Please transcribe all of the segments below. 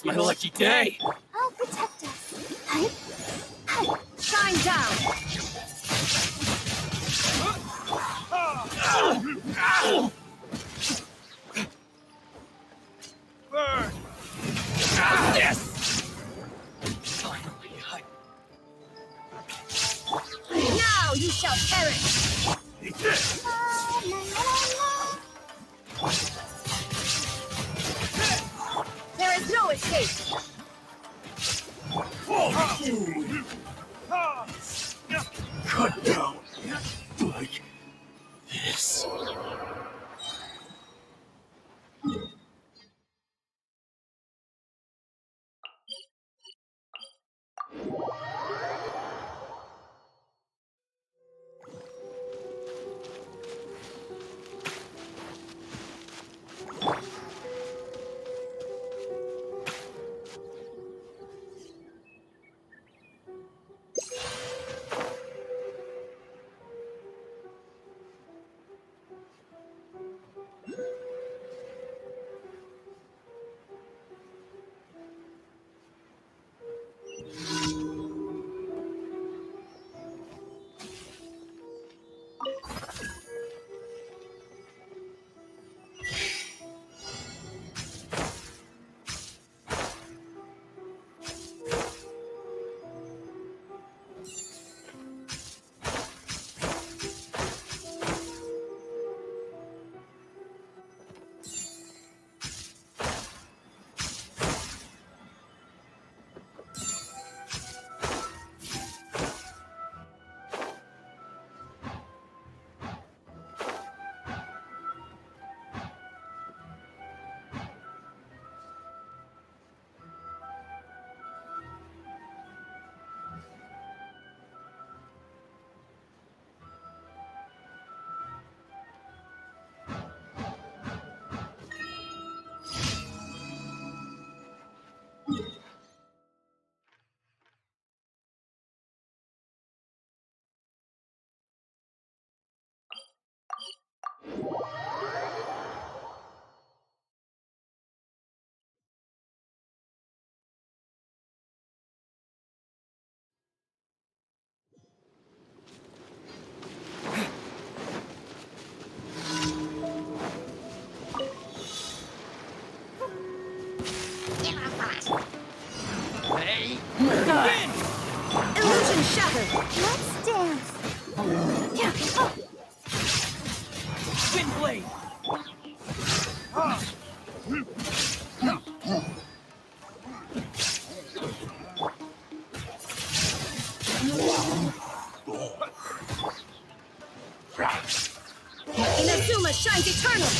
It's my lucky day. I'll protect us. Hi. Hi. Shine down. Burn. How's this? Finally, Now you shall perish. There is no escape. Cut down like this. Hey, win! Illusion shattered. Let's dance. Wind blade. Inazuma shines eternal.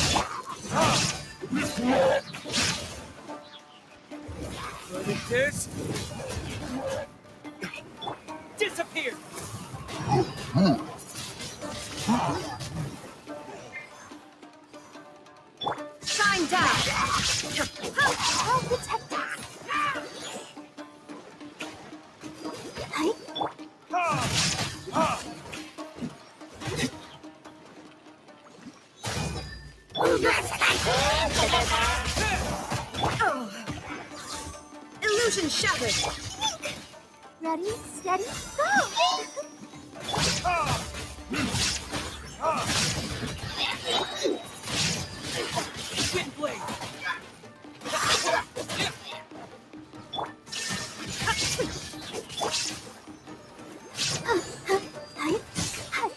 Look at this. Disappear. Shine down. I'll protect us. Hi. Illusion shattered. Ready, steady, go! Wind blade. Hi. Hi.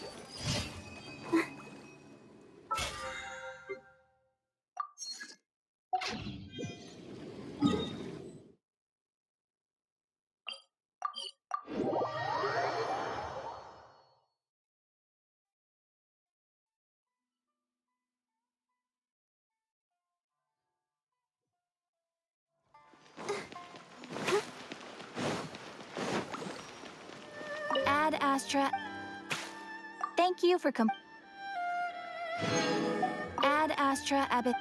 Ad Astra. Thank you for Ad Astra Abbott.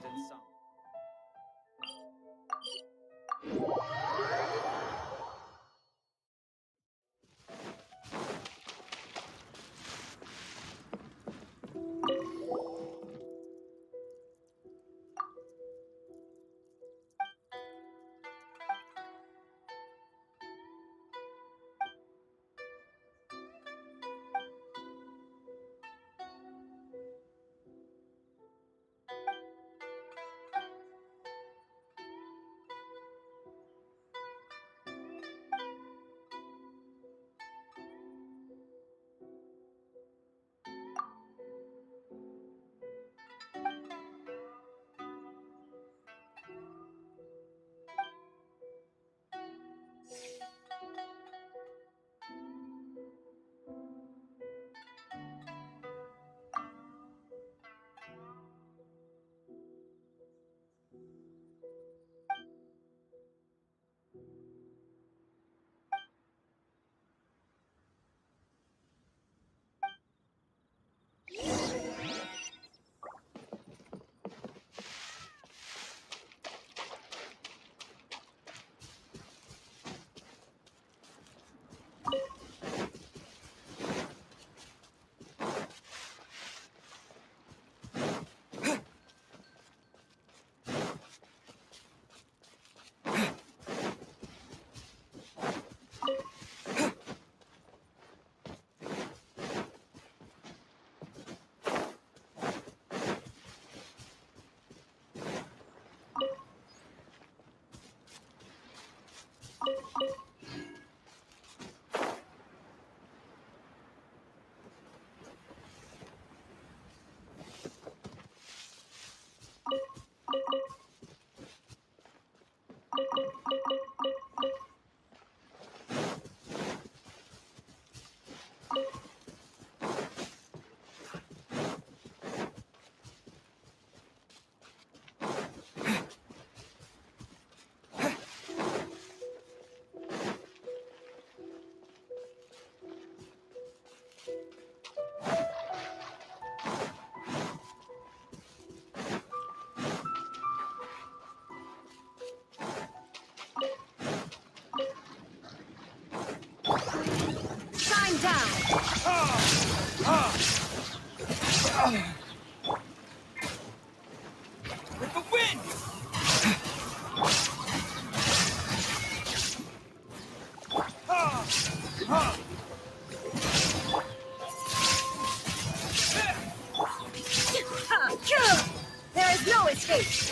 than some. Shine down! With the wind! There is no escape!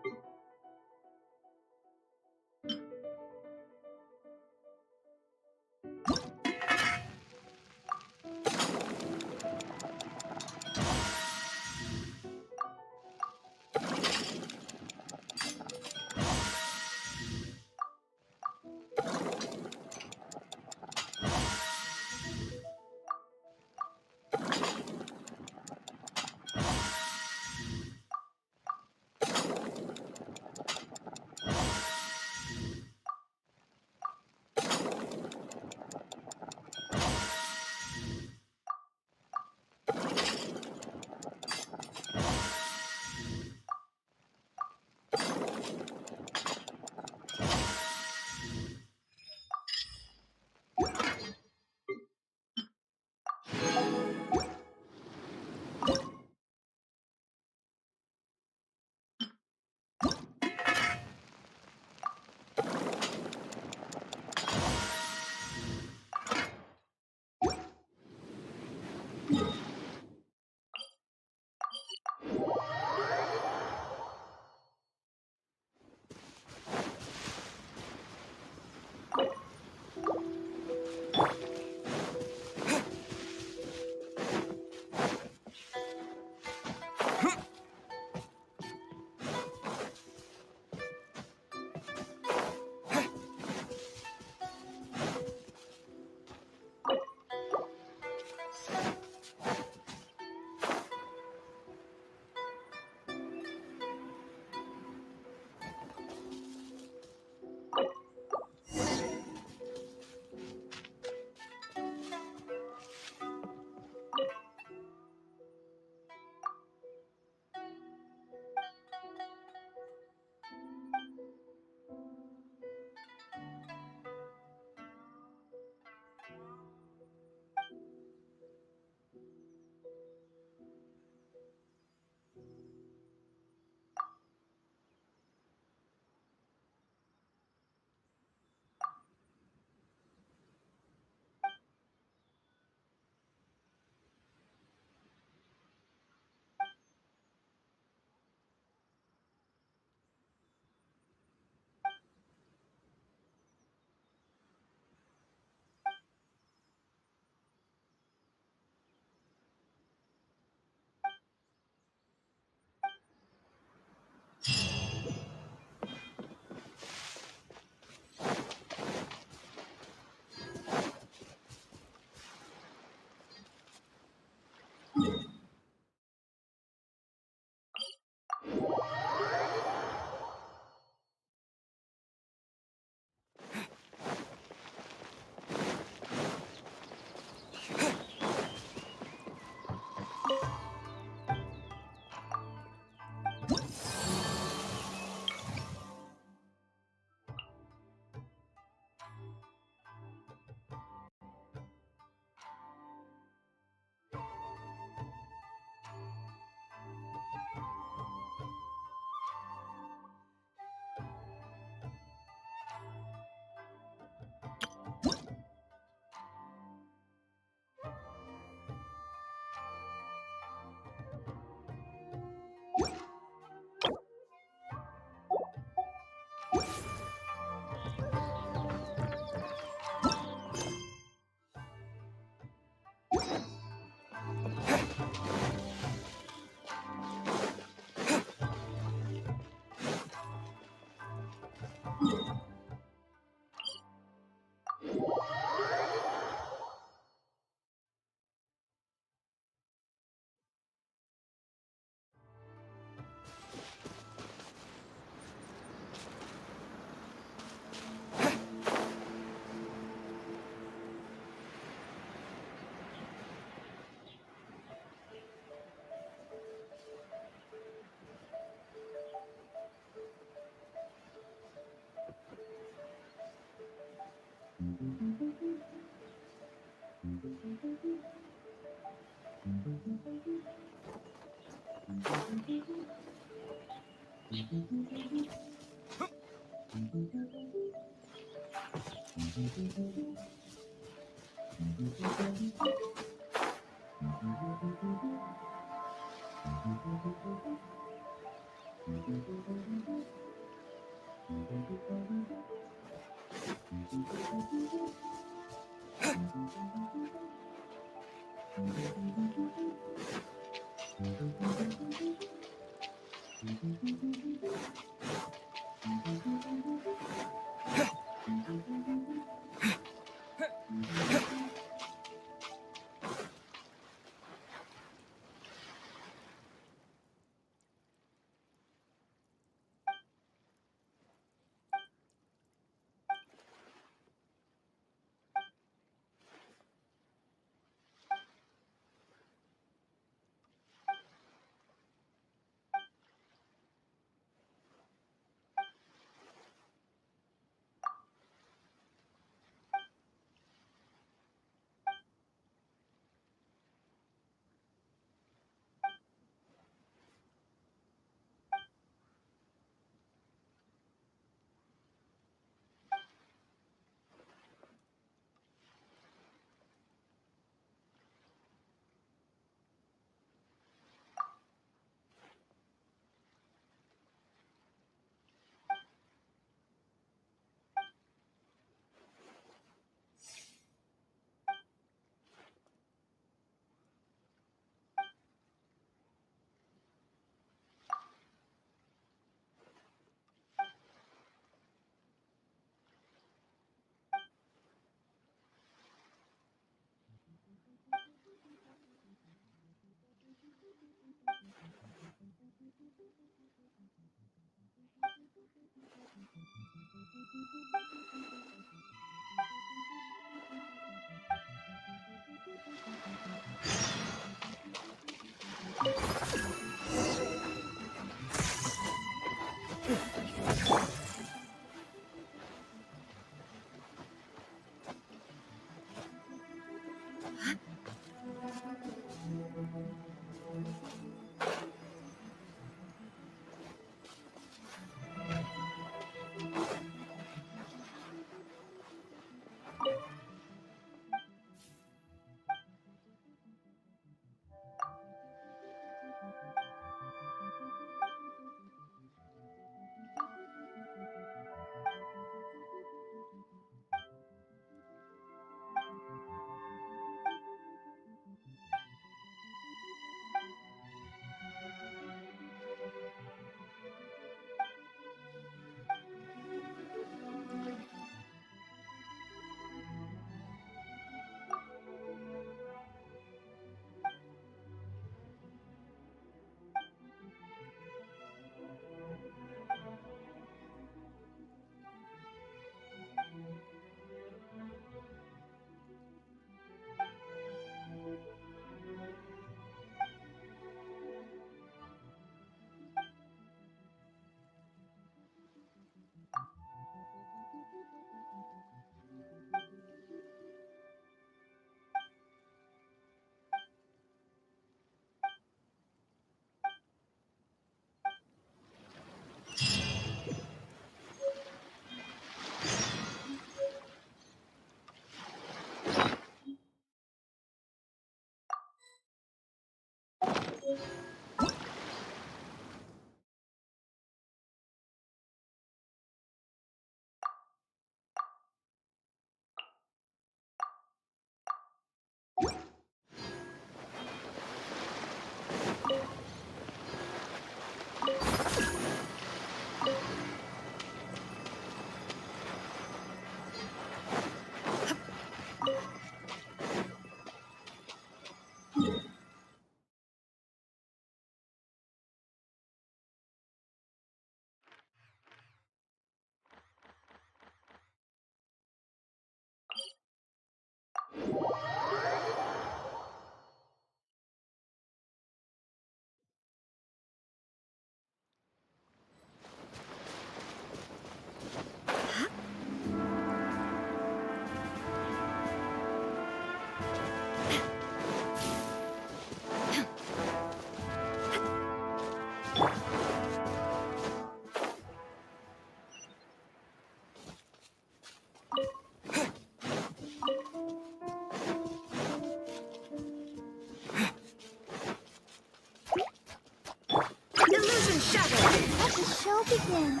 Illusion shattered! Let the show begin.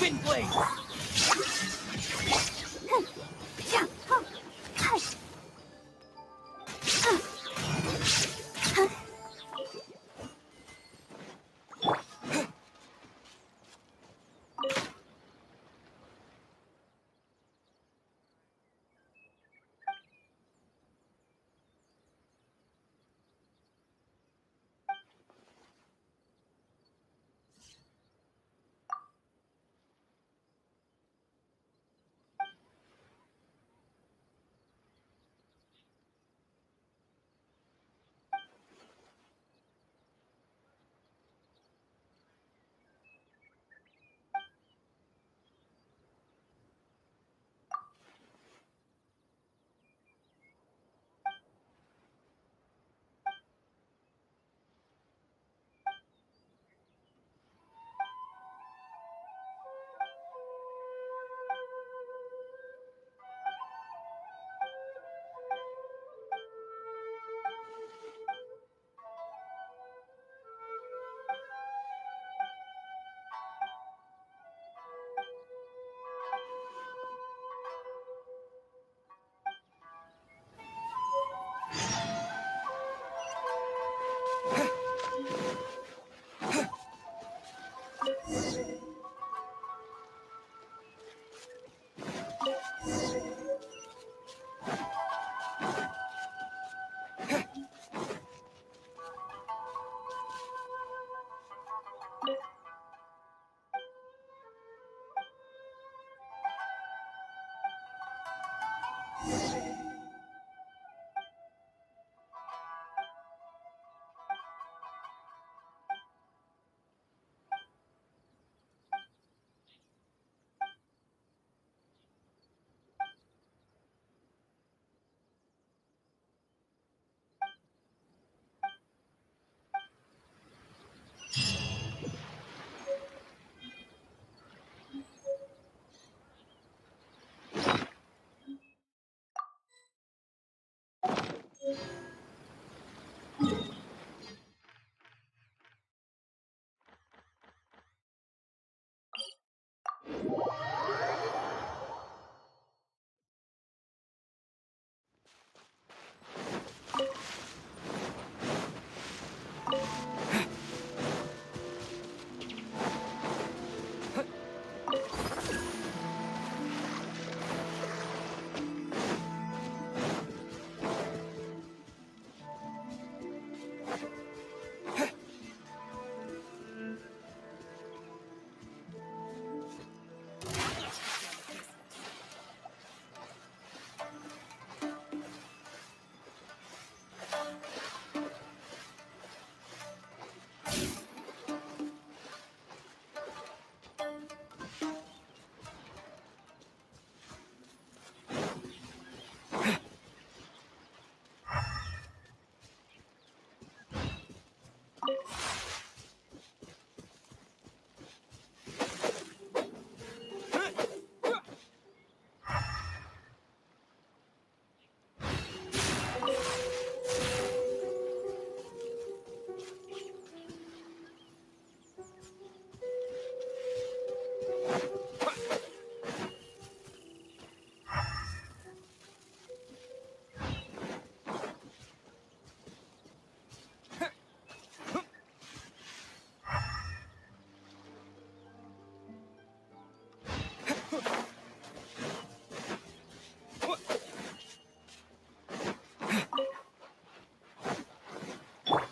Wind blade!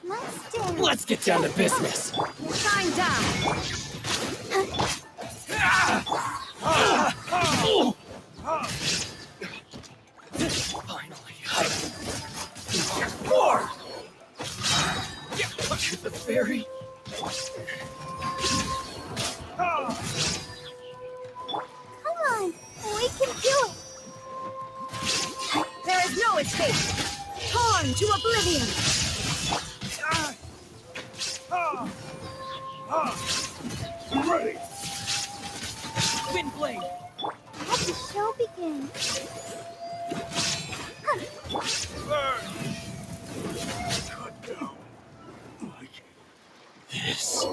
Let's dance. Let's get down to business. Shine down. Finally. More! To the fairy. Come on, we can do it. There is no escape. Torn to oblivion. Ready. Wind blade. Let the show begin. Cut down. Like this.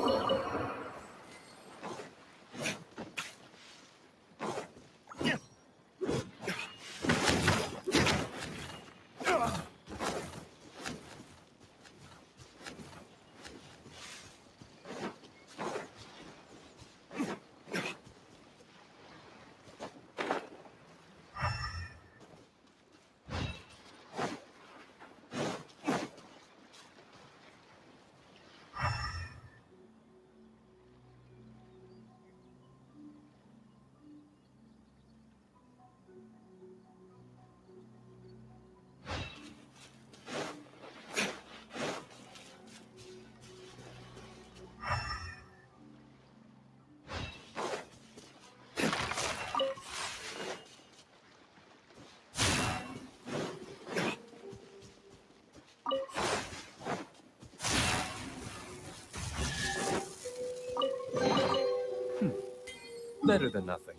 Better than nothing.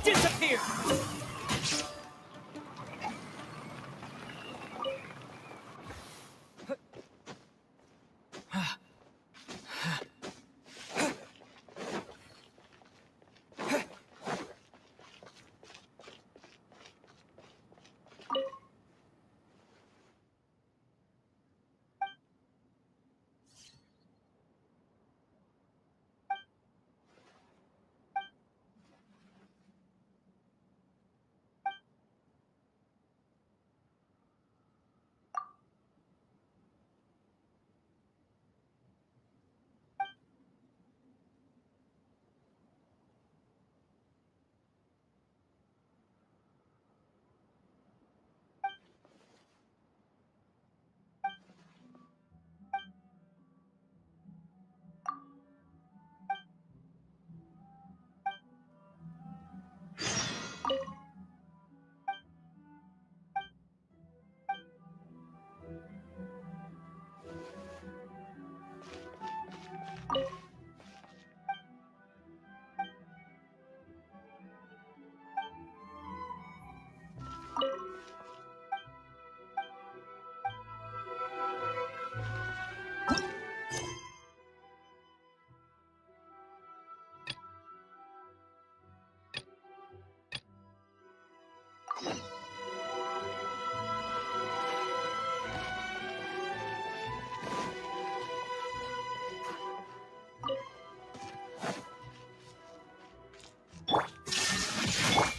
Disappear!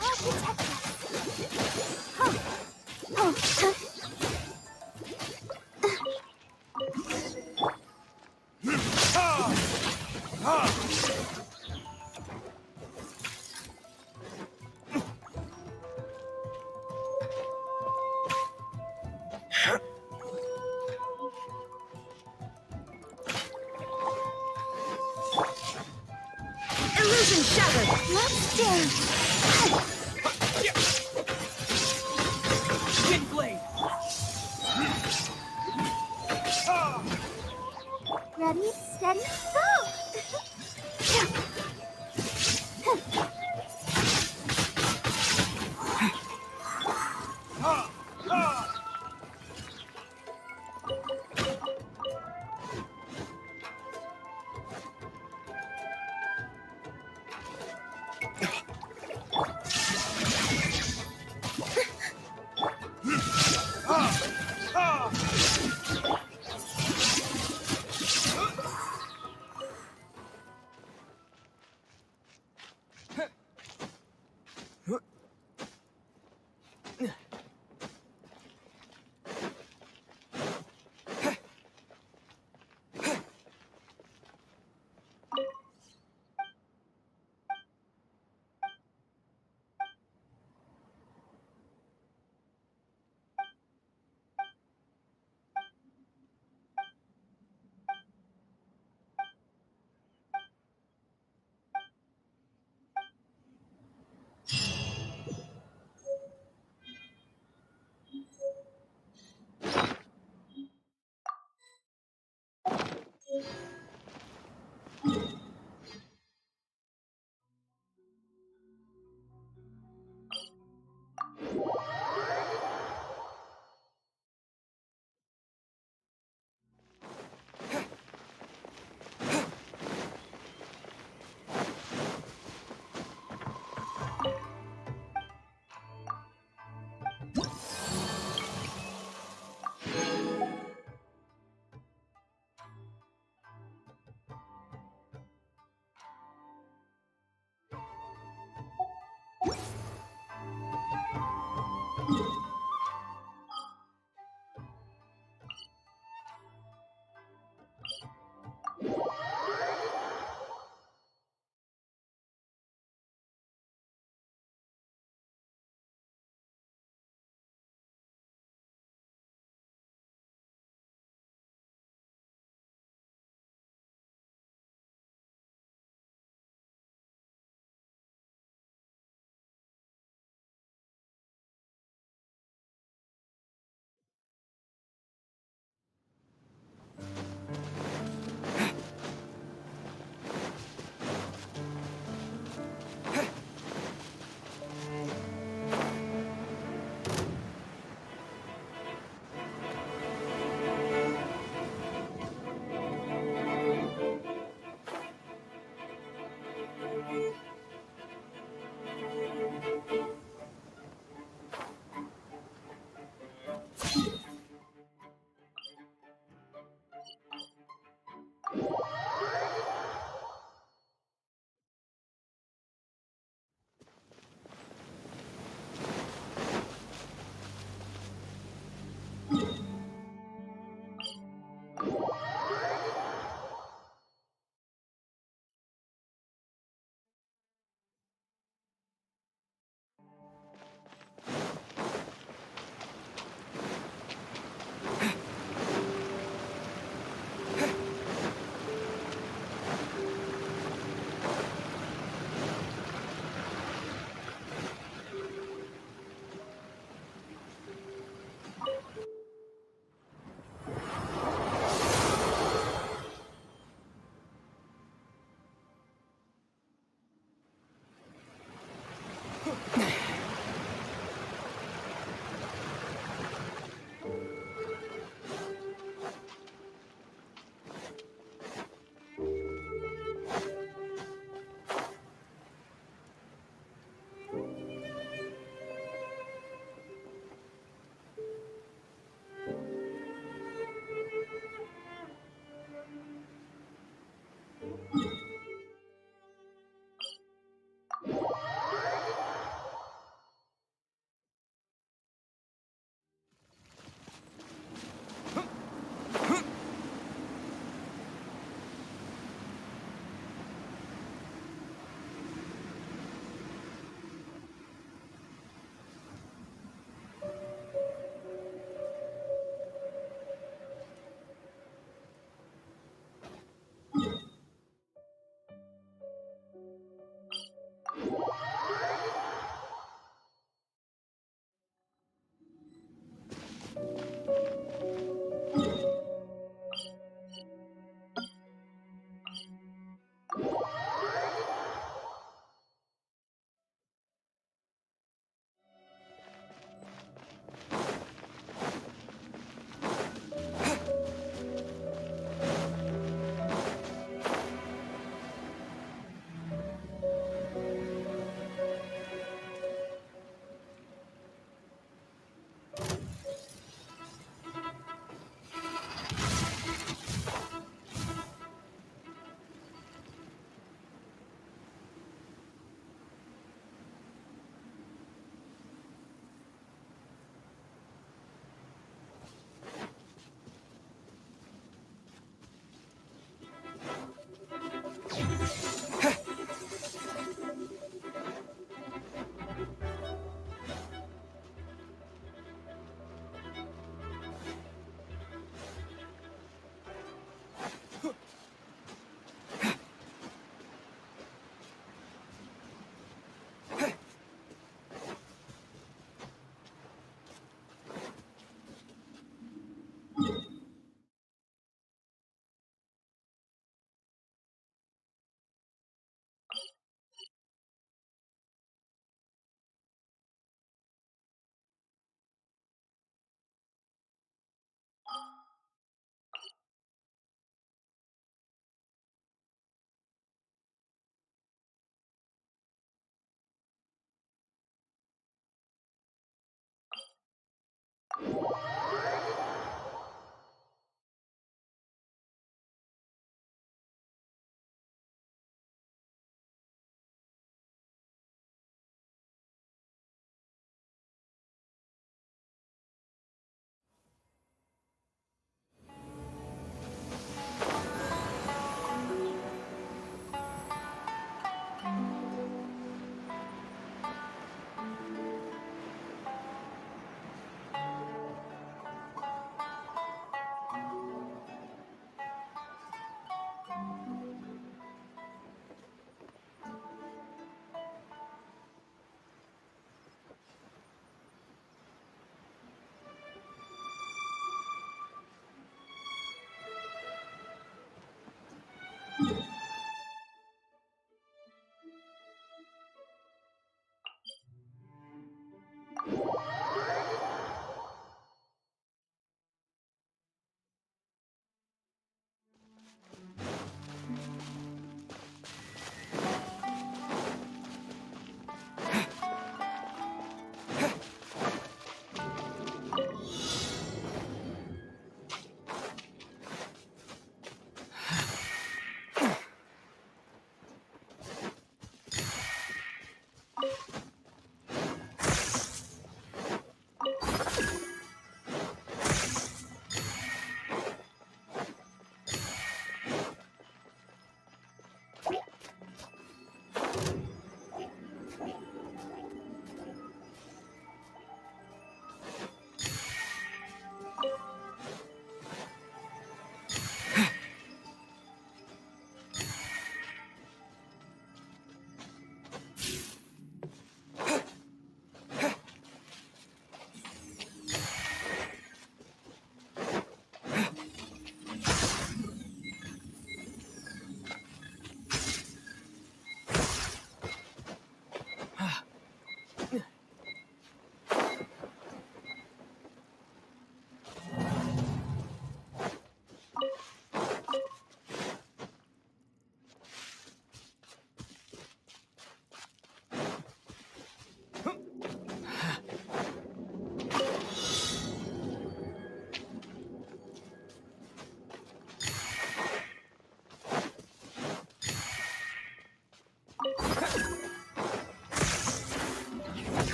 I'll protect us. Oh, Illusion shattered. let's dance. Wind blade! Ready, steady, go!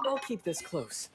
I'll keep this close.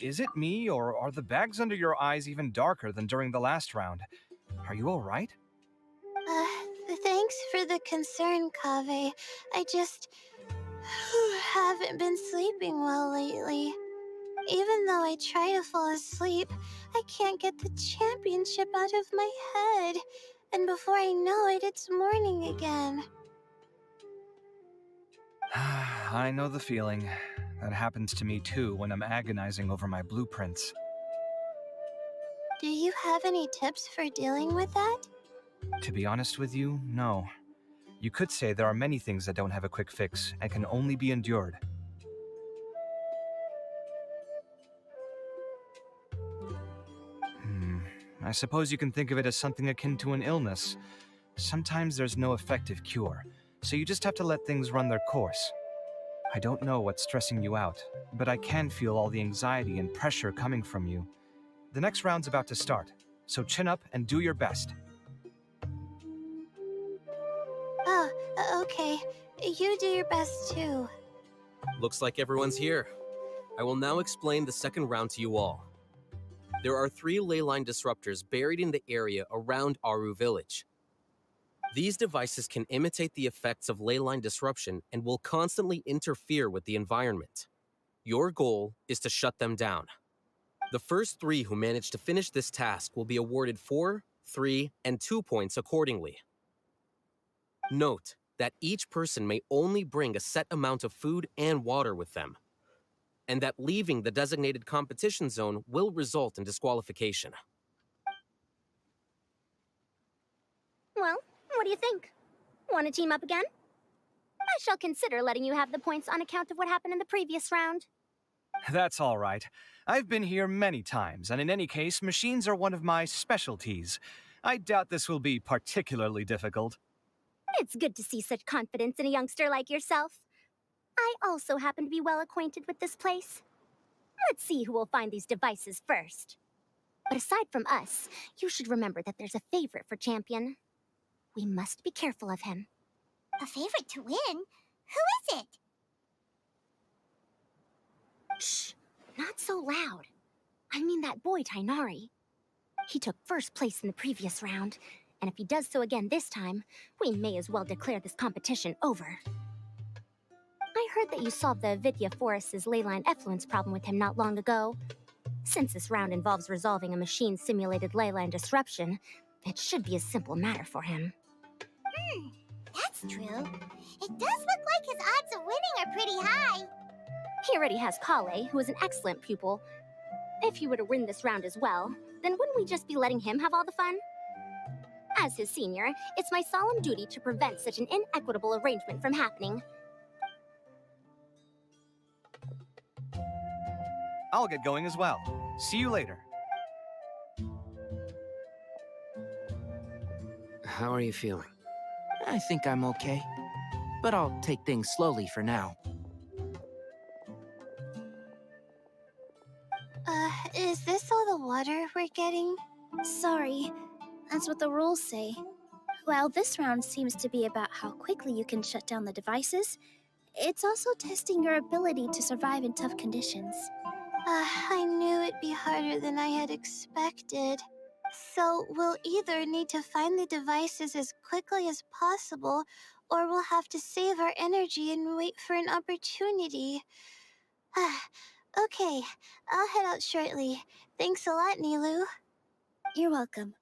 Is it me, or are the bags under your eyes even darker than during the last round? Are you alright? Thanks for the concern, Kaveh. I just haven't been sleeping well lately. Even though I try to fall asleep, I can't get the championship out of my head. And before I know it, it's morning again. I know the feeling. That happens to me too when I'm agonizing over my blueprints. Do you have any tips for dealing with that? To be honest with you, no. You could say there are many things that don't have a quick fix and can only be endured. I suppose you can think of it as something akin to an illness. Sometimes there's no effective cure, so you just have to let things run their course. I don't know what's stressing you out, but I can feel all the anxiety and pressure coming from you. The next round's about to start, so chin up and do your best. Oh, okay. You do your best too. Looks like everyone's here. I will now explain the second round to you all. There are 3 ley line disruptors buried in the area around Aru Village. These devices can imitate the effects of ley line disruption and will constantly interfere with the environment. Your goal is to shut them down. The first 3 who manage to finish this task will be awarded 4, 3, and 2 points accordingly. Note that each person may only bring a set amount of food and water with them, and that leaving the designated competition zone will result in disqualification. Well, What do you think? Want to team up again? I shall consider letting you have the points on account of what happened in the previous round. That's all right. I've been here many times, and in any case, machines are one of my specialties. I doubt this will be particularly difficult. It's good to see such confidence in a youngster like yourself. I also happen to be well acquainted with this place. Let's see who will find these devices first. But aside from us, you should remember that there's a favorite for Champion. We must be careful of him. A favorite to win? Who is it? Shh, not so loud. I mean that boy Tainari. He took first place in the previous round, and if he does so again this time, we may as well declare this competition over. I heard that you solved the Vidya Forest's leyline effluence problem with him not long ago. Since this round involves resolving a machine-simulated leyline disruption, it should be a simple matter for him. That's true. It does look like his odds of winning are pretty high. He already has Kale, who is an excellent pupil. If he were to win this round as well, then wouldn't we just be letting him have all the fun? As his senior, it's my solemn duty to prevent such an inequitable arrangement from happening. I'll get going as well. See you later. How are you feeling? I think I'm okay. But I'll take things slowly for now. Is this all the water we're getting? Sorry, that's what the rules say. While this round seems to be about how quickly you can shut down the devices, it's also testing your ability to survive in tough conditions. I knew it'd be harder than I had expected. So we'll either need to find the devices as quickly as possible, or we'll have to save our energy and wait for an opportunity. Okay, I'll head out shortly. Thanks a lot, Nilu. You're welcome.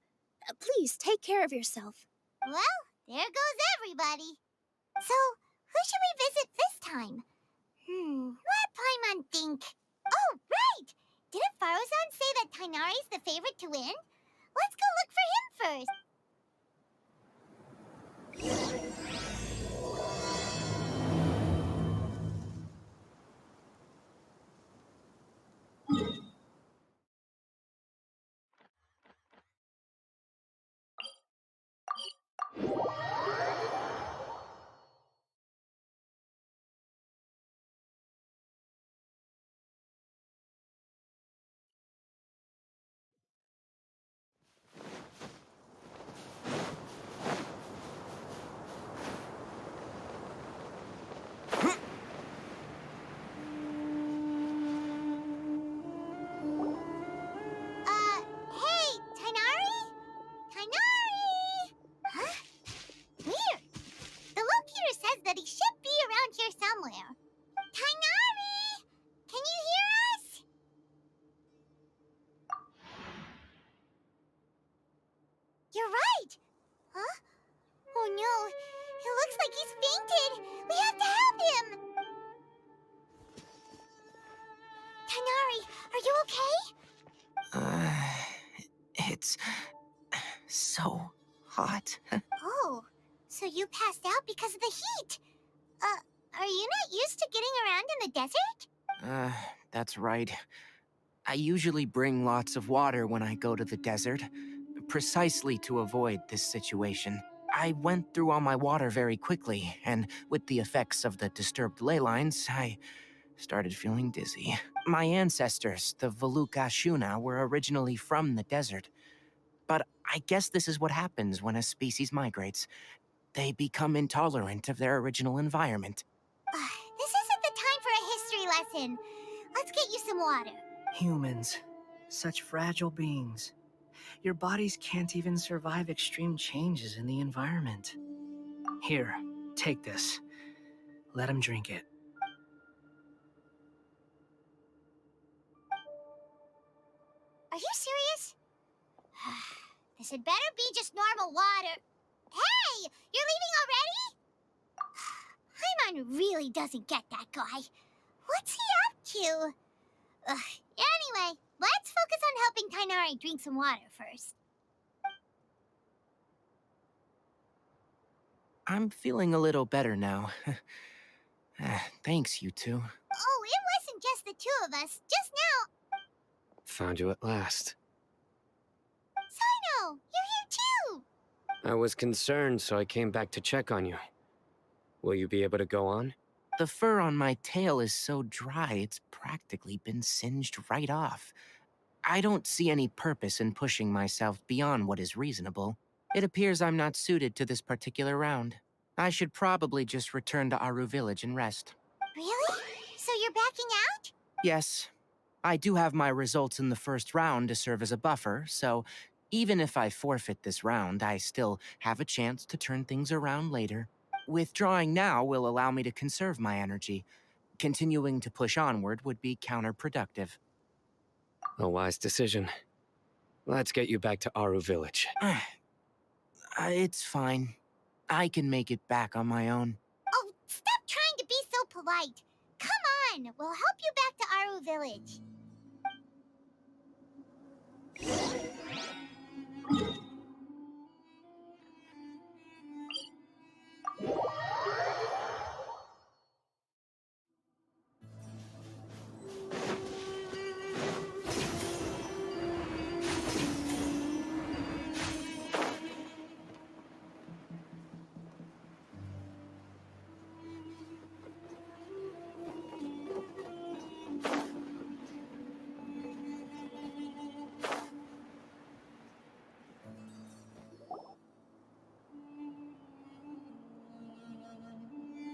Please take care of yourself. Well, there goes everybody. So, who should we visit this time? Let Paimon think. Oh, right! Didn't Faruzan say that Tainari's the favorite to win? Let's go look for him first. Hey, Tainari? Tainari! Huh? Weird. The locator says that he should be around here somewhere. Tainari! Can you hear us? You're right! Huh? Oh no, it looks like he's fainted! We have to help him! Tainari, are you okay? It's so hot. Oh, so you passed out because of the heat? Are you not used to getting around in the desert? That's right. I usually bring lots of water when I go to the desert, precisely to avoid this situation. I went through all my water very quickly, and with the effects of the disturbed ley lines, I started feeling dizzy. My ancestors, the Valuka Shuna, were originally from the desert. But I guess this is what happens when a species migrates. They become intolerant of their original environment. This isn't the time for a history lesson. Let's get you some water. Humans. Such fragile beings. Your bodies can't even survive extreme changes in the environment. Here, take this. Let him drink it. Are you serious? This had better be just normal water. Hey! You're leaving already? Paimon really doesn't get that guy. What's he up to? Anyway, let's focus on helping Tainari drink some water first. I'm feeling a little better now. Thanks, you two. Oh, it wasn't just the two of us. Just now. Found you at last. Sino, you're here too. I was concerned, so I came back to check on you. Will you be able to go on? The fur on my tail is so dry, it's practically been singed right off. I don't see any purpose in pushing myself beyond what is reasonable. It appears I'm not suited to this particular round. I should probably just return to Aru Village and rest. Really? So you're backing out? Yes, I do have my results in the first round to serve as a buffer, so even if I forfeit this round, I still have a chance to turn things around later. Withdrawing now will allow me to conserve my energy. Continuing to push onward would be counterproductive. A wise decision. Let's get you back to Aru Village. It's fine. I can make it back on my own. Oh, stop trying to be so polite. Come on, we'll help you back to Aru Village.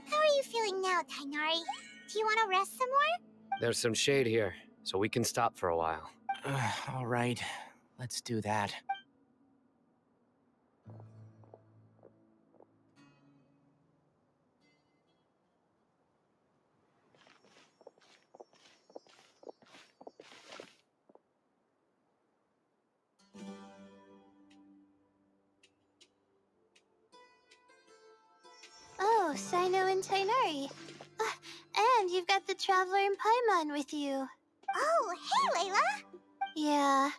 How are you feeling now, Tainari? Do you want to rest some more? There's some shade here, so we can stop for a while. All right, let's do that. Oh, Sino and Tainari. And you've got the Traveler and Paimon with you. Oh, hey, Layla! Yeah,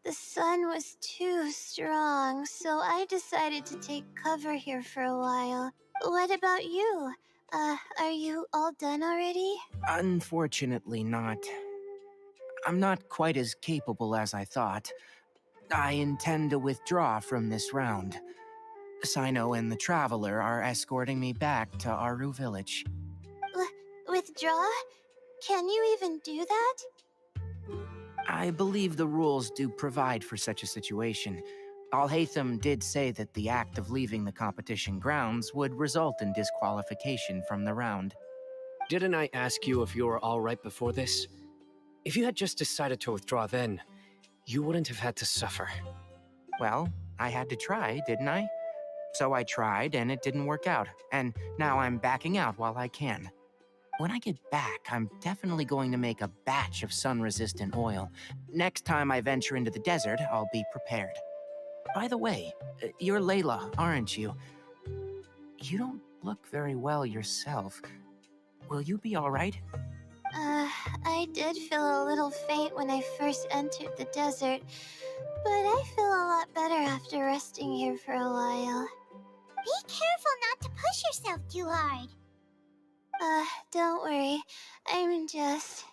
the sun was too strong, so I decided to take cover here for a while. What about you? Are you all done already? Unfortunately not. I'm not quite as capable as I thought. I intend to withdraw from this round. Sino and the Traveler are escorting me back to Aru Village. Withdraw? Can you even do that? I believe the rules do provide for such a situation. Alhaitham did say that the act of leaving the competition grounds would result in disqualification from the round. Didn't I ask you if you were all right before this? If you had just decided to withdraw then, you wouldn't have had to suffer. Well, I had to try, didn't I? So I tried, and it didn't work out, and now I'm backing out while I can. When I get back, I'm definitely going to make a batch of sun-resistant oil. Next time I venture into the desert, I'll be prepared. By the way, you're Layla, aren't you? You don't look very well yourself. Will you be all right? I did feel a little faint when I first entered the desert, but I feel a lot better after resting here for a while. Be careful not to push yourself too hard. Don't worry. I'm just...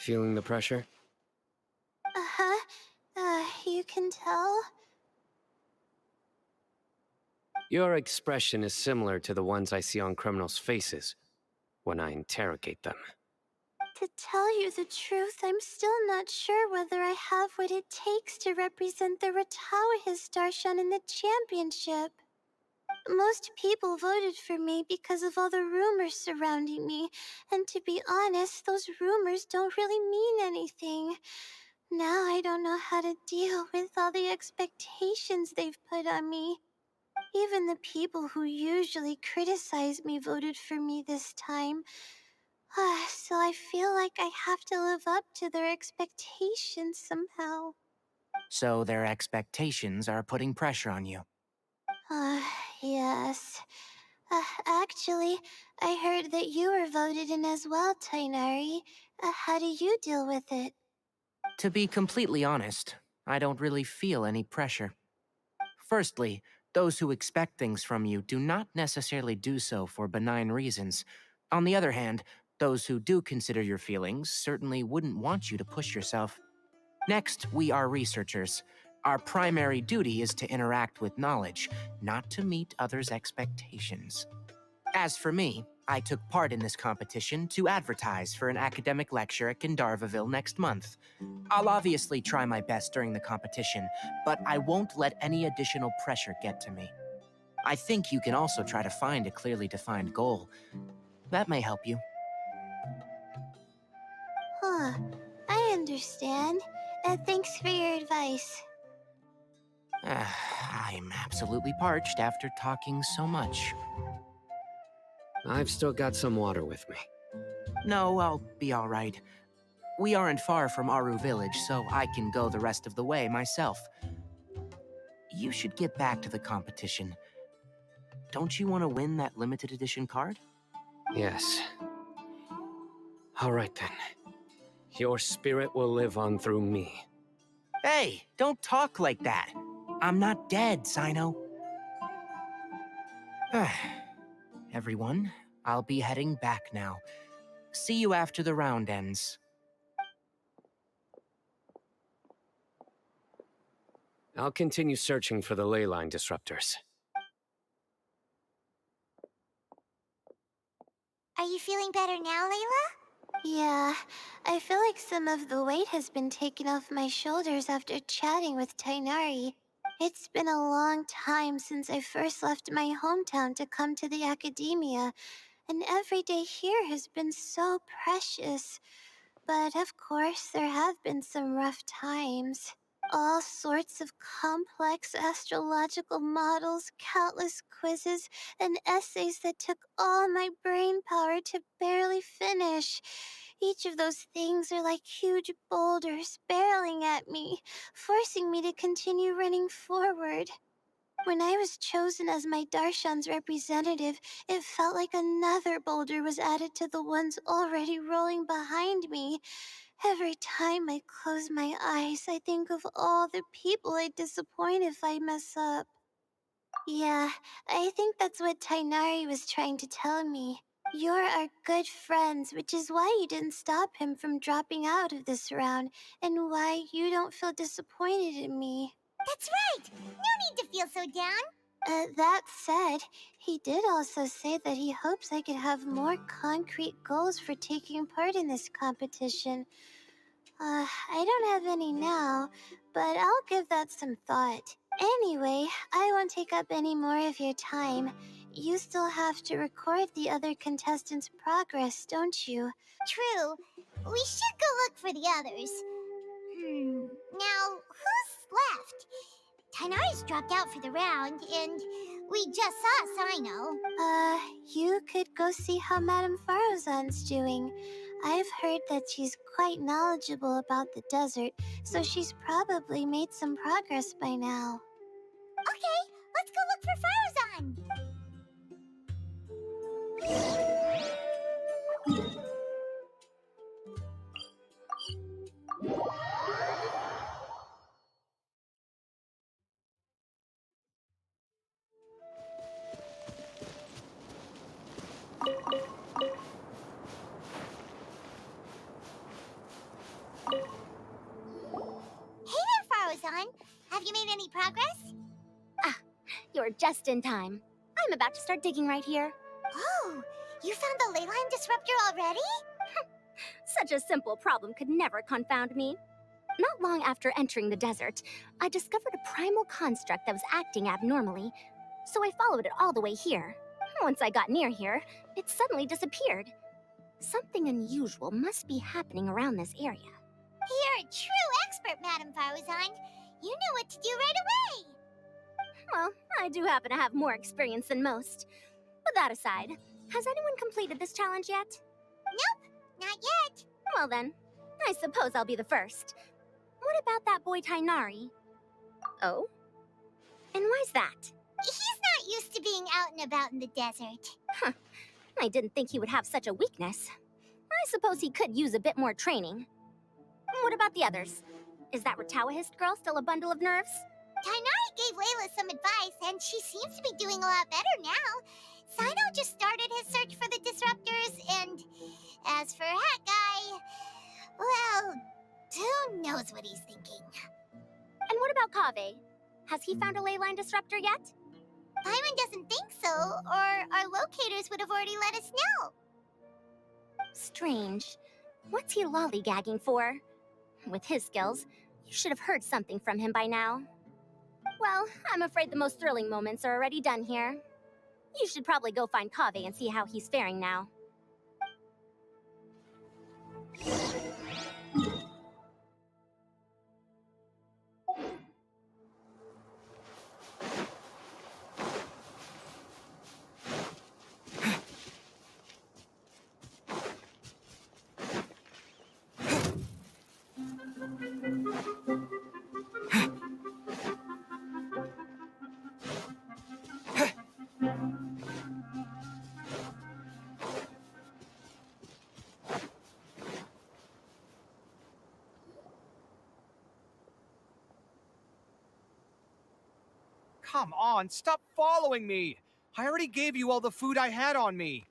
Feeling the pressure? Uh-huh. You can tell? Your expression is similar to the ones I see on criminals' faces when I interrogate them. To tell you the truth, I'm still not sure whether I have what it takes to represent the Ratawa Darshan in the championship. Most people voted for me because of all the rumors surrounding me, and to be honest, those rumors don't really mean anything. Now I don't know how to deal with all the expectations they've put on me. Even the people who usually criticize me voted for me this time. So I feel like I have to live up to their expectations somehow. So their expectations are putting pressure on you. Uh, yes. Actually, I heard that you were voted in as well, Tainari. How do you deal with it? To be completely honest, I don't really feel any pressure. Firstly, Those who expect things from you do not necessarily do so for benign reasons. On the other hand, those who do consider your feelings certainly wouldn't want you to push yourself. Next, we are researchers. Our primary duty is to interact with knowledge, not to meet others' expectations. As for me, I took part in this competition to advertise for an academic lecture at Gandharvaville next month. I'll obviously try my best during the competition, but I won't let any additional pressure get to me. I think you can also try to find a clearly defined goal. That may help you. Huh. I understand. Thanks for your advice. I'm absolutely parched after talking so much. I've still got some water with me. No, I'll be all right. We aren't far from Aru Village, so I can go the rest of the way myself. You should get back to the competition. Don't you want to win that limited edition card? Yes. All right then. Your spirit will live on through me. Hey, don't talk like that. I'm not dead, Sino. Everyone, I'll be heading back now. See you after the round ends. I'll continue searching for the ley line disruptors. Are you feeling better now, Layla? Yeah, I feel like some of the weight has been taken off my shoulders after chatting with Tainari. It's been a long time since I first left my hometown to come to the academia, and every day here has been so precious. But of course, there have been some rough times. All sorts of complex astrological models, countless quizzes, and essays that took all my brain power to barely finish. Each of those things are like huge boulders barreling at me, forcing me to continue running forward. When I was chosen as my Darshan's representative, it felt like another boulder was added to the ones already rolling behind me. Every time I close my eyes, I think of all the people I'd disappoint if I mess up. Yeah, I think that's what Tainari was trying to tell me. You're our good friends, which is why you didn't stop him from dropping out of this round, and why you don't feel disappointed in me. That's right! No need to feel so down. That said, he did also say that he hopes I could have more concrete goals for taking part in this competition. I don't have any now, but I'll give that some thought. Anyway, I won't take up any more of your time. You still have to record the other contestants' progress, don't you? True. We should go look for the others. Now, who's left? Tainari's dropped out for the round, and we just saw Sino. You could go see how Madame Farozan's doing. I've heard that she's quite knowledgeable about the desert, so she's probably made some progress by now. Okay, let's go look for Farozan. Hey there, Farozan. Have you made any progress? You're just in time. I'm about to start digging right here. Oh, you found the ley line disruptor already? Such a simple problem could never confound me. Not long after entering the desert, I discovered a primal construct that was acting abnormally, so I followed it all the way here. Once I got near here, it suddenly disappeared. Something unusual must be happening around this area. You're a true expert, Madame Farozan. You knew what to do right away. Well, I do happen to have more experience than most. But that aside, has anyone completed this challenge yet? Nope, not yet. Well then, I suppose I'll be the first. What about that boy Tainari? Oh? And why's that? He's not used to being out and about in the desert. Huh. I didn't think he would have such a weakness. I suppose he could use a bit more training. What about the others? Is that Ratawahist girl still a bundle of nerves? Tainari gave Layla some advice, and she seems to be doing a lot better now. Sino just started his search for the disruptors, and as for Hat Guy, well, who knows what he's thinking. And what about Kaveh? Has he found a ley line disruptor yet? Paimon doesn't think so, or our locators would have already let us know. Strange. What's he lollygagging for? With his skills, you should have heard something from him by now. Well, I'm afraid the most thrilling moments are already done here. You should probably go find Kaveh and see how he's faring now. Come on, stop following me! I already gave you all the food I had on me.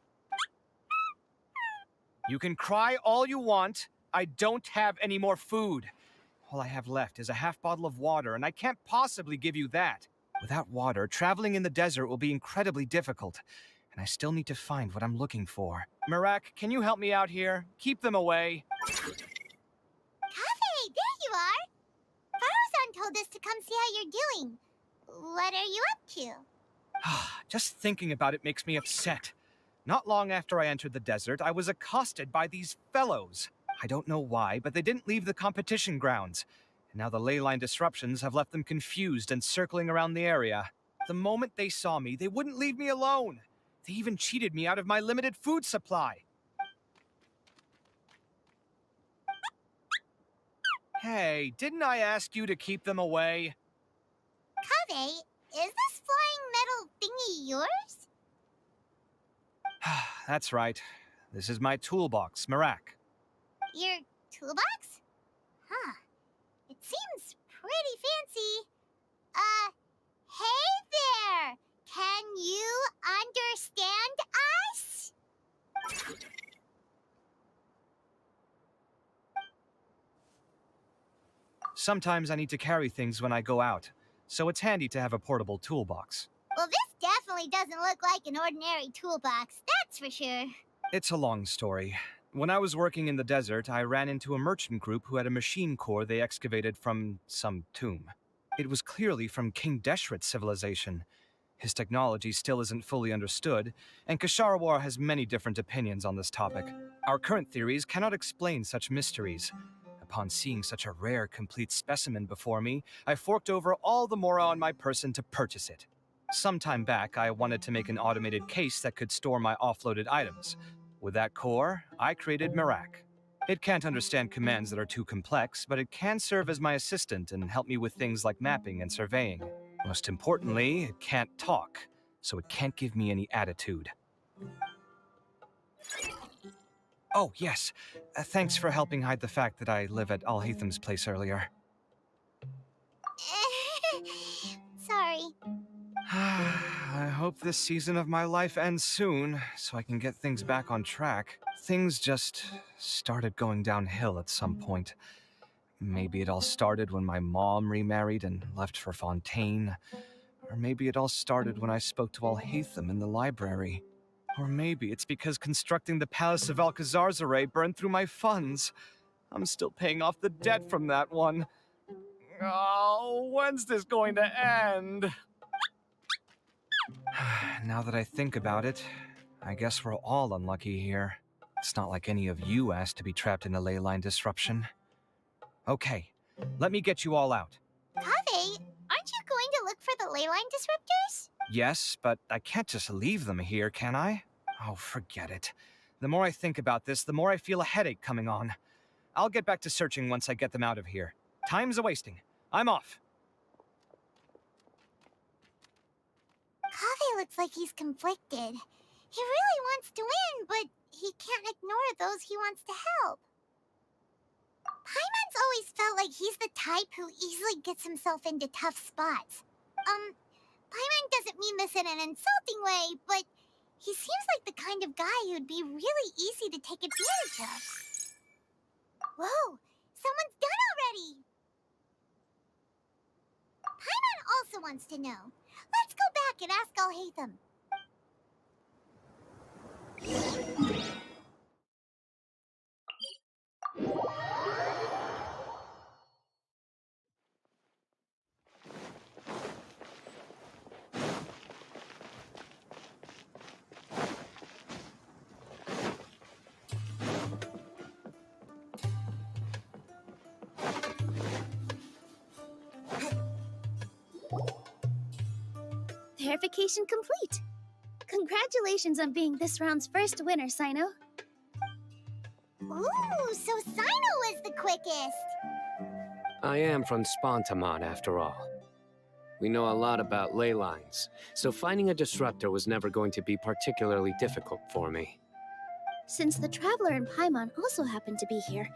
You can cry all you want. I don't have any more food. All I have left is a half bottle of water, and I can't possibly give you that. Without water, traveling in the desert will be incredibly difficult, and I still need to find what I'm looking for. Marak, can you help me out here? Keep them away. Kaveh, there you are! Farozan told us to come see how you're doing. What are you up to? Just thinking about it makes me upset. Not long after I entered the desert, I was accosted by these fellows. I don't know why, but they didn't leave the competition grounds. And now the ley line disruptions have left them confused and circling around the area. The moment they saw me, they wouldn't leave me alone. They even cheated me out of my limited food supply. Hey, didn't I ask you to keep them away? Kaveh, is this flying metal thingy yours? That's right. This is my toolbox, Marak. Your toolbox? Huh. It seems pretty fancy. Hey there! Can you understand us? Sometimes I need to carry things when I go out, so it's handy to have a portable toolbox. Well, this definitely doesn't look like an ordinary toolbox, that's for sure. It's a long story. When I was working in the desert, I ran into a merchant group who had a machine core they excavated from some tomb. It was clearly from King Deshret's civilization. His technology still isn't fully understood, and Kasharawar has many different opinions on this topic. Our current theories cannot explain such mysteries. Upon seeing such a rare, complete specimen before me, I forked over all the mora on my person to purchase it. Some time back, I wanted to make an automated case that could store my offloaded items. With that core, I created Marak. It can't understand commands that are too complex, but it can serve as my assistant and help me with things like mapping and surveying. Most importantly, it can't talk, so it can't give me any attitude. Oh, yes. Thanks for helping hide the fact that I live at Al-Haytham's place earlier. Sorry. I hope this season of my life ends soon, so I can get things back on track. Things just started going downhill at some point. Maybe it all started when my mom remarried and left for Fontaine. Or maybe it all started when I spoke to Al-Haytham in the library. Or maybe it's because constructing the Palace of Alcazar's burned through my funds. I'm still paying off the debt from that one. Oh, when's this going to end? Now that I think about it, I guess we're all unlucky here. It's not like any of you asked to be trapped in a ley line disruption. Okay, let me get you all out. Kaveh, aren't you going to look for the ley line disruptors? Yes, but I can't just leave them here, can I? Oh, forget it. The more I think about this, the more I feel a headache coming on. I'll get back to searching once I get them out of here. Time's a-wasting. I'm off. Kaveh looks like he's conflicted. He really wants to win, but he can't ignore those he wants to help. Paimon's always felt like he's the type who easily gets himself into tough spots. Paimon doesn't mean this in an insulting way, but he seems like the kind of guy who'd be really easy to take advantage of. Whoa, someone's done already! Paimon also wants to know. Let's go back and ask Alhaitham. Verification complete. Congratulations on being this round's first winner, Sino. Ooh, so Sino was the quickest. I am from Spontamon, after all. We know a lot about ley lines, so finding a disruptor was never going to be particularly difficult for me. Since the Traveler and Paimon also happen to be here,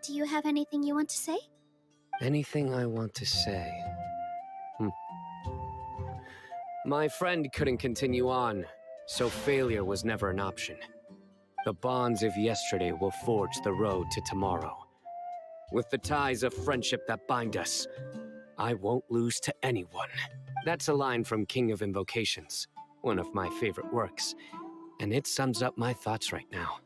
do you have anything you want to say? Anything I want to say? My friend couldn't continue on, so failure was never an option. The bonds of yesterday will forge the road to tomorrow. With the ties of friendship that bind us, I won't lose to anyone. That's a line from King of Invocations, one of my favorite works, and it sums up my thoughts right now.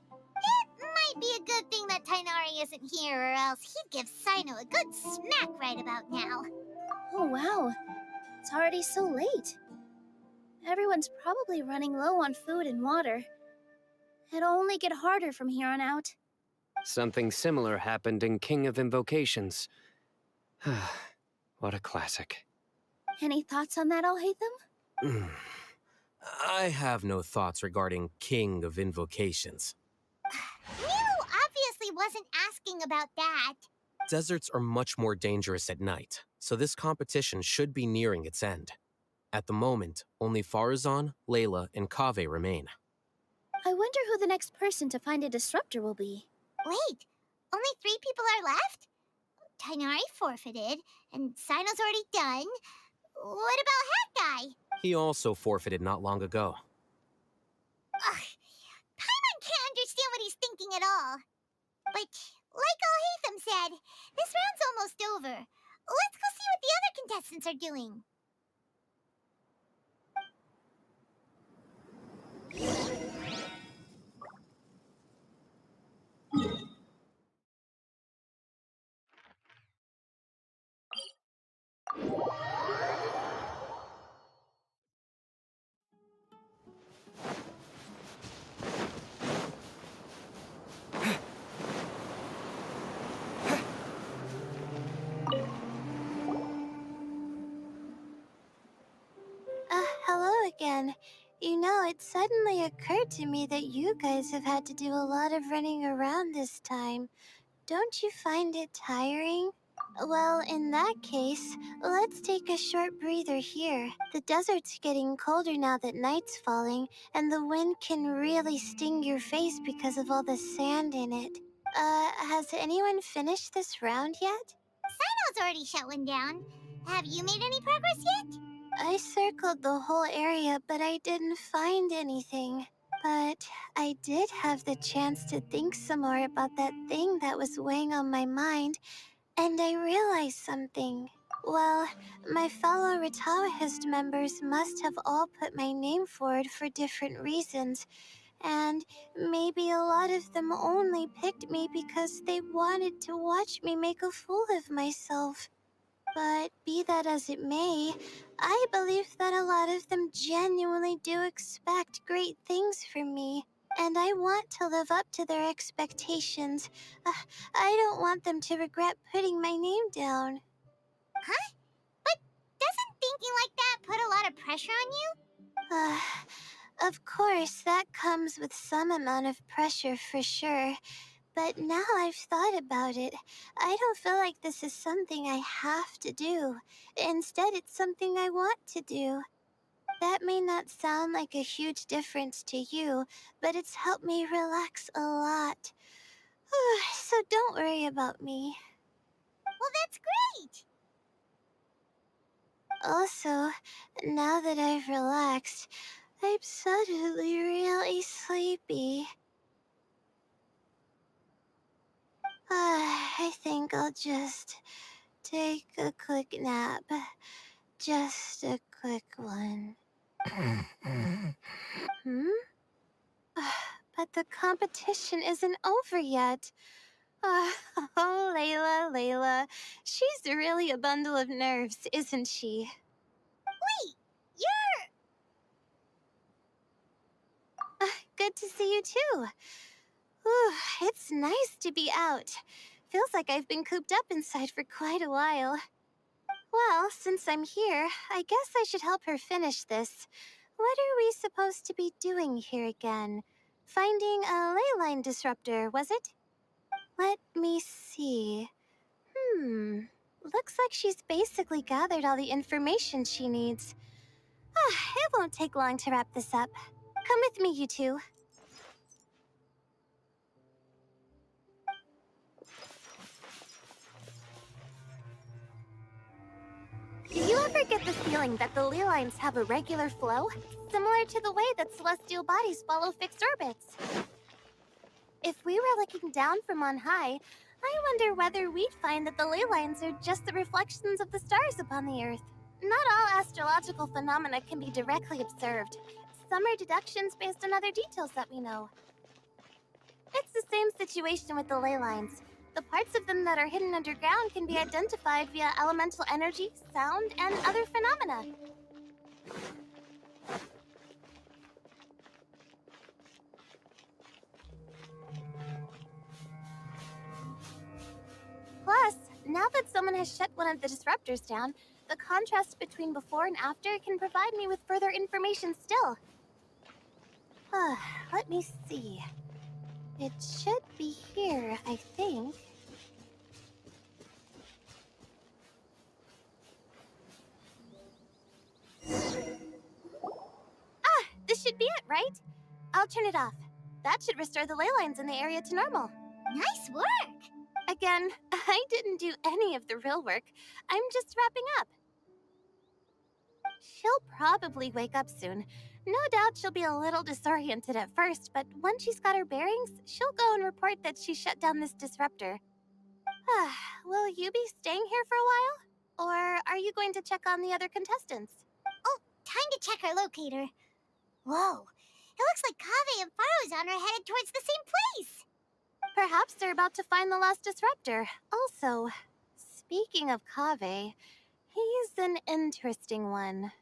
It might be a good thing that Tainari isn't here, or else he'd give Sino a good smack right about now. Oh wow, it's already so late. Everyone's probably running low on food and water. It'll only get harder from here on out. Something similar happened in King of Invocations. What a classic. Any thoughts on that, Alhaitham? I have no thoughts regarding King of Invocations. Nero obviously wasn't asking about that. Deserts are much more dangerous at night, so this competition should be nearing its end. At the moment, only Farazan, Layla, and Kaveh remain. I wonder who the next person to find a disruptor will be. Wait, only 3 people are left? Tainari forfeited, and Sino's already done. What about Hat Guy? He also forfeited not long ago. Ugh, Paimon can't understand what he's thinking at all. But, like Alhaitham said, this round's almost over. Let's go see what the other contestants are doing. Hello again. You know, it suddenly occurred to me that you guys have had to do a lot of running around this time. Don't you find it tiring? Well, in that case, let's take a short breather here. The desert's getting colder now that night's falling, and the wind can really sting your face because of all the sand in it. Has anyone finished this round yet? Sino's already shut one down. Have you made any progress yet? I circled the whole area, but I didn't find anything. But I did have the chance to think some more about that thing that was weighing on my mind, and I realized something. Well, my fellow Retawahist members must have all put my name forward for different reasons, and maybe a lot of them only picked me because they wanted to watch me make a fool of myself. But be that as it may, I believe that a lot of them genuinely do expect great things from me, and I want to live up to their expectations. I don't want them to regret putting my name down. Huh? But doesn't thinking like that put a lot of pressure on you? Of course, that comes with some amount of pressure for sure. But now I've thought about it, I don't feel like this is something I have to do. Instead, it's something I want to do. That may not sound like a huge difference to you, but it's helped me relax a lot. So don't worry about me. Well, that's great! Also, now that I've relaxed, I'm suddenly really sleepy. I think I'll just take a quick nap. Just a quick one. Hmm? But the competition isn't over yet. Oh, Layla. She's really a bundle of nerves, isn't she? Wait, you're... Good to see you too. Whew, it's nice to be out. Feels like I've been cooped up inside for quite a while. Well, since I'm here, I guess I should help her finish this. What are we supposed to be doing here again? Finding a ley line disruptor, was it? Let me see. Looks like she's basically gathered all the information she needs. It won't take long to wrap this up. Come with me, you two. Do you ever get the feeling that the ley lines have a regular flow? Similar to the way that celestial bodies follow fixed orbits. If we were looking down from on high, I wonder whether we'd find that the ley lines are just the reflections of the stars upon the Earth. Not all astrological phenomena can be directly observed. Some are deductions based on other details that we know. It's the same situation with the ley lines. The parts of them that are hidden underground can be identified via elemental energy, sound, and other phenomena. Plus, now that someone has shut one of the disruptors down, the contrast between before and after can provide me with further information still. Let me see. It should be here, I think. This should be it, right? I'll turn it off. That should restore the ley lines in the area to normal. Nice work! Again, I didn't do any of the real work. I'm just wrapping up. She'll probably wake up soon. No doubt she'll be a little disoriented at first, but once she's got her bearings, she'll go and report that she shut down this disruptor. Will you be staying here for a while? Or are you going to check on the other contestants? Oh, time to check our locator. Whoa, it looks like Kaveh and Farozan are headed towards the same place. Perhaps they're about to find the last disruptor. Also, speaking of Kaveh, he's an interesting one.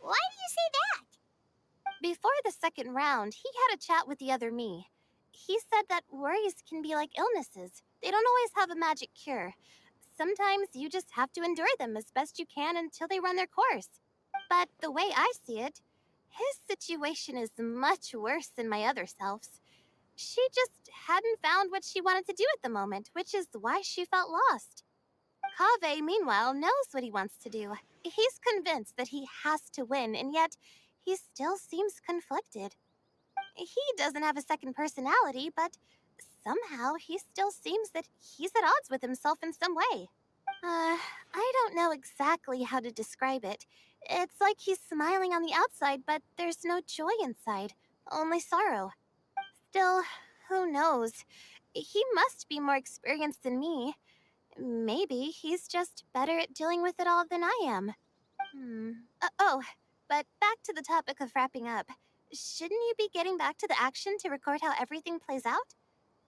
Why do you say that? Before the second round, he had a chat with the other me. He said that worries can be like illnesses. They don't always have a magic cure. Sometimes you just have to endure them as best you can until they run their course. But the way I see it, his situation is much worse than my other self's. She just hadn't found what she wanted to do at the moment, which is why she felt lost. Kaveh, meanwhile, knows what he wants to do. He's convinced that he has to win, and yet he still seems conflicted. He doesn't have a second personality, but somehow he still seems that he's at odds with himself in some way. I don't know exactly how to describe it. It's like he's smiling on the outside, but there's no joy inside, only sorrow. Still, who knows? He must be more experienced than me. Maybe he's just better at dealing with it all than I am. But back to the topic of wrapping up. Shouldn't you be getting back to the action to record how everything plays out?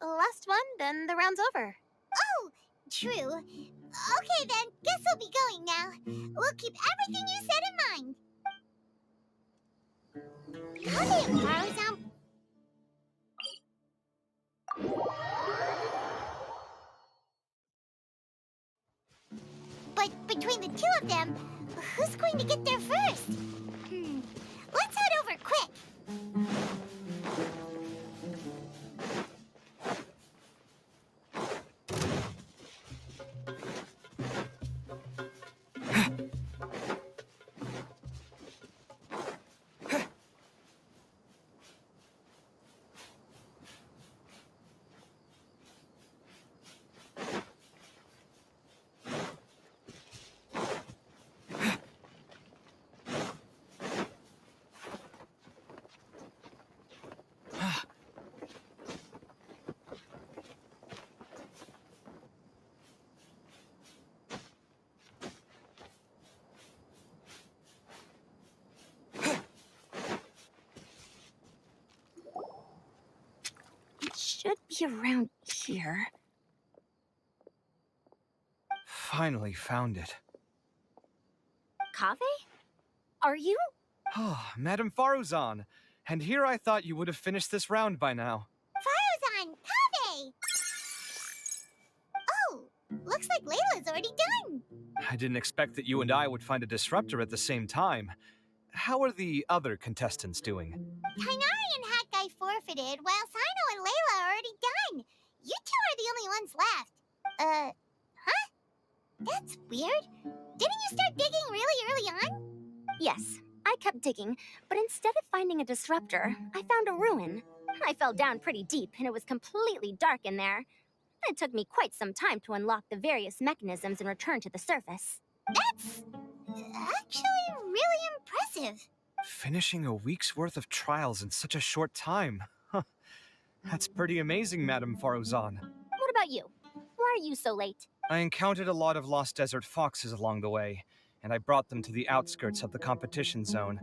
Last one, then the round's over. Oh, true. Okay then, guess I'll be going now. We'll keep everything you said in mind. Kaveh and Farozan... But between the two of them, who's going to get there first? Let's head over quick. be around here. Finally found it. Kaveh? Are you? Oh, Madame Faruzan. And here I thought you would have finished this round by now. Faruzan, Kaveh! Oh, looks like Layla's already done. I didn't expect that you and I would find a disruptor at the same time. How are the other contestants doing? Tainari and Hat Guy forfeited, while Sino and Layla are already done. You two are the only ones left. Huh? That's weird. Didn't you start digging really early on? Yes, I kept digging, but instead of finding a disruptor, I found a ruin. I fell down pretty deep, and it was completely dark in there. It took me quite some time to unlock the various mechanisms and return to the surface. That's actually really impressive. Finishing a week's worth of trials in such a short time. Huh. That's pretty amazing, Madame Faruzan. What about you? Why are you so late? I encountered a lot of lost desert foxes along the way, and I brought them to the outskirts of the competition zone.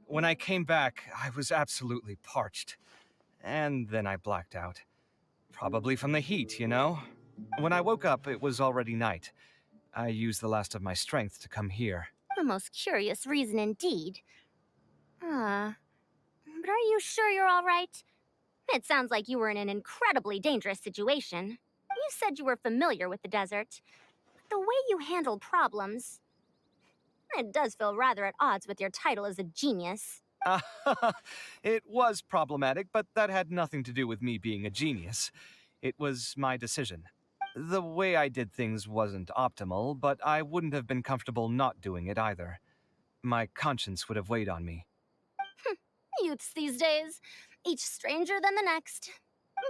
When I came back, I was absolutely parched. And then I blacked out. Probably from the heat, you know? When I woke up, it was already night. I used the last of my strength to come here. A most curious reason indeed. But are you sure you're all right? It sounds like you were in an incredibly dangerous situation. You said you were familiar with the desert. But the way you handled problems... It does feel rather at odds with your title as a genius. It was problematic, but that had nothing to do with me being a genius. It was my decision. The way I did things wasn't optimal, but I wouldn't have been comfortable not doing it either. My conscience would have weighed on me. Youths these days, each stranger than the next.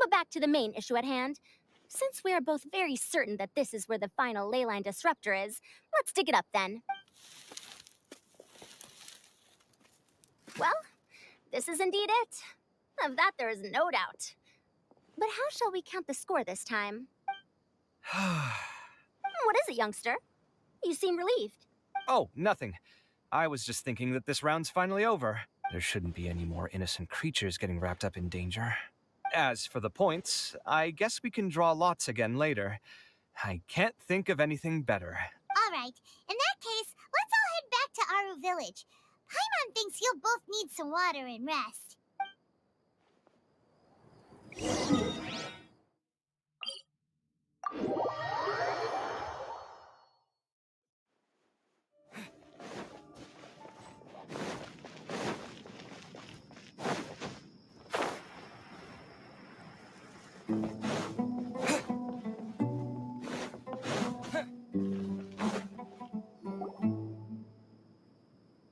But back to the main issue at hand. Since we are both very certain that this is where the final leyline disruptor is, let's dig it up then. Well, this is indeed it. Of that there is no doubt. But how shall we count the score this time? What is it, youngster? You seem relieved. Oh, nothing. I was just thinking that this round's finally over. There shouldn't be any more innocent creatures getting wrapped up in danger. As for the points, I guess we can draw lots again later. I can't think of anything better. All right, in that case, let's all head back to Aru Village. Paimon thinks you'll both need some water and rest.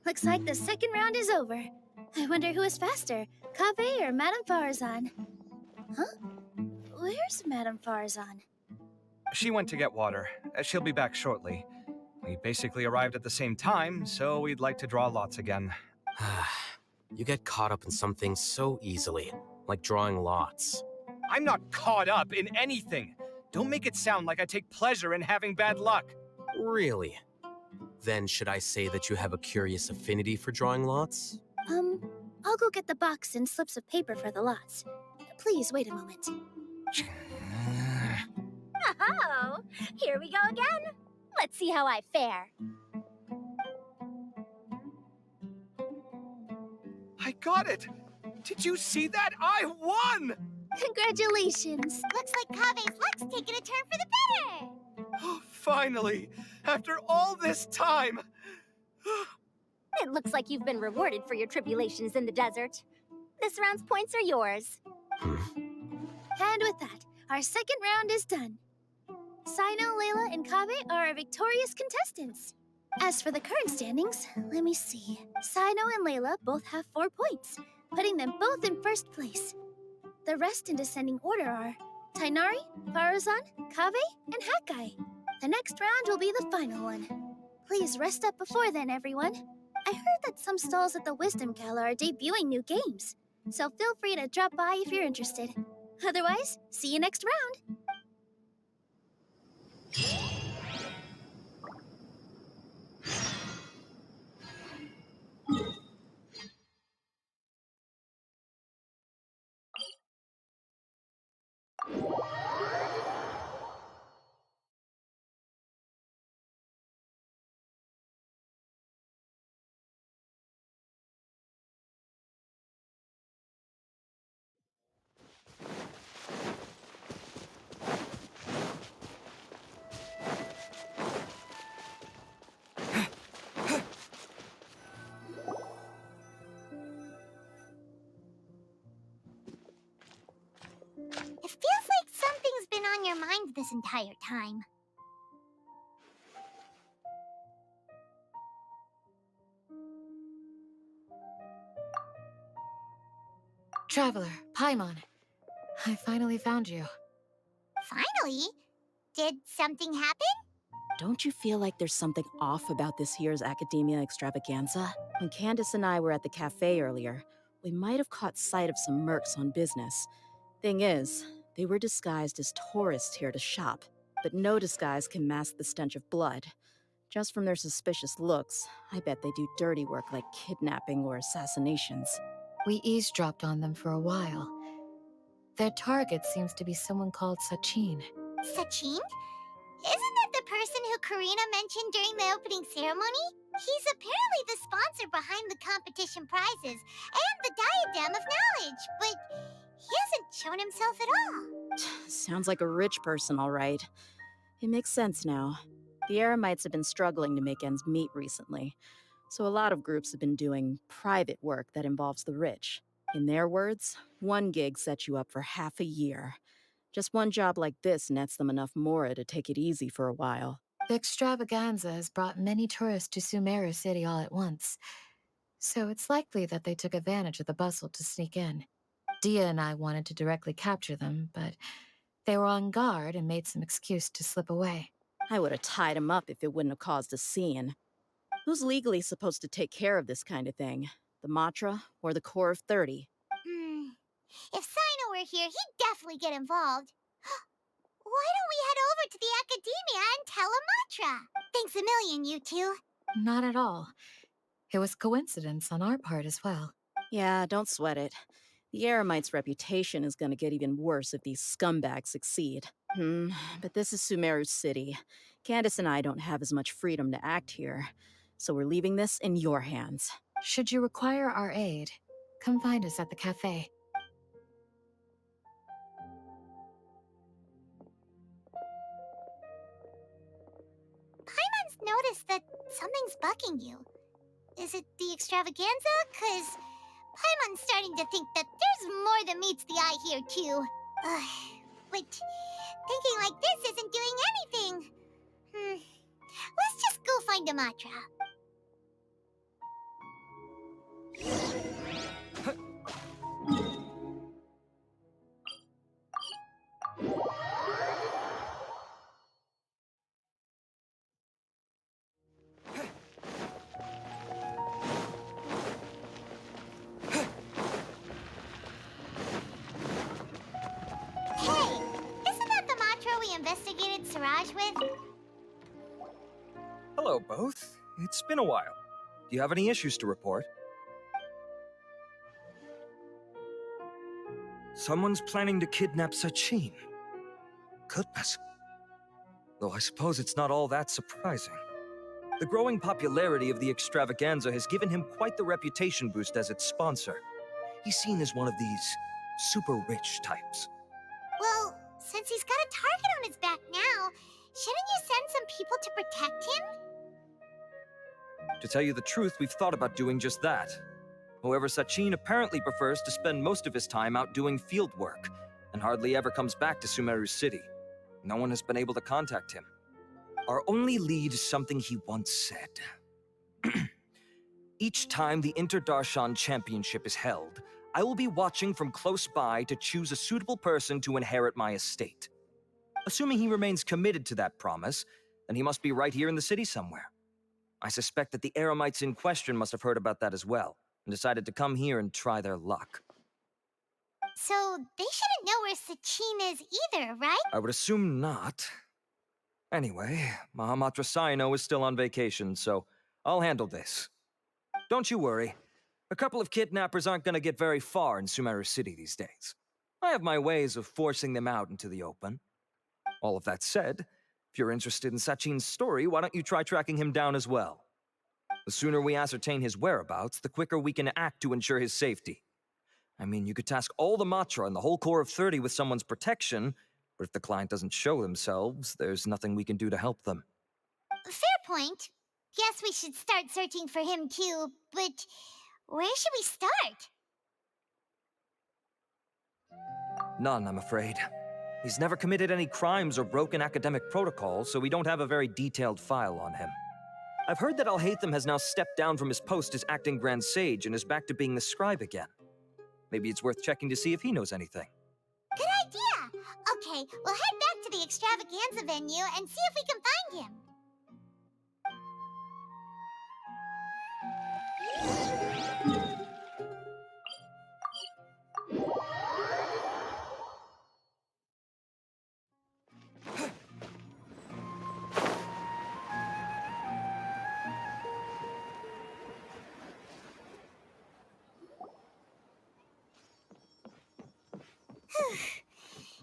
Looks like the second round is over. I wonder who is faster, Kaveh or Madame Farzan? Huh? Where's Madame Farzan? She went to get water. She'll be back shortly. We basically arrived at the same time, so we'd like to draw lots again. You get caught up in some things so easily, like drawing lots. I'm not caught up in anything! Don't make it sound like I take pleasure in having bad luck! Really? Then should I say that you have a curious affinity for drawing lots? I'll go get the box and slips of paper for the lots. Please wait a moment. Oh, here we go again. Let's see how I fare. I got it! Did you see that? I won! Congratulations! Looks like Kaveh's luck's taking a turn for the better. Oh, finally! After all this time! It looks like you've been rewarded for your tribulations in the desert. This round's points are yours. And with that, our second round is done. Sino, Layla, and Kaveh are our victorious contestants. As for the current standings, let me see. Sino and Layla both have 4 points, putting them both in first place. The rest in descending order are Tainari, Faruzan, Kaveh, and Hakai. The next round will be the final one. Please rest up before then, everyone. I heard that some stalls at the Wisdom Gala are debuting new games, so feel free to drop by if you're interested. Otherwise, see you next round! on your mind this entire time? Traveler, Paimon. I finally found you. Finally? Did something happen? Don't you feel like there's something off about this year's Academia Extravaganza? When Candace and I were at the cafe earlier, we might have caught sight of some mercs on business. Thing is, they were disguised as tourists here to shop, but no disguise can mask the stench of blood. Just from their suspicious looks, I bet they do dirty work like kidnapping or assassinations. We eavesdropped on them for a while. Their target seems to be someone called Sachin. Sachin? Isn't that the person who Karina mentioned during the opening ceremony? He's apparently the sponsor behind the competition prizes and the diadem of knowledge, but he hasn't shown himself at all. Sounds like a rich person, all right. It makes sense now. The Eremites have been struggling to make ends meet recently, so a lot of groups have been doing private work that involves the rich. In their words, one gig sets you up for half a year. Just one job like this nets them enough mora to take it easy for a while. The extravaganza has brought many tourists to Sumeru City all at once, so it's likely that they took advantage of the bustle to sneak in. Dia and I wanted to directly capture them, but they were on guard and made some excuse to slip away. I would have tied him up if it wouldn't have caused a scene. Who's legally supposed to take care of this kind of thing? The Matra or the Core of 30? If Sino were here, he'd definitely get involved. Why don't we head over to the Academia and tell Amatra? Thanks a million, you two. Not at all. It was coincidence on our part as well. Yeah, don't sweat it. The Eremites' reputation is gonna get even worse if these scumbags succeed. But this is Sumeru City. Candace and I don't have as much freedom to act here, so we're leaving this in your hands. Should you require our aid, come find us at the cafe. Paimon's noticed that something's bugging you. Is it the extravaganza? 'Cause Paimon's starting to think that there's more than meets the eye here, too. But thinking like this isn't doing anything. Let's just go find Amatra. Hey, isn't that the Matra we investigated Siraj with? Hello, both. It's been a while. Do you have any issues to report? Someone's planning to kidnap Sachin. Goodness. Though I suppose it's not all that surprising. The growing popularity of the extravaganza has given him quite the reputation boost as its sponsor. He's seen as one of these super rich types. Well, since he's got a target on his back now, shouldn't you send some people to protect him? To tell you the truth, we've thought about doing just that. However, Sachin apparently prefers to spend most of his time out doing field work, and hardly ever comes back to Sumeru City. No one has been able to contact him. Our only lead is something he once said. Each time the Inter-Darshan Championship is held, I will be watching from close by to choose a suitable person to inherit my estate. Assuming he remains committed to that promise, then he must be right here in the city somewhere. I suspect that the Eremites in question must have heard about that as well, and decided to come here and try their luck. So they shouldn't know where Sachin is either, right? I would assume not. Anyway, Mahamatra Saino is still on vacation, so I'll handle this. Don't you worry. A couple of kidnappers aren't gonna get very far in Sumeru City these days. I have my ways of forcing them out into the open. All of that said, if you're interested in Sachin's story, why don't you try tracking him down as well? The sooner we ascertain his whereabouts, the quicker we can act to ensure his safety. I mean, you could task all the Matra and the whole Core of 30 with someone's protection, but if the client doesn't show themselves, there's nothing we can do to help them. Fair point. Guess we should start searching for him too, but where should we start? None, I'm afraid. He's never committed any crimes or broken academic protocol, so we don't have a very detailed file on him. I've heard that Alhaitham has now stepped down from his post as acting Grand Sage and is back to being the scribe again. Maybe it's worth checking to see if he knows anything. Good idea! Okay, we'll head back to the extravaganza venue and see if we can find him.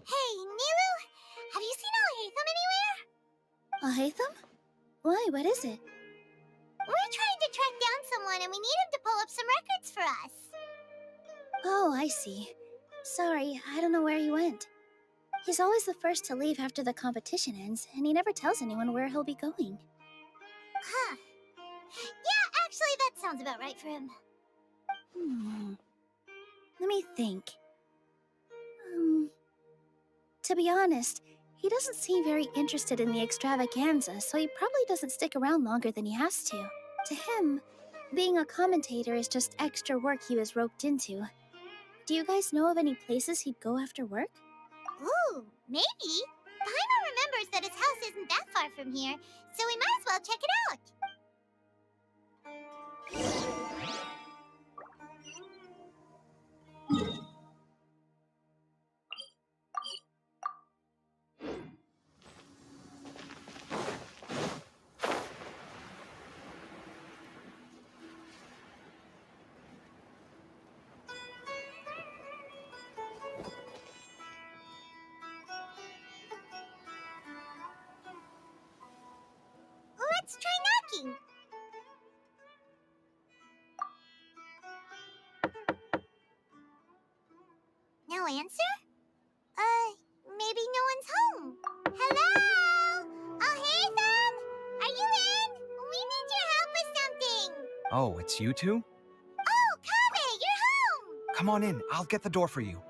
Hey, Nilu, have you seen Alhaitham anywhere? Alhaitham? Why, what is it? We're trying to track down someone and we need him to pull up some records for us. Oh, I see. Sorry, I don't know where he went. He's always the first to leave after the competition ends, and he never tells anyone where he'll be going. Huh. Yeah, actually, that sounds about right for him. Let me think. To be honest, he doesn't seem very interested in the extravaganza, so he probably doesn't stick around longer than he has to. To him, being a commentator is just extra work he was roped into. Do you guys know of any places he'd go after work? Ooh, maybe. Paimon remembers that his house isn't that far from here, so we might as well check it out. Let's try knocking. No answer? Maybe no one's home. Hello? Alhaitham? Are you in? We need your help with something. Oh, it's you two? Oh, Kaveh, you're home! Come on in, I'll get the door for you.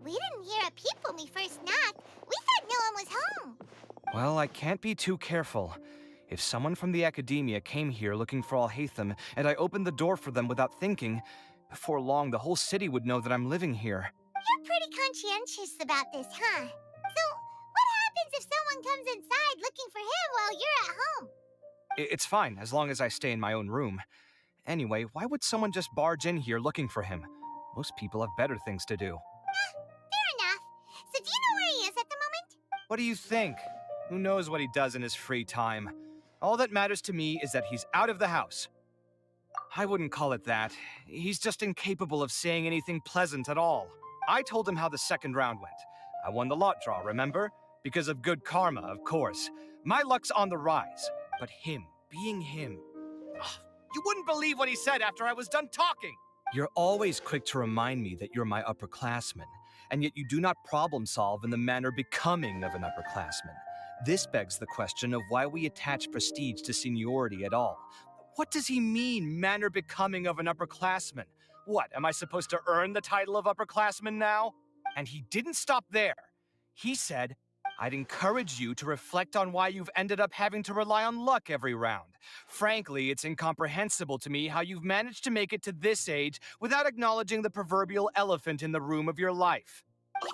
We didn't hear a peep when we first knocked. We thought no one was home. Well, I can't be too careful. If someone from the academia came here looking for Alhaitham, and I opened the door for them without thinking, before long the whole city would know that I'm living here. You're pretty conscientious about this, huh? So, what happens if someone comes inside looking for him while you're at home? It's fine, as long as I stay in my own room. Anyway, why would someone just barge in here looking for him? Most people have better things to do. Fair enough. So do you know where he is at the moment? What do you think? Who knows what he does in his free time? All that matters to me is that he's out of the house. I wouldn't call it that. He's just incapable of saying anything pleasant at all. I told him how the second round went. I won the lot draw, remember? Because of good karma, of course. My luck's on the rise. But him, being him... Ugh, you wouldn't believe what he said after I was done talking! You're always quick to remind me that you're my upperclassman, and yet you do not problem solve in the manner becoming of an upperclassman. This begs the question of why we attach prestige to seniority at all. What does he mean, manner becoming of an upperclassman? What, am I supposed to earn the title of upperclassman now? And he didn't stop there. He said, I'd encourage you to reflect on why you've ended up having to rely on luck every round. Frankly, it's incomprehensible to me how you've managed to make it to this age without acknowledging the proverbial elephant in the room of your life. Yeah,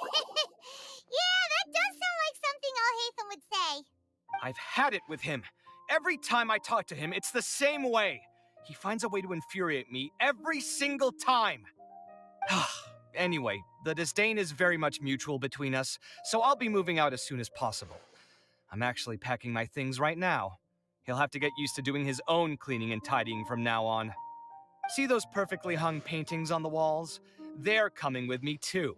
that does sound like something Alhaitham would say. I've had it with him. Every time I talk to him, it's the same way. He finds a way to infuriate me every single time. Anyway, the disdain is very much mutual between us, so I'll be moving out as soon as possible. I'm actually packing my things right now. He'll have to get used to doing his own cleaning and tidying from now on. See those perfectly hung paintings on the walls? They're coming with me too.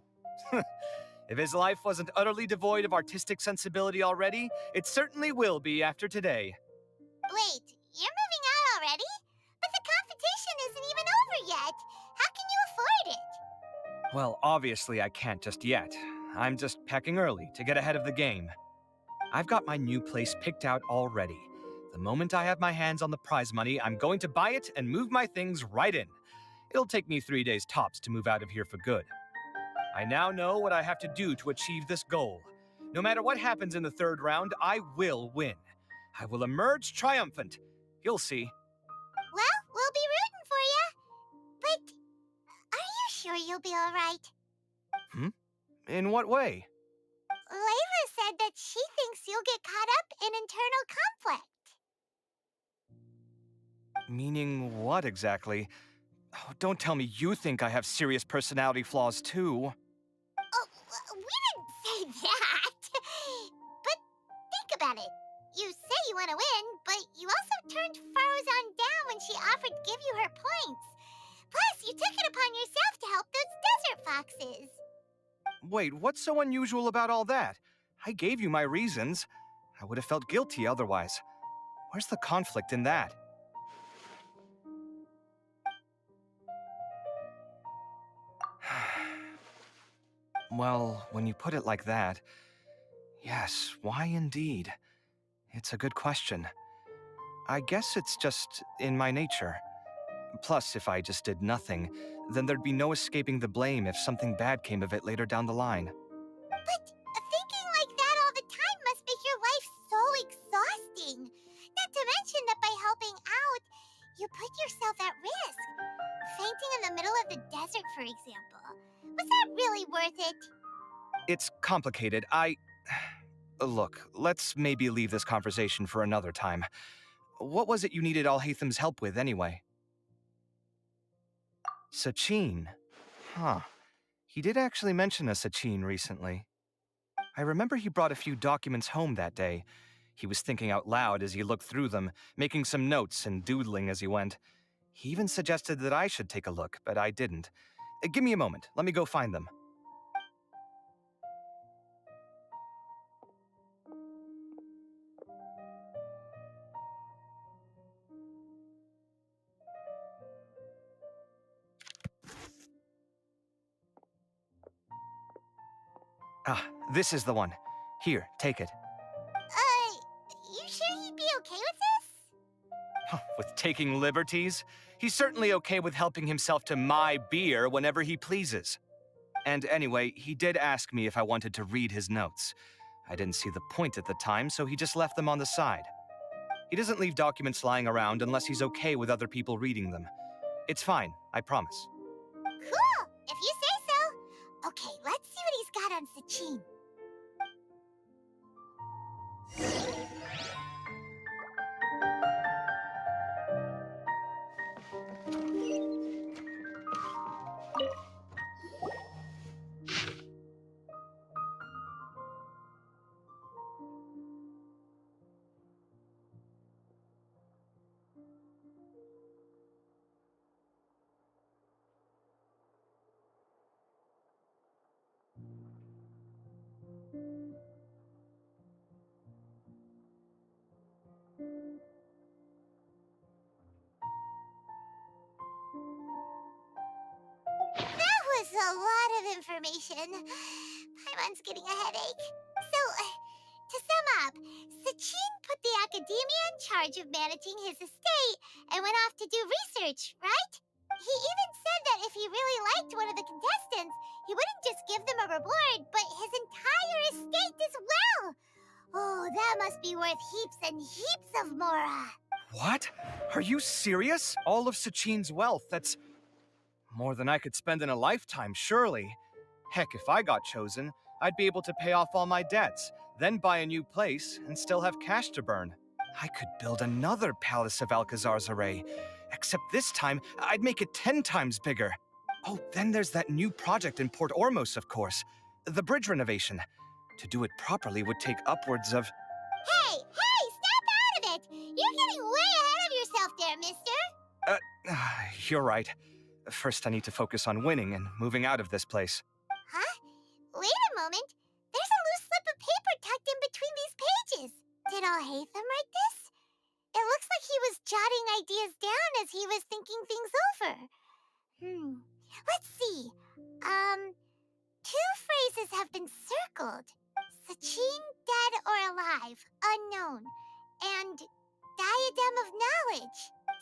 If his life wasn't utterly devoid of artistic sensibility already, it certainly will be after today. Wait, you're moving out already? But the competition isn't even over yet. How can you afford it? Well, obviously I can't just yet. I'm just packing early to get ahead of the game. I've got my new place picked out already. The moment I have my hands on the prize money, I'm going to buy it and move my things right in. It'll take me 3 days tops to move out of here for good. I now know what I have to do to achieve this goal. No matter what happens in the third round, I will win. I will emerge triumphant. You'll see. Well, we'll be rooting for you. But are you sure you'll be alright? In what way? Layla said that she thinks you'll get caught up in internal conflict. Meaning what exactly? Oh, don't tell me you think I have serious personality flaws too. Oh, we didn't say that. But think about it. You say you want to win, but you also turned Faruzan down when she offered to give you her points. Plus, you took it upon yourself to help those desert foxes. Wait, what's so unusual about all that? I gave you my reasons. I would have felt guilty otherwise. Where's the conflict in that? Well, when you put it like that, yes, why indeed? It's a good question. I guess it's just in my nature. Plus, if I just did nothing, then there'd be no escaping the blame if something bad came of it later down the line. But thinking like that all the time must make your life so exhausting. Not to mention that by helping out, you put yourself at risk. Fainting in the middle of the desert, for example. Was that really worth it? It's complicated. Look, let's maybe leave this conversation for another time. What was it you needed Alhatham's help with, anyway? Sachin. Huh. He did actually mention a Sachin recently. I remember he brought a few documents home that day. He was thinking out loud as he looked through them, making some notes and doodling as he went. He even suggested that I should take a look, but I didn't. Give me a moment. Let me go find them. Ah, this is the one. Here, take it. You sure he'd be okay with this? With taking liberties? He's certainly okay with helping himself to my beer whenever he pleases. And anyway, he did ask me if I wanted to read his notes. I didn't see the point at the time, so he just left them on the side. He doesn't leave documents lying around unless he's okay with other people reading them. It's fine, I promise. Cool, if you say so. Okay, let's see what he's got on Sachin. That was a lot of information. Paimon's getting a headache. So, to sum up, Sachin put the academia in charge of managing his estate and went off to do research, right? He even said that if he really liked one of the contestants, he wouldn't just give them a reward, but his entire estate as well. Oh, that must be worth heaps and heaps of Mora. What? Are you serious? All of Sachin's wealth, that's more than I could spend in a lifetime, surely. Heck, if I got chosen, I'd be able to pay off all my debts, then buy a new place, and still have cash to burn. I could build another Palace of Alcazar's array, except this time, I'd make it 10 times bigger. Oh, then there's that new project in Port Ormos, of course. The bridge renovation. To do it properly would take upwards of... Hey, snap out of it! You're getting way ahead of yourself there, mister. You're right. First, I need to focus on winning and moving out of this place. Huh? Wait a moment. There's a loose slip of paper tucked in between these pages. Did Alhaitham write this? It looks like he was jotting ideas down as he was thinking things over. Let's see. Two phrases have been circled. Sachin, dead or alive, unknown. And diadem of knowledge.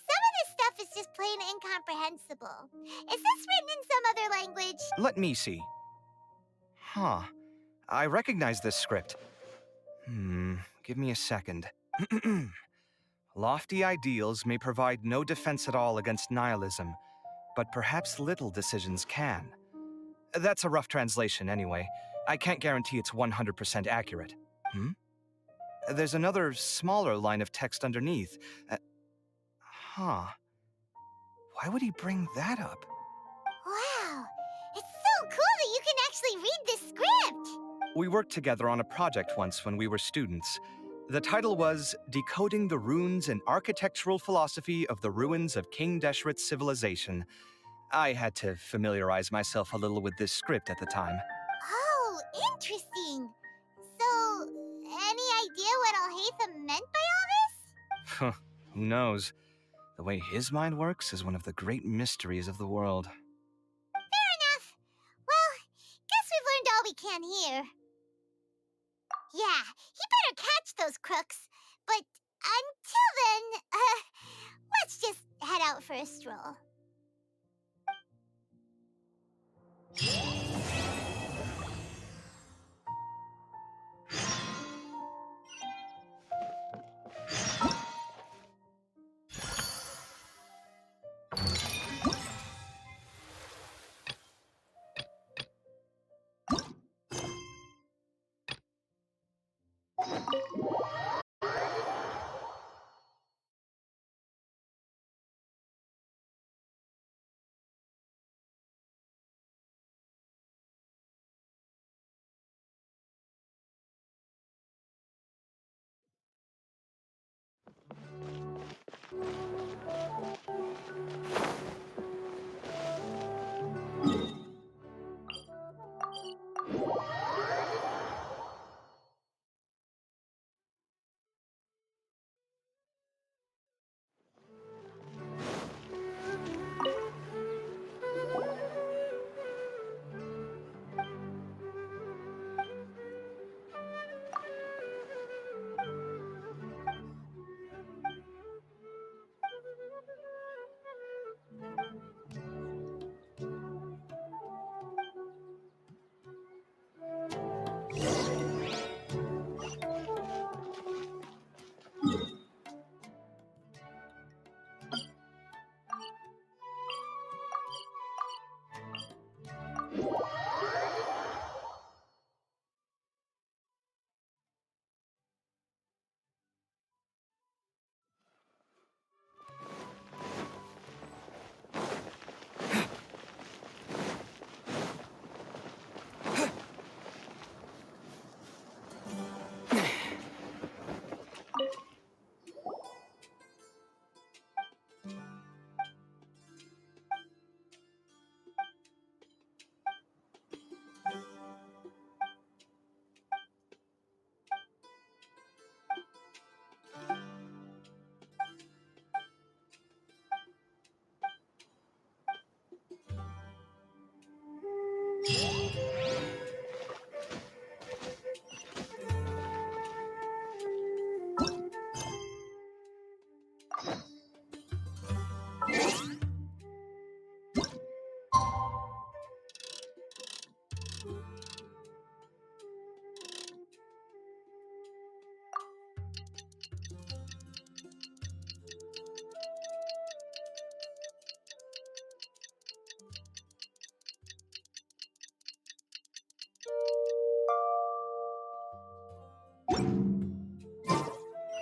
Some of this stuff is just plain incomprehensible. Is this written in some other language? Let me see. Huh. I recognize this script. Give me a second. Lofty ideals may provide no defense at all against nihilism, but perhaps little decisions can. That's a rough translation anyway. I can't guarantee it's 100% accurate. There's another smaller line of text underneath. Why would he bring that up? Wow, it's so cool that you can actually read this script! We worked together on a project once when we were students. The title was Decoding the Runes and Architectural Philosophy of the Ruins of King Deshret's Civilization. I had to familiarize myself a little with this script at the time. Oh, interesting. So, any idea what Alhaitham meant by all this? Who knows? The way his mind works is one of the great mysteries of the world. Fair enough. Well, guess we've learned all we can here. Yeah, he better catch those crooks. But until then, let's just head out for a stroll.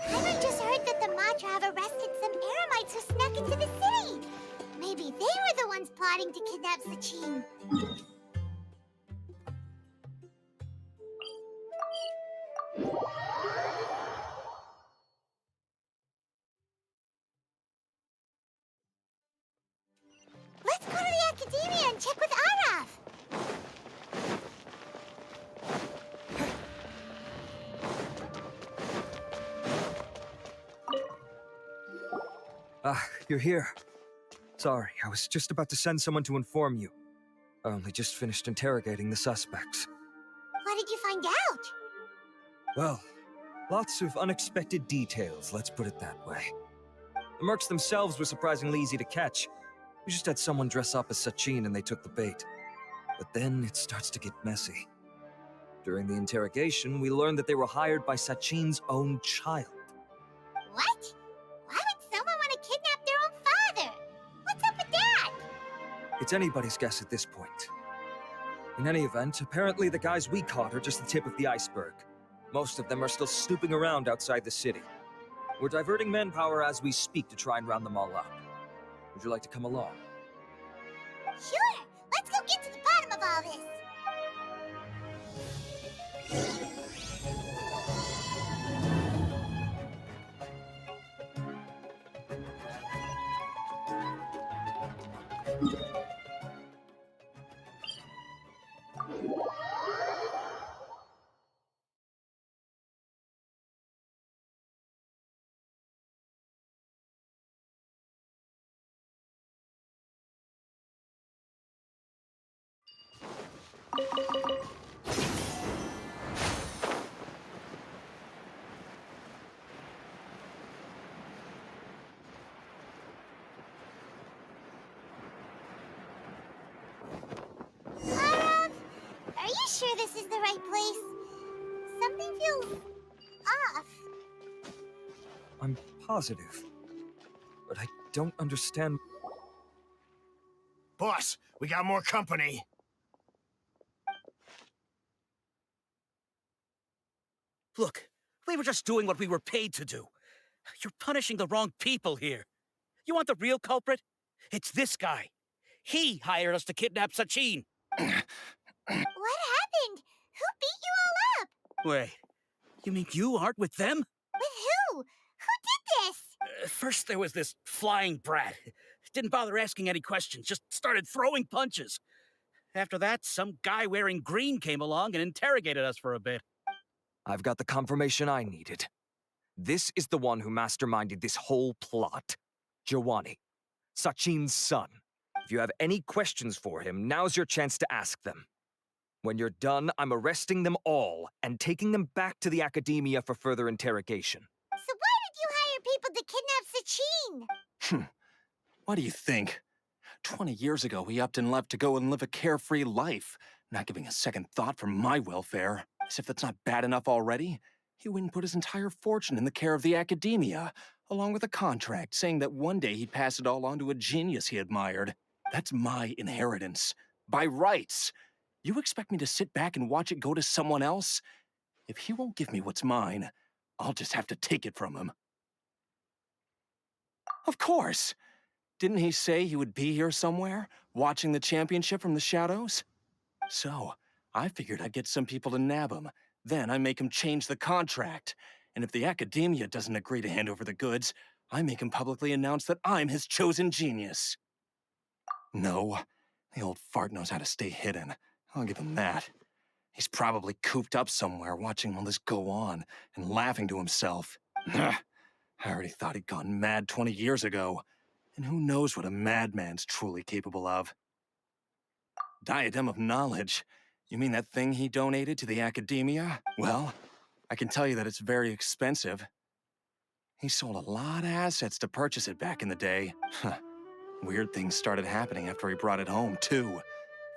I just heard that the Matra have arrested some Eremites who snuck into the city. Maybe they were the ones plotting to kidnap Sachin. Let's go to the Academia and check with Araf. Ah, you're here. Sorry, I was just about to send someone to inform you. I only just finished interrogating the suspects. What did you find out? Well, lots of unexpected details, let's put it that way. The mercs themselves were surprisingly easy to catch. We just had someone dress up as Sachin and they took the bait. But then it starts to get messy. During the interrogation, we learned that they were hired by Sachin's own child. What? Why would someone want to kidnap their own father? What's up with that? It's anybody's guess at this point. In any event, apparently the guys we caught are just the tip of the iceberg. Most of them are still snooping around outside the city. We're diverting manpower as we speak to try and round them all up. Would you like to come along? Sure! Let's go get to the bottom of all this! Are you sure this is the right place? Something feels off. I'm positive. But I don't understand. Boss, we got more company. Look, we were just doing what we were paid to do. You're punishing the wrong people here. You want the real culprit? It's this guy. He hired us to kidnap Sachin. What happened? Who beat you all up? Wait, you mean you aren't with them? With who? Who did this? First there was this flying brat. Didn't bother asking any questions, just started throwing punches. After that, some guy wearing green came along and interrogated us for a bit. I've got the confirmation I needed. This is the one who masterminded this whole plot. Jawani, Sachin's son. If you have any questions for him, now's your chance to ask them. When you're done, I'm arresting them all and taking them back to the academia for further interrogation. So why did you hire people to kidnap Sachin? What do you think? 20 years ago, he upped and left to go and live a carefree life, not giving a second thought for my welfare. As if that's not bad enough already, he went and put his entire fortune in the care of the academia, along with a contract saying that one day he'd pass it all on to a genius he admired. That's my inheritance. By rights. You expect me to sit back and watch it go to someone else? If he won't give me what's mine, I'll just have to take it from him. Of course! Didn't he say he would be here somewhere, watching the championship from the shadows? So, I figured I'd get some people to nab him. Then I make him change the contract. And if the academia doesn't agree to hand over the goods, I make him publicly announce that I'm his chosen genius. No, the old fart knows how to stay hidden. I'll give him that. He's probably cooped up somewhere watching all this go on and laughing to himself. I already thought he'd gone mad 20 years ago. And who knows what a madman's truly capable of. Diadem of knowledge? You mean that thing he donated to the academia? Well, I can tell you that it's very expensive. He sold a lot of assets to purchase it back in the day. Weird things started happening after he brought it home, too.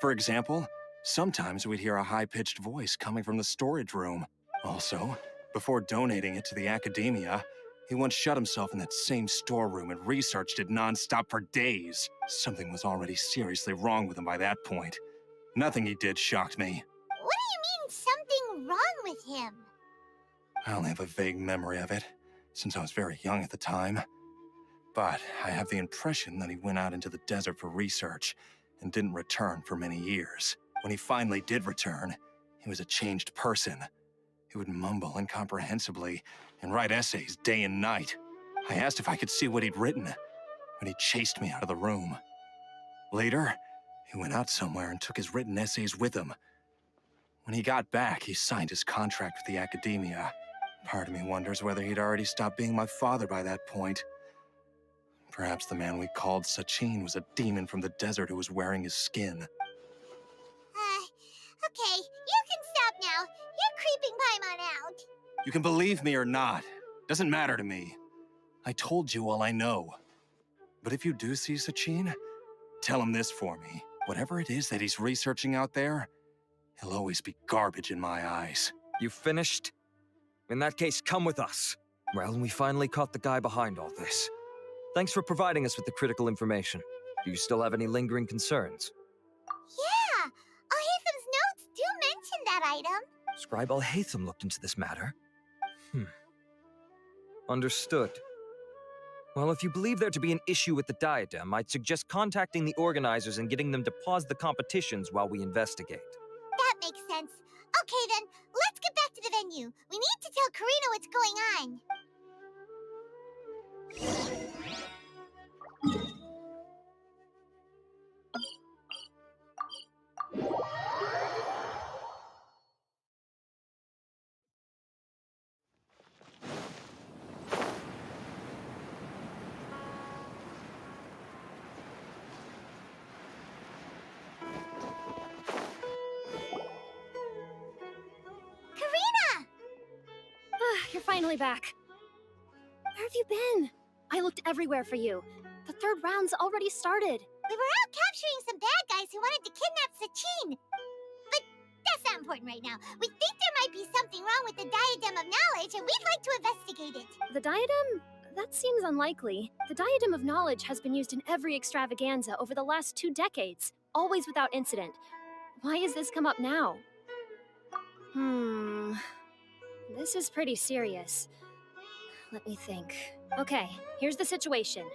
For example, sometimes we'd hear a high-pitched voice coming from the storage room. Also, before donating it to the academia, he once shut himself in that same storeroom and researched it non-stop for days. Something was already seriously wrong with him by that point. Nothing he did shocked me. What do you mean, something wrong with him? I only have a vague memory of it, since I was very young at the time. But I have the impression that he went out into the desert for research and didn't return for many years. When he finally did return, he was a changed person. He would mumble incomprehensibly and write essays day and night. I asked if I could see what he'd written, but he chased me out of the room. Later, he went out somewhere and took his written essays with him. When he got back, he signed his contract with the academia. Part of me wonders whether he'd already stopped being my father by that point. Perhaps the man we called Sachin was a demon from the desert who was wearing his skin. Okay, you can stop now. You're creeping Paimon out. You can believe me or not. Doesn't matter to me. I told you all I know. But if you do see Sachin, tell him this for me. Whatever it is that he's researching out there, he'll always be garbage in my eyes. You finished? In that case, come with us. Well, we finally caught the guy behind all this. Thanks for providing us with the critical information. Do you still have any lingering concerns? Yeah, Alhaitham's notes do mention that item. Scribe Alhaitham looked into this matter. Understood. Well, if you believe there to be an issue with the diadem, I'd suggest contacting the organizers and getting them to pause the competitions while we investigate. That makes sense. Okay then, let's get back to the venue. We need to tell Karina what's going on. Karina! You're finally back. Where have you been? I looked everywhere for you. The third round's already started. We were out capturing some bad guys who wanted to kidnap Sachin. But that's not important right now. We think there might be something wrong with the Diadem of Knowledge, and we'd like to investigate it. The diadem? That seems unlikely. The Diadem of Knowledge has been used in every extravaganza over the last 2 decades, always without incident. Why has this come up now? This is pretty serious. Let me think. Okay, here's the situation.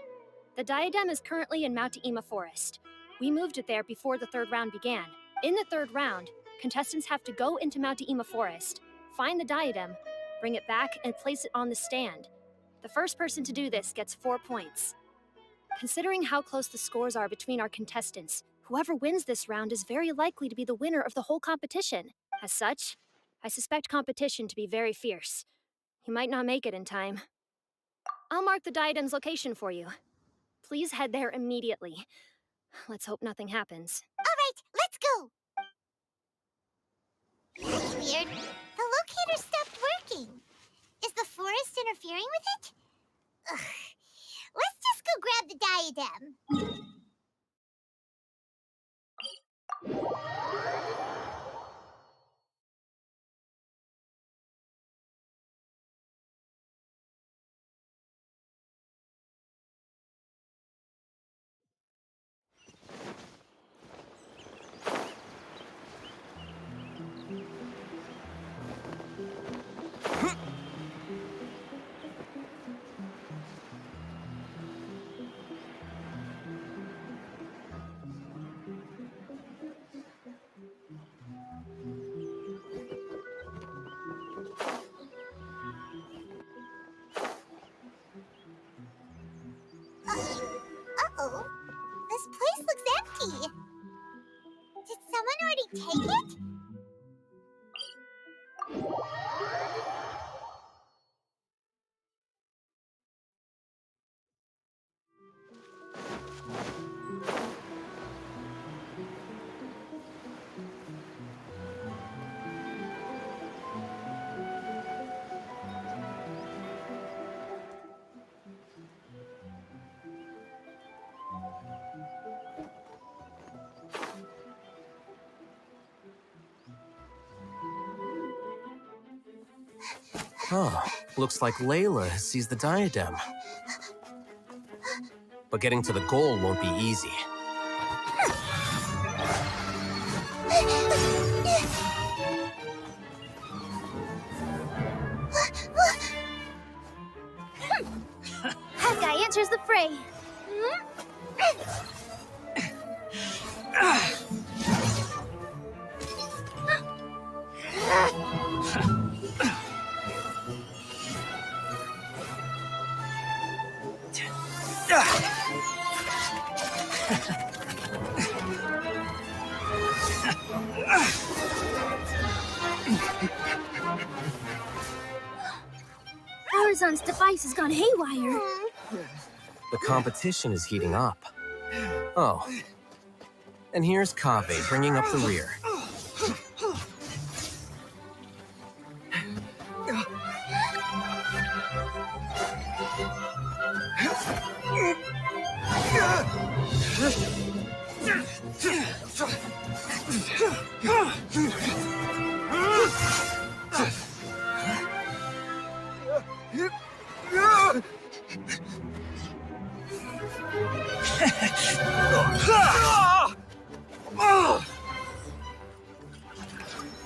The diadem is currently in Mount Ima Forest. We moved it there before the third round began. In the third round, contestants have to go into Mount Ima Forest, find the diadem, bring it back, and place it on the stand. The first person to do this gets 4 points. Considering how close the scores are between our contestants, whoever wins this round is very likely to be the winner of the whole competition. As such, I suspect competition to be very fierce. You might not make it in time. I'll mark the diadem's location for you. Please head there immediately. Let's hope nothing happens. All right, let's go. That's weird. The locator stopped working. Is the forest interfering with it? Ugh. Let's just go grab the diadem. Uh-oh. This place looks empty. Did someone already take it? Oh, looks like Layla has seized the diadem. But getting to the goal won't be easy. That guy enters the fray. Horizon's device has gone haywire. The competition is heating up. Oh. And here's Kaveh bringing up the rear.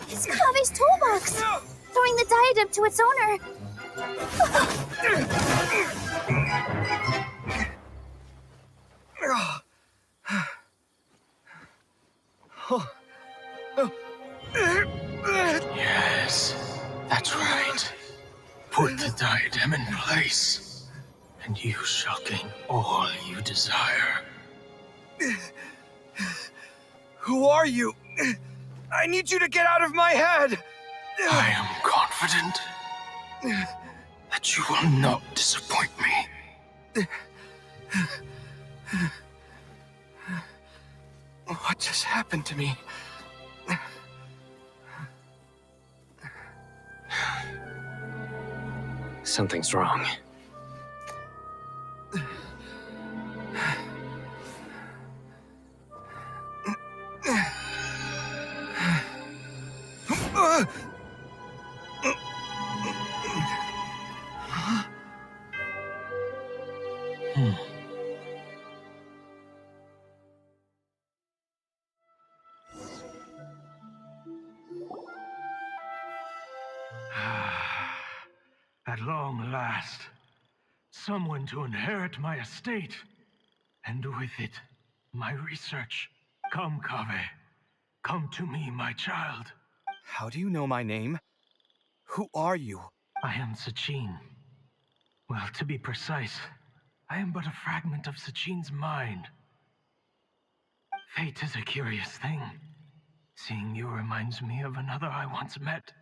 It's Kave's toolbox! Throwing the diadem to its owner! Yes, that's right. Put the diadem in place, and you shall gain all you desire. Who are you? I need you to get out of my head! I am confident that you will not disappoint me. What just happened to me? Something's wrong. At long last, someone to inherit my estate, and with it, my research. Come, Kaveh. Come to me, my child. How do you know my name? Who are you? I am Sachin. Well, to be precise, I am but a fragment of Sachin's mind. Fate is a curious thing. Seeing you reminds me of another I once met.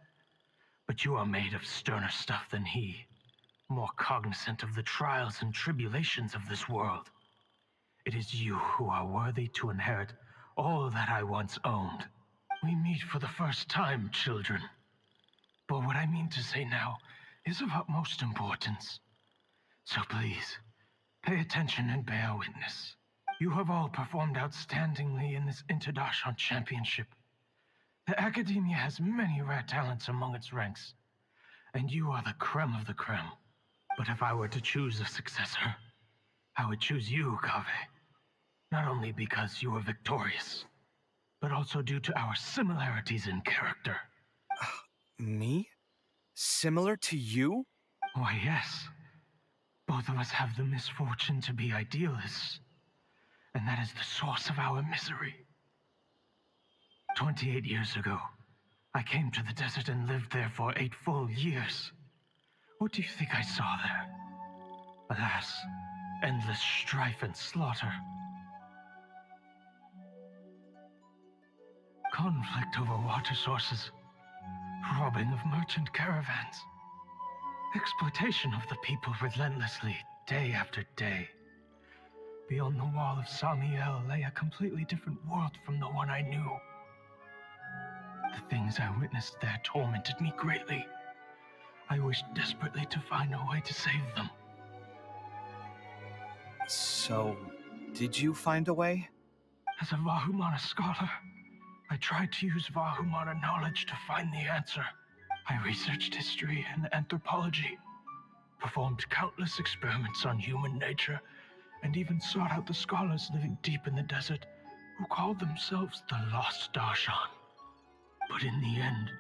But you are made of sterner stuff than he, more cognizant of the trials and tribulations of this world. It is you who are worthy to inherit all that I once owned. We meet for the first time, children. But what I mean to say now is of utmost importance. So please, pay attention and bear witness. You have all performed outstandingly in this Interdashon Championship. The Academia has many rare talents among its ranks, and you are the creme of the creme. But if I were to choose a successor, I would choose you, Kaveh. Not only because you were victorious, but also due to our similarities in character. Me? Similar to you? Why, yes. Both of us have the misfortune to be idealists, and that is the source of our misery. 28 years ago, I came to the desert and lived there for 8 full years. What do you think I saw there? Alas, endless strife and slaughter. Conflict over water sources, robbing of merchant caravans, exploitation of the people relentlessly, day after day. Beyond the wall of Samiel lay a completely different world from the one I knew. The things I witnessed there tormented me greatly. I wished desperately to find a way to save them. So, did you find a way? As a Vahumana scholar, I tried to use Vahumana knowledge to find the answer. I researched history and anthropology, performed countless experiments on human nature, and even sought out the scholars living deep in the desert who called themselves the Lost Darshan. But in the end,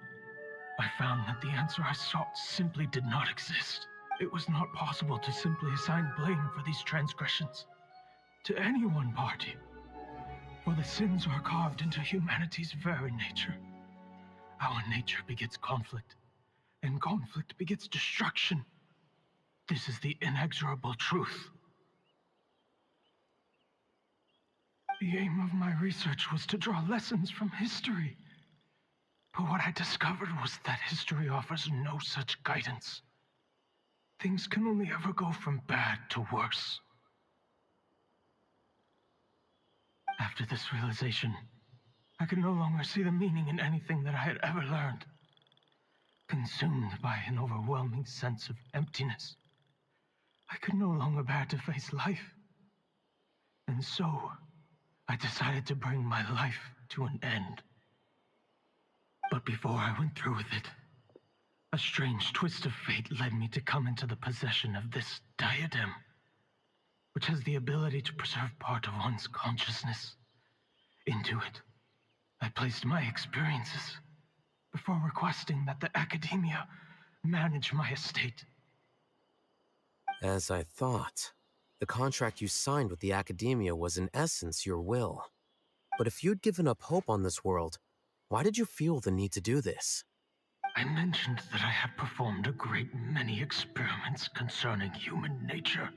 I found that the answer I sought simply did not exist. It was not possible to simply assign blame for these transgressions to any one party, for the sins are carved into humanity's very nature. Our nature begets conflict, and conflict begets destruction. This is the inexorable truth. The aim of my research was to draw lessons from history. But what I discovered was that history offers no such guidance. Things can only ever go from bad to worse. After this realization, I could no longer see the meaning in anything that I had ever learned. Consumed by an overwhelming sense of emptiness, I could no longer bear to face life. And so, I decided to bring my life to an end. But before I went through with it, a strange twist of fate led me to come into the possession of this diadem, which has the ability to preserve part of one's consciousness. Into it, I placed my experiences before requesting that the Academia manage my estate. As I thought, the contract you signed with the Academia was in essence your will. But if you'd given up hope on this world, why did you feel the need to do this? I mentioned that I had performed a great many experiments concerning human nature.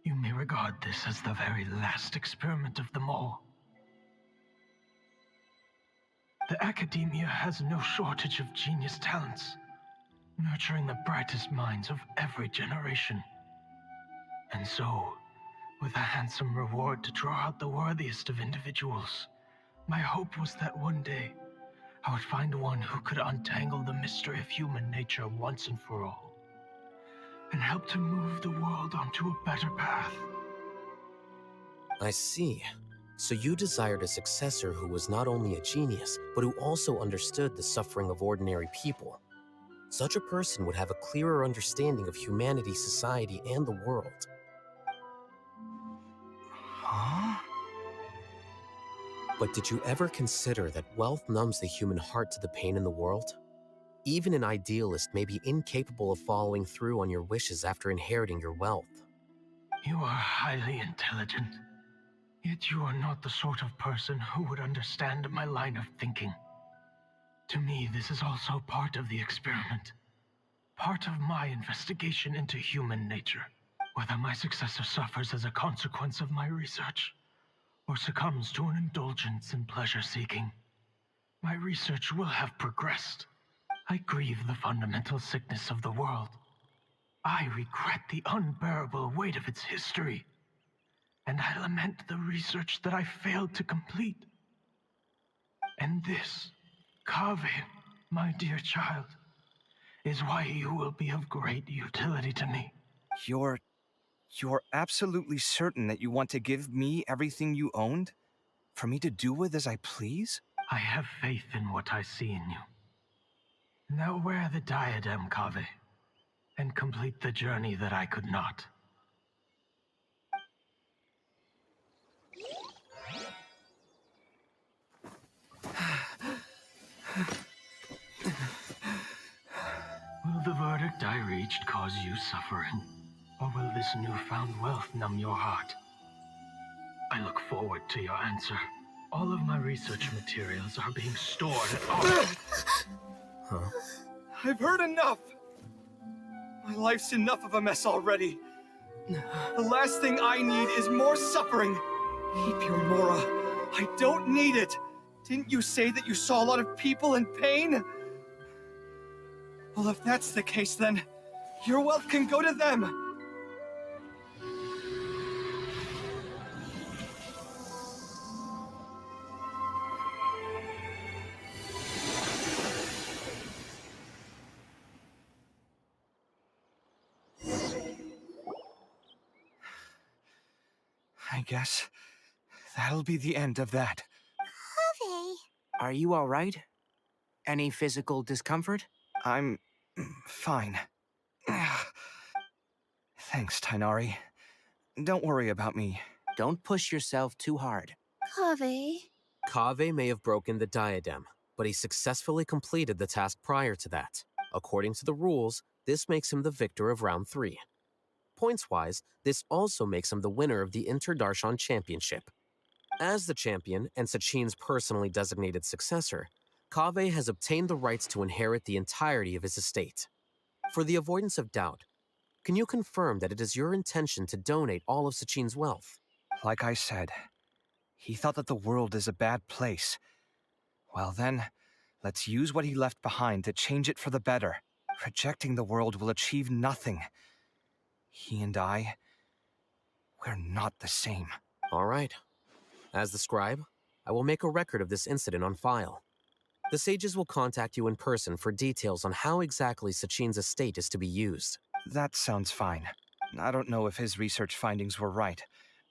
You may regard this as the very last experiment of them all. The Academia has no shortage of genius talents, nurturing the brightest minds of every generation. And so, with a handsome reward to draw out the worthiest of individuals, my hope was that one day, I would find one who could untangle the mystery of human nature once and for all, and help to move the world onto a better path. I see. So you desired a successor who was not only a genius, but who also understood the suffering of ordinary people. Such a person would have a clearer understanding of humanity, society, and the world. Huh? But did you ever consider that wealth numbs the human heart to the pain in the world? Even an idealist may be incapable of following through on your wishes after inheriting your wealth. You are highly intelligent, yet you are not the sort of person who would understand my line of thinking. To me, this is also part of the experiment. Part of my investigation into human nature. Whether my successor suffers as a consequence of my research, or succumbs to an indulgence in pleasure-seeking, my research will have progressed. I grieve the fundamental sickness of the world. I regret the unbearable weight of its history. And I lament the research that I failed to complete. And this, Kaveh, my dear child, is why you will be of great utility to me. You're absolutely certain that you want to give me everything you owned? For me to do with as I please? I have faith in what I see in you. Now wear the diadem, Kaveh, and complete the journey that I could not. Will the verdict I reached cause you suffering? Or will this newfound wealth numb your heart? I look forward to your answer. All of my research materials are being stored at Huh? I've heard enough! My life's enough of a mess already. The last thing I need is more suffering. Keep your Mora. I don't need it. Didn't you say that you saw a lot of people in pain? Well, if that's the case, then your wealth can go to them. I guess that'll be the end of that. Kaveh. Are you all right? Any physical discomfort? I'm fine. Thanks, Tainari. Don't worry about me. Don't push yourself too hard. Kaveh. Kaveh may have broken the diadem, but he successfully completed the task prior to that. According to the rules, this makes him the victor of round 3. Points-wise, this also makes him the winner of the Inter-Darshan Championship. As the champion and Sachin's personally designated successor, Kaveh has obtained the rights to inherit the entirety of his estate. For the avoidance of doubt, can you confirm that it is your intention to donate all of Sachin's wealth? Like I said, he thought that the world is a bad place. Well then, let's use what he left behind to change it for the better. Rejecting the world will achieve nothing. He and I, we're not the same. All right. As the scribe, I will make a record of this incident on file. The sages will contact you in person for details on how exactly Sachin's estate is to be used. That sounds fine. I don't know if his research findings were right,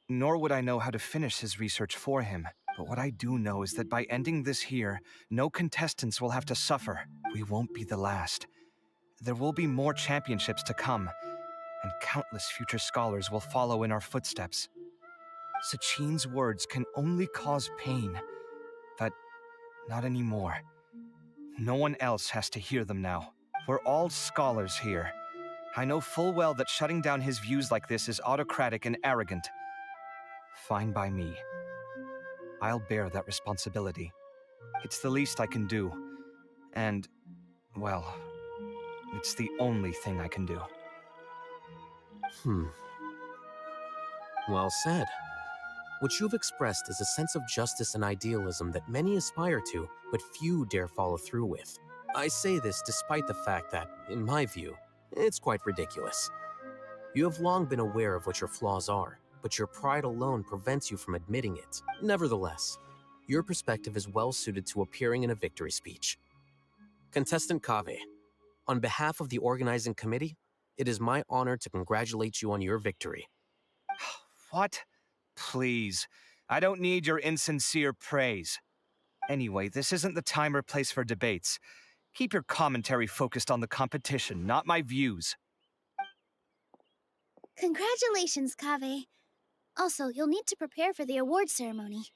nor would I know how to finish his research for him. But what I do know is that by ending this here, no contestants will have to suffer. We won't be the last. There will be more championships to come, and countless future scholars will follow in our footsteps. Sachin's words can only cause pain, but not anymore. No one else has to hear them now. We're all scholars here. I know full well that shutting down his views like this is autocratic and arrogant. Fine by me. I'll bear that responsibility. It's the least I can do. And, well, it's the only thing I can do. Well said. What you've expressed is a sense of justice and idealism that many aspire to, but few dare follow through with. I say this despite the fact that, in my view, it's quite ridiculous. You have long been aware of what your flaws are, but your pride alone prevents you from admitting it. Nevertheless, your perspective is well suited to appearing in a victory speech. Contestant Kaveh, on behalf of the organizing committee, it is my honor to congratulate you on your victory. What? Please. I don't need your insincere praise. Anyway, this isn't the time or place for debates. Keep your commentary focused on the competition, not my views. Congratulations, Kaveh. Also, you'll need to prepare for the award ceremony.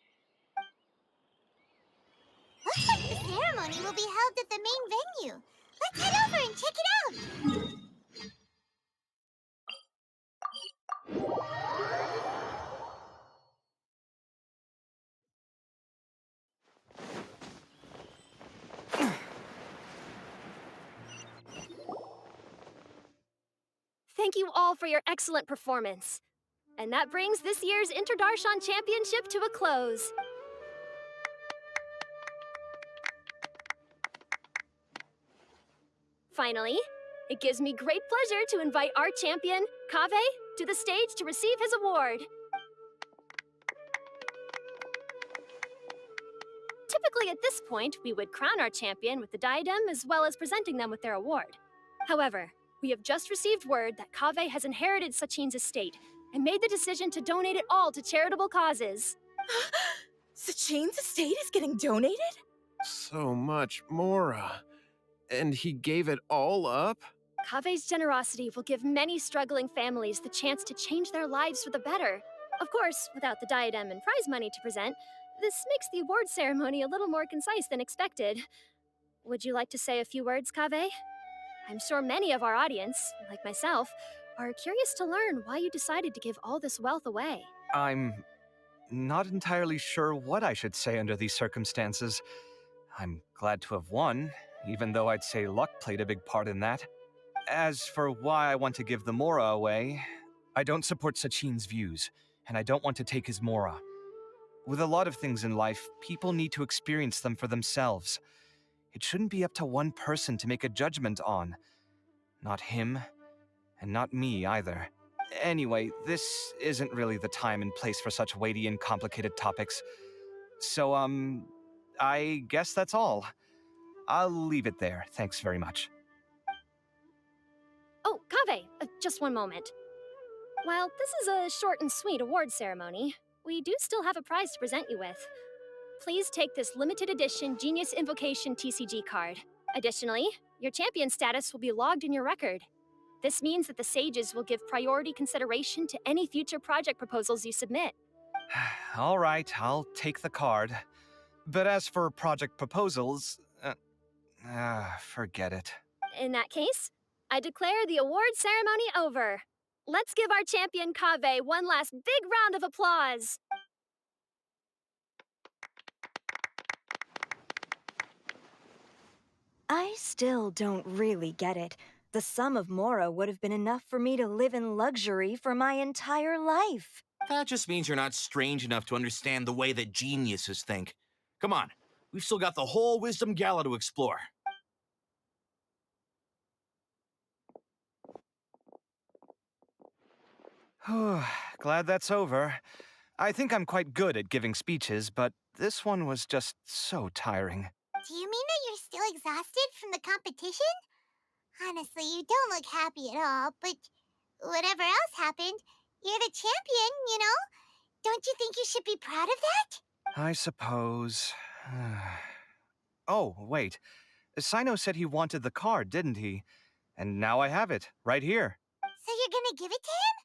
Looks like the ceremony will be held at the main venue. Let's head over and check it out. Thank you all for your excellent performance. And that brings this year's Interdarshan Championship to a close. Finally, it gives me great pleasure to invite our champion, Kaveh, to the stage to receive his award. Typically at this point, we would crown our champion with the diadem as well as presenting them with their award. However, we have just received word that Kaveh has inherited Sachin's estate and made the decision to donate it all to charitable causes. Sachin's estate is getting donated? So much, Mora. And he gave it all up? Kaveh's generosity will give many struggling families the chance to change their lives for the better. Of course, without the diadem and prize money to present, this makes the award ceremony a little more concise than expected. Would you like to say a few words, Kaveh? I'm sure many of our audience, like myself, are curious to learn why you decided to give all this wealth away. I'm not entirely sure what I should say under these circumstances. I'm glad to have won, even though I'd say luck played a big part in that. As for why I want to give the Mora away, I don't support Sachin's views, and I don't want to take his Mora. With a lot of things in life, people need to experience them for themselves. It shouldn't be up to one person to make a judgment on. Not him, and not me either. Anyway, this isn't really the time and place for such weighty and complicated topics. So, I guess that's all. I'll leave it there. Thanks very much. Oh, Kaveh, just one moment. While this is a short and sweet award ceremony, we do still have a prize to present you with. Please take this limited edition Genius Invocation TCG card. Additionally, your champion status will be logged in your record. This means that the sages will give priority consideration to any future project proposals you submit. All right, I'll take the card. But as for project proposals, forget it. In that case, I declare the award ceremony over. Let's give our champion Kaveh one last big round of applause. I still don't really get it. The sum of Mora would have been enough for me to live in luxury for my entire life. That just means you're not strange enough to understand the way that geniuses think. Come on, we've still got the whole Wisdom Gala to explore. Glad that's over. I think I'm quite good at giving speeches, but this one was just so tiring. Do you mean that you're still exhausted from the competition? Honestly, you don't look happy at all, but whatever else happened, you're the champion, you know? Don't you think you should be proud of that? I suppose. Oh, wait. Sino said he wanted the card, didn't he? And now I have it, right here. So you're gonna give it to him?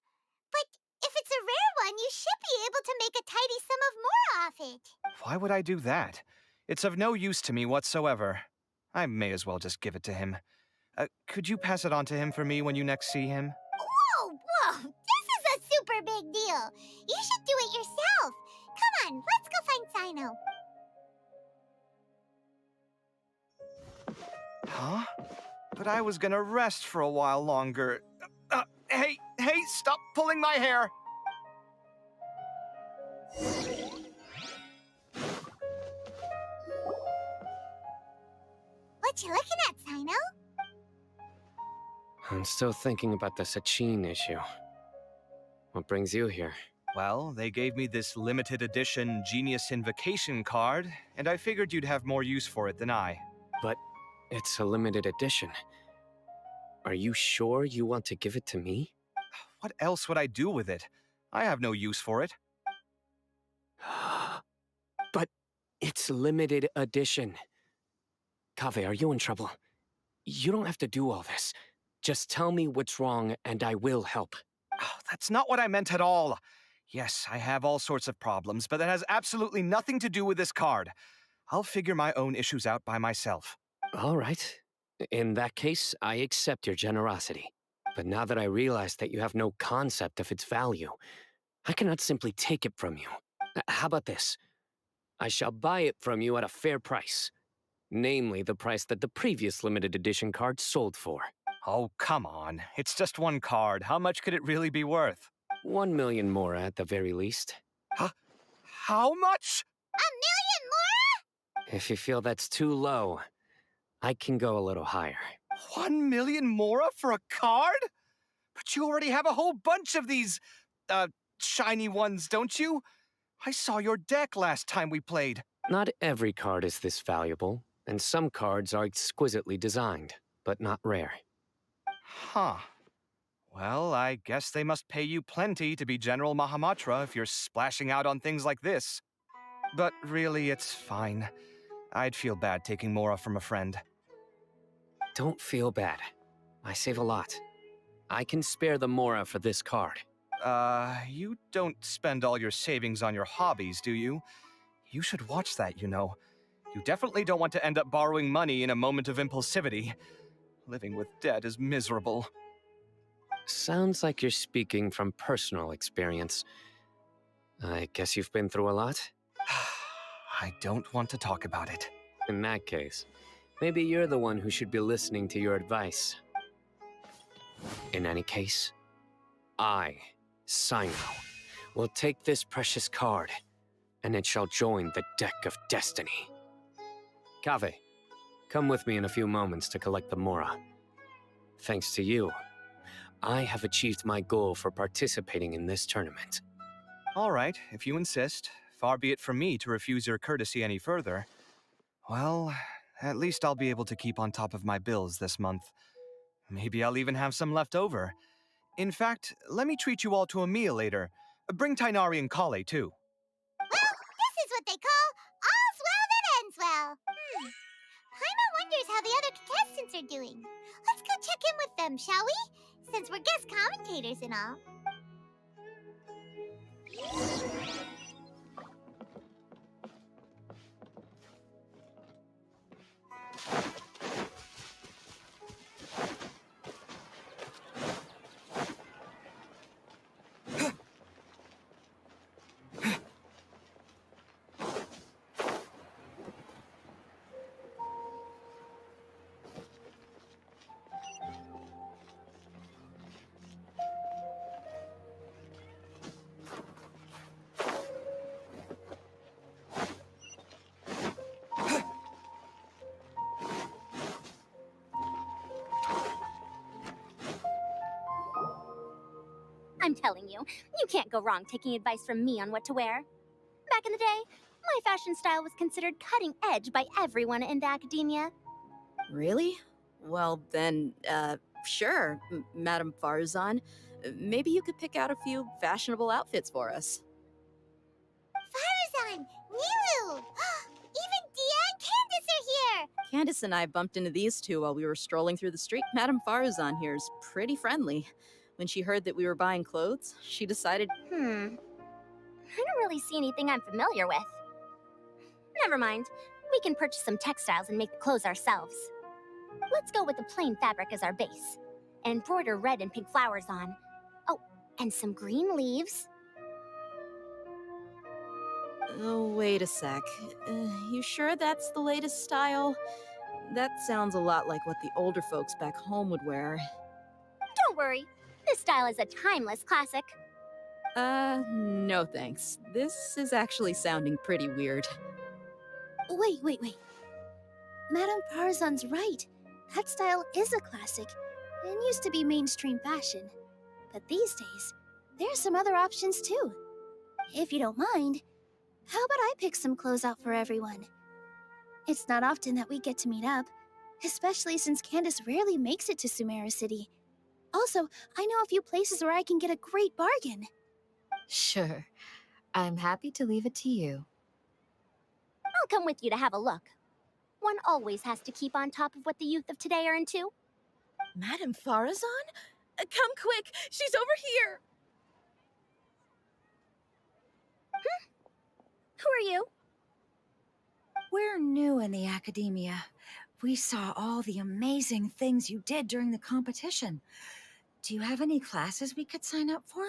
But if it's a rare one, you should be able to make a tidy sum of more off it. Why would I do that? It's of no use to me whatsoever. I may as well just give it to him. Could you pass it on to him for me when you next see him? Whoa! This is a super big deal. You should do it yourself. Come on, let's go find Sino. Huh? But I was gonna rest for a while longer. Hey, stop pulling my hair! What you looking at, Sino? I'm still thinking about the Sachin issue. What brings you here? Well, they gave me this limited edition Genius Invocation card, and I figured you'd have more use for it than I. But it's a limited edition. Are you sure you want to give it to me? What else would I do with it? I have no use for it. But it's limited edition. Kaveh, are you in trouble? You don't have to do all this. Just tell me what's wrong and I will help. Oh, that's not what I meant at all. Yes, I have all sorts of problems, but that has absolutely nothing to do with this card. I'll figure my own issues out by myself. All right. In that case, I accept your generosity. But now that I realize that you have no concept of its value, I cannot simply take it from you. How about this? I shall buy it from you at a fair price. Namely, the price that the previous limited edition card sold for. Oh, come on. It's just one card. How much could it really be worth? 1 million more at the very least. How much? 1 million more? If you feel that's too low, I can go a little higher. 1 million mora for a card? But you already have a whole bunch of these, shiny ones, don't you? I saw your deck last time we played. Not every card is this valuable, and some cards are exquisitely designed, but not rare. Huh. Well, I guess they must pay you plenty to be General Mahamatra if you're splashing out on things like this. But really, it's fine. I'd feel bad taking mora from a friend. Don't feel bad. I save a lot. I can spare the mora for this card. You don't spend all your savings on your hobbies, do you? You should watch that, you know. You definitely don't want to end up borrowing money in a moment of impulsivity. Living with debt is miserable. Sounds like you're speaking from personal experience. I guess you've been through a lot? I don't want to talk about it. In that case, maybe you're the one who should be listening to your advice. In any case, I, Sino, will take this precious card, and it shall join the deck of destiny. Kaveh, come with me in a few moments to collect the mora. Thanks to you, I have achieved my goal for participating in this tournament. All right, if you insist. Far be it from me to refuse your courtesy any further. Well, at least I'll be able to keep on top of my bills this month. Maybe I'll even have some left over. In fact, let me treat you all to a meal later. Bring Tainari and Kale, too. Well, this is what they call all's well that ends well. Paimon wonders how the other contestants are doing. Let's go check in with them, shall we? Since we're guest commentators and all. I'm telling you, you can't go wrong taking advice from me on what to wear. Back in the day, my fashion style was considered cutting edge by everyone in the academia. Really? Well, then, sure, Madame Farzan. Maybe you could pick out a few fashionable outfits for us. Farazan! Nilu! Even Dia and Candace are here! Candace and I bumped into these two while we were strolling through the street. Madame Farzan here is pretty friendly. When she heard that we were buying clothes, she decided... I don't really see anything I'm familiar with. Never mind. We can purchase some textiles and make the clothes ourselves. Let's go with the plain fabric as our base. And embroider red and pink flowers on. Oh, and some green leaves. Oh, wait a sec. You sure that's the latest style? That sounds a lot like what the older folks back home would wear. Don't worry. This style is a timeless classic. No thanks. This is actually sounding pretty weird. Wait. Madame Farzan's right. That style is a classic and used to be mainstream fashion. But these days, there's some other options too. If you don't mind, how about I pick some clothes out for everyone? It's not often that we get to meet up, especially since Candace rarely makes it to Sumeru City. Also, I know a few places where I can get a great bargain. Sure. I'm happy to leave it to you. I'll come with you to have a look. One always has to keep on top of what the youth of today are into. Madame Farazan? Come quick! She's over here! Who are you? We're new in the academia. We saw all the amazing things you did during the competition. Do you have any classes we could sign up for?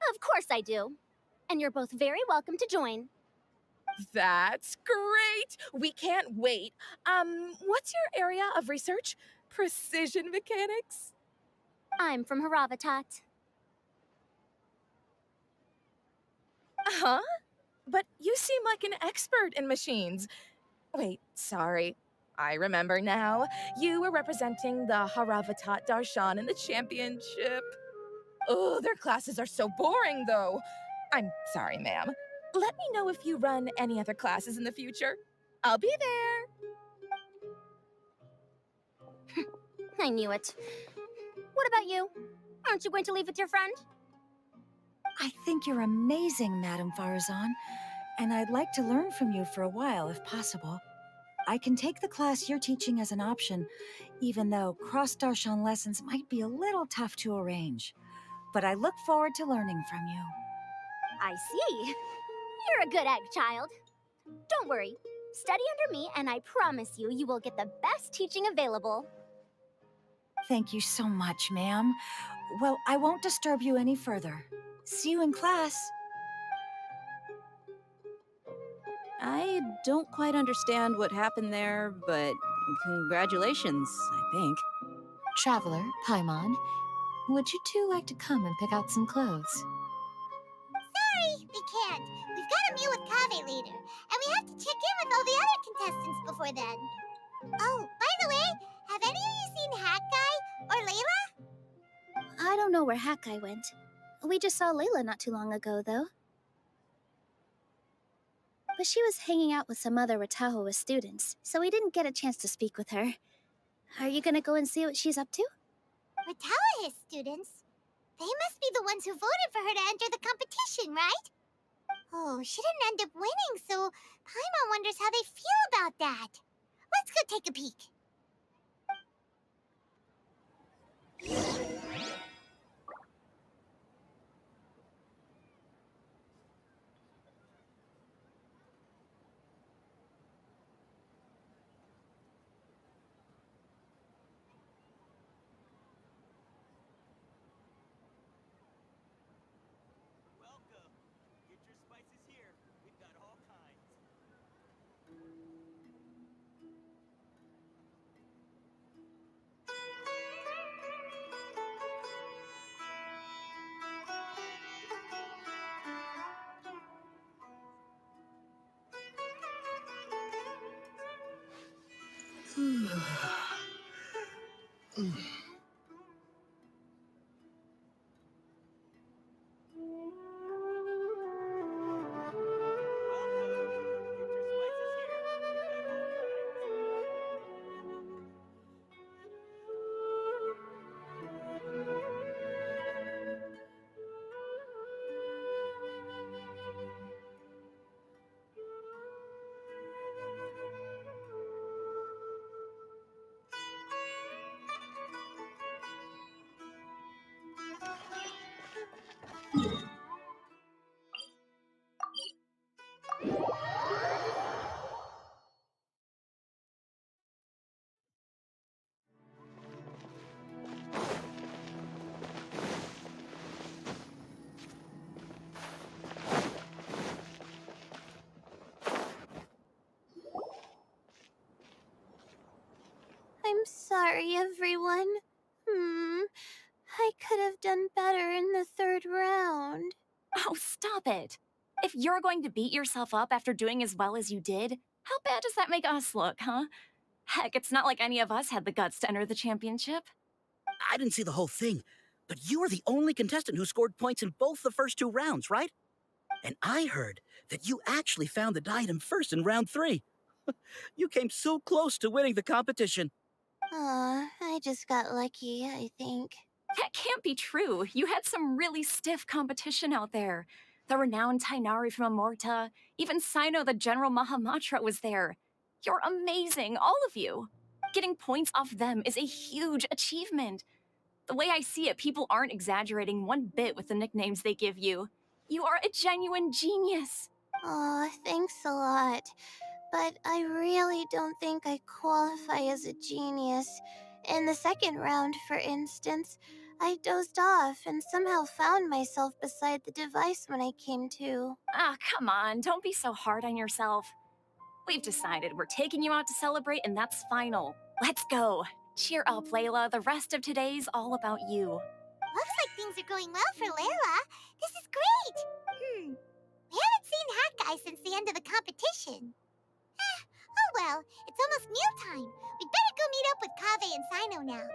Of course I do. And you're both very welcome to join. That's great! We can't wait. What's your area of research? Precision mechanics? I'm from Haravatat. Huh? But you seem like an expert in machines. Wait, sorry. I remember now. You were representing the Haravatat Darshan in the championship. Oh, their classes are so boring, though. I'm sorry, ma'am. Let me know if you run any other classes in the future. I'll be there. I knew it. What about you? Aren't you going to leave with your friend? I think you're amazing, Madame Farzan, and I'd like to learn from you for a while if possible. I can take the class you're teaching as an option, even though cross-Darshan lessons might be a little tough to arrange. But I look forward to learning from you. I see. You're a good egg, child. Don't worry. Study under me, and I promise you, you will get the best teaching available. Thank you so much, ma'am. Well, I won't disturb you any further. See you in class. I don't quite understand what happened there, but congratulations, I think. Traveler, Paimon, would you two like to come and pick out some clothes? Sorry, we can't. We've got a meet with Kave later, and we have to check in with all the other contestants before then. Oh, by the way, have any of you seen Hat Guy or Layla? I don't know where Hat Guy went. We just saw Layla not too long ago, though. But she was hanging out with some other Ratahoa students, so we didn't get a chance to speak with her. Are you gonna go and see what she's up to? Ratahoa students? They must be the ones who voted for her to enter the competition, right? Oh, she didn't end up winning, so Paimon wonders how they feel about that. Let's go take a peek. I'm sorry, everyone. I could have done better in the third round. Oh, stop it. If you're going to beat yourself up after doing as well as you did, how bad does that make us look, huh? Heck, it's not like any of us had the guts to enter the championship. I didn't see the whole thing, but you were the only contestant who scored points in both the first 2 rounds, right? And I heard that you actually found the diadem first in round 3. You came so close to winning the competition. I just got lucky, I think. That can't be true. You had some really stiff competition out there. The renowned Tainari from Amorta, even Sino the General Mahamatra was there. You're amazing, all of you. Getting points off them is a huge achievement. The way I see it, people aren't exaggerating one bit with the nicknames they give you. You are a genuine genius. Aw, thanks a lot. But I really don't think I qualify as a genius. In the second round, for instance, I dozed off and somehow found myself beside the device when I came to. Ah, come on, don't be so hard on yourself. We've decided we're taking you out to celebrate, and that's final. Let's go. Cheer up, Layla. The rest of today's all about you. Looks like things are going well for Layla. This is great. We haven't seen Hat Guy since the end of the competition. Oh well, it's almost mealtime. We'd better go meet up with Kaveh and Sino now.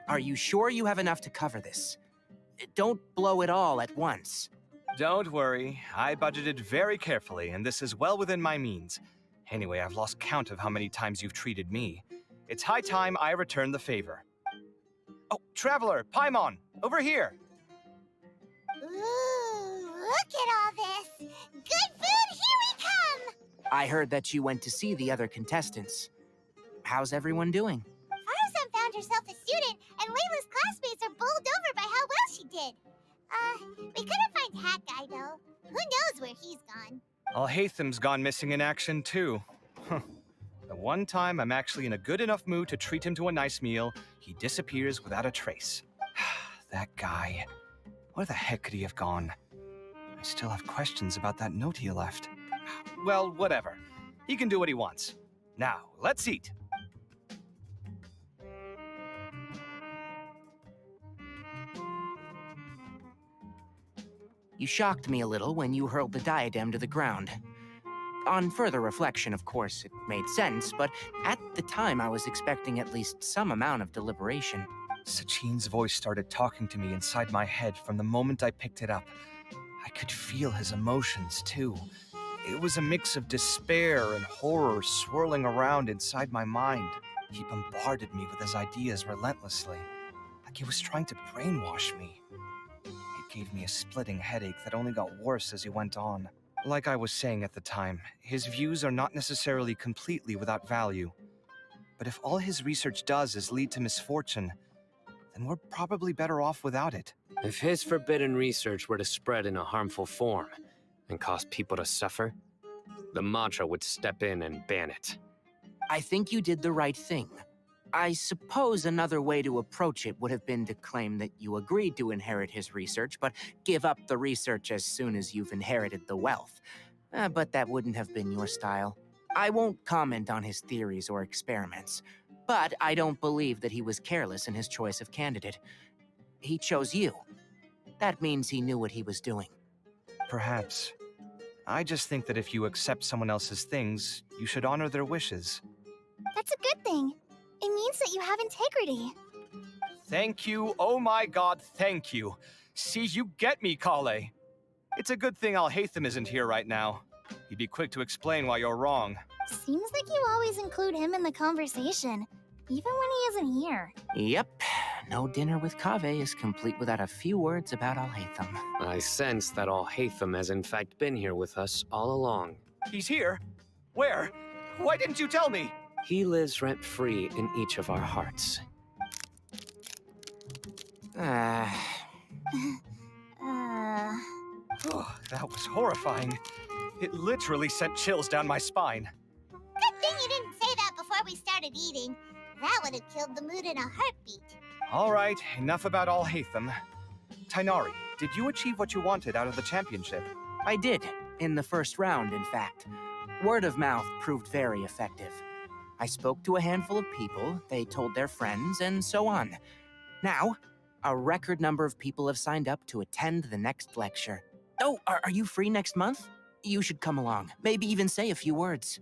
Are you sure you have enough to cover this? Don't blow it all at once. Don't worry, I budgeted very carefully, and this is well within my means. Anyway, I've lost count of how many times you've treated me. It's high time I return the favor. Oh, Traveler, Paimon, over here! Ooh, look at all this! Good food, here we come! I heard that you went to see the other contestants. How's everyone doing? Faruzan found herself a student, and Layla's classmates are bowled over by how well she did. We couldn't find Hat Guy, though. Who knows where he's gone? Al-Haytham's gone missing in action, too. The one time I'm actually in a good enough mood to treat him to a nice meal, he disappears without a trace. That guy. Where the heck could he have gone? I still have questions about that note he left. Well, whatever. He can do what he wants. Now, let's eat. You shocked me a little when you hurled the diadem to the ground. On further reflection, of course, it made sense, but at the time I was expecting at least some amount of deliberation. Sachin's voice started talking to me inside my head from the moment I picked it up. I could feel his emotions, too. It was a mix of despair and horror swirling around inside my mind. He bombarded me with his ideas relentlessly, like he was trying to brainwash me. It gave me a splitting headache that only got worse as he went on. Like I was saying at the time, his views are not necessarily completely without value. But if all his research does is lead to misfortune, then we're probably better off without it. If his forbidden research were to spread in a harmful form and cause people to suffer, the Matra would step in and ban it. I think you did the right thing. I suppose another way to approach it would have been to claim that you agreed to inherit his research, but give up the research as soon as you've inherited the wealth. But that wouldn't have been your style. I won't comment on his theories or experiments, but I don't believe that he was careless in his choice of candidate. He chose you. That means he knew what he was doing. Perhaps. I just think that if you accept someone else's things, you should honor their wishes. That's a good thing. It means that you have integrity. Thank you, oh my god, thank you. See, you get me, Kale. It's a good thing Alhaitham isn't here right now. He'd be quick to explain why you're wrong. Seems like you always include him in the conversation, even when he isn't here. Yep. No dinner with Kaveh is complete without a few words about Alhaitham. I sense that Alhaitham has in fact been here with us all along. He's here? Where? Why didn't you tell me? He lives rent-free in each of our hearts. Oh, that was horrifying. It literally sent chills down my spine. Good thing you didn't say that before we started eating. That would have killed the mood in a heartbeat. All right, enough about Alhaitham. Tainari, did you achieve what you wanted out of the championship? I did, in the first round, in fact. Word of mouth proved very effective. I spoke to a handful of people, they told their friends, and so on. Now, a record number of people have signed up to attend the next lecture. Oh, are you free next month? You should come along, maybe even say a few words.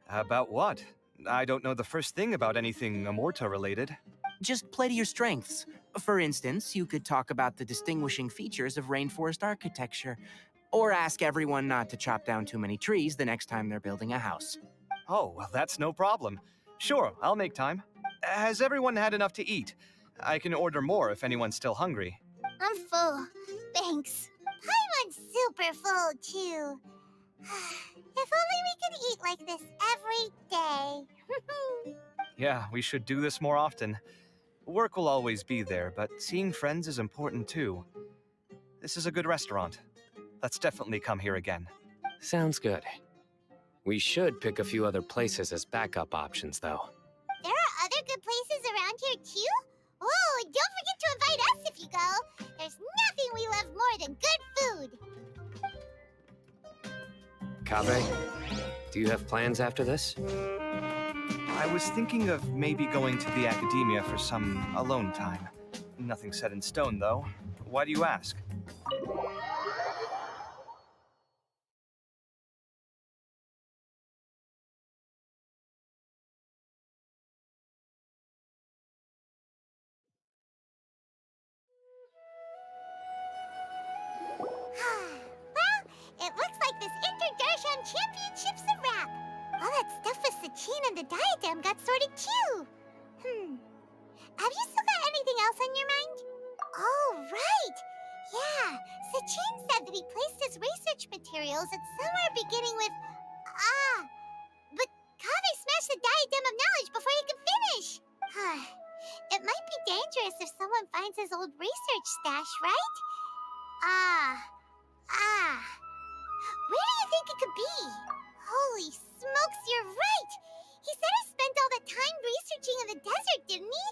About what? I don't know the first thing about anything Amorta-related. Just play to your strengths. For instance, you could talk about the distinguishing features of rainforest architecture, or ask everyone not to chop down too many trees the next time they're building a house. Oh, well, that's no problem. Sure, I'll make time. Has everyone had enough to eat? I can order more if anyone's still hungry. I'm full. Thanks. I'm super full, too. If only we could eat like this every day. Yeah, we should do this more often. Work will always be there, but seeing friends is important too. This is a good restaurant. Let's definitely come here again. Sounds good. We should pick a few other places as backup options, though. There are other good places around here, too? Oh, and don't forget to invite us if you go. There's nothing we love more than good food. Kaveh, do you have plans after this? I was thinking of maybe going to the academia for some alone time. Nothing set in stone, though. Why do you ask? Well, it looks like this Inter-Darshan Championship's a wrap. All that stuff with Sachin and the diadem got sorted too. Have you still got anything else on your mind? Oh, right. Yeah, Sachin said that he placed his research materials at somewhere beginning with... But Kaveh smashed the diadem of knowledge before he could finish. It might be dangerous if someone finds his old research stash, right? Where do you think it could be? Holy smokes, you're right! He said he spent all that time researching in the desert, didn't he?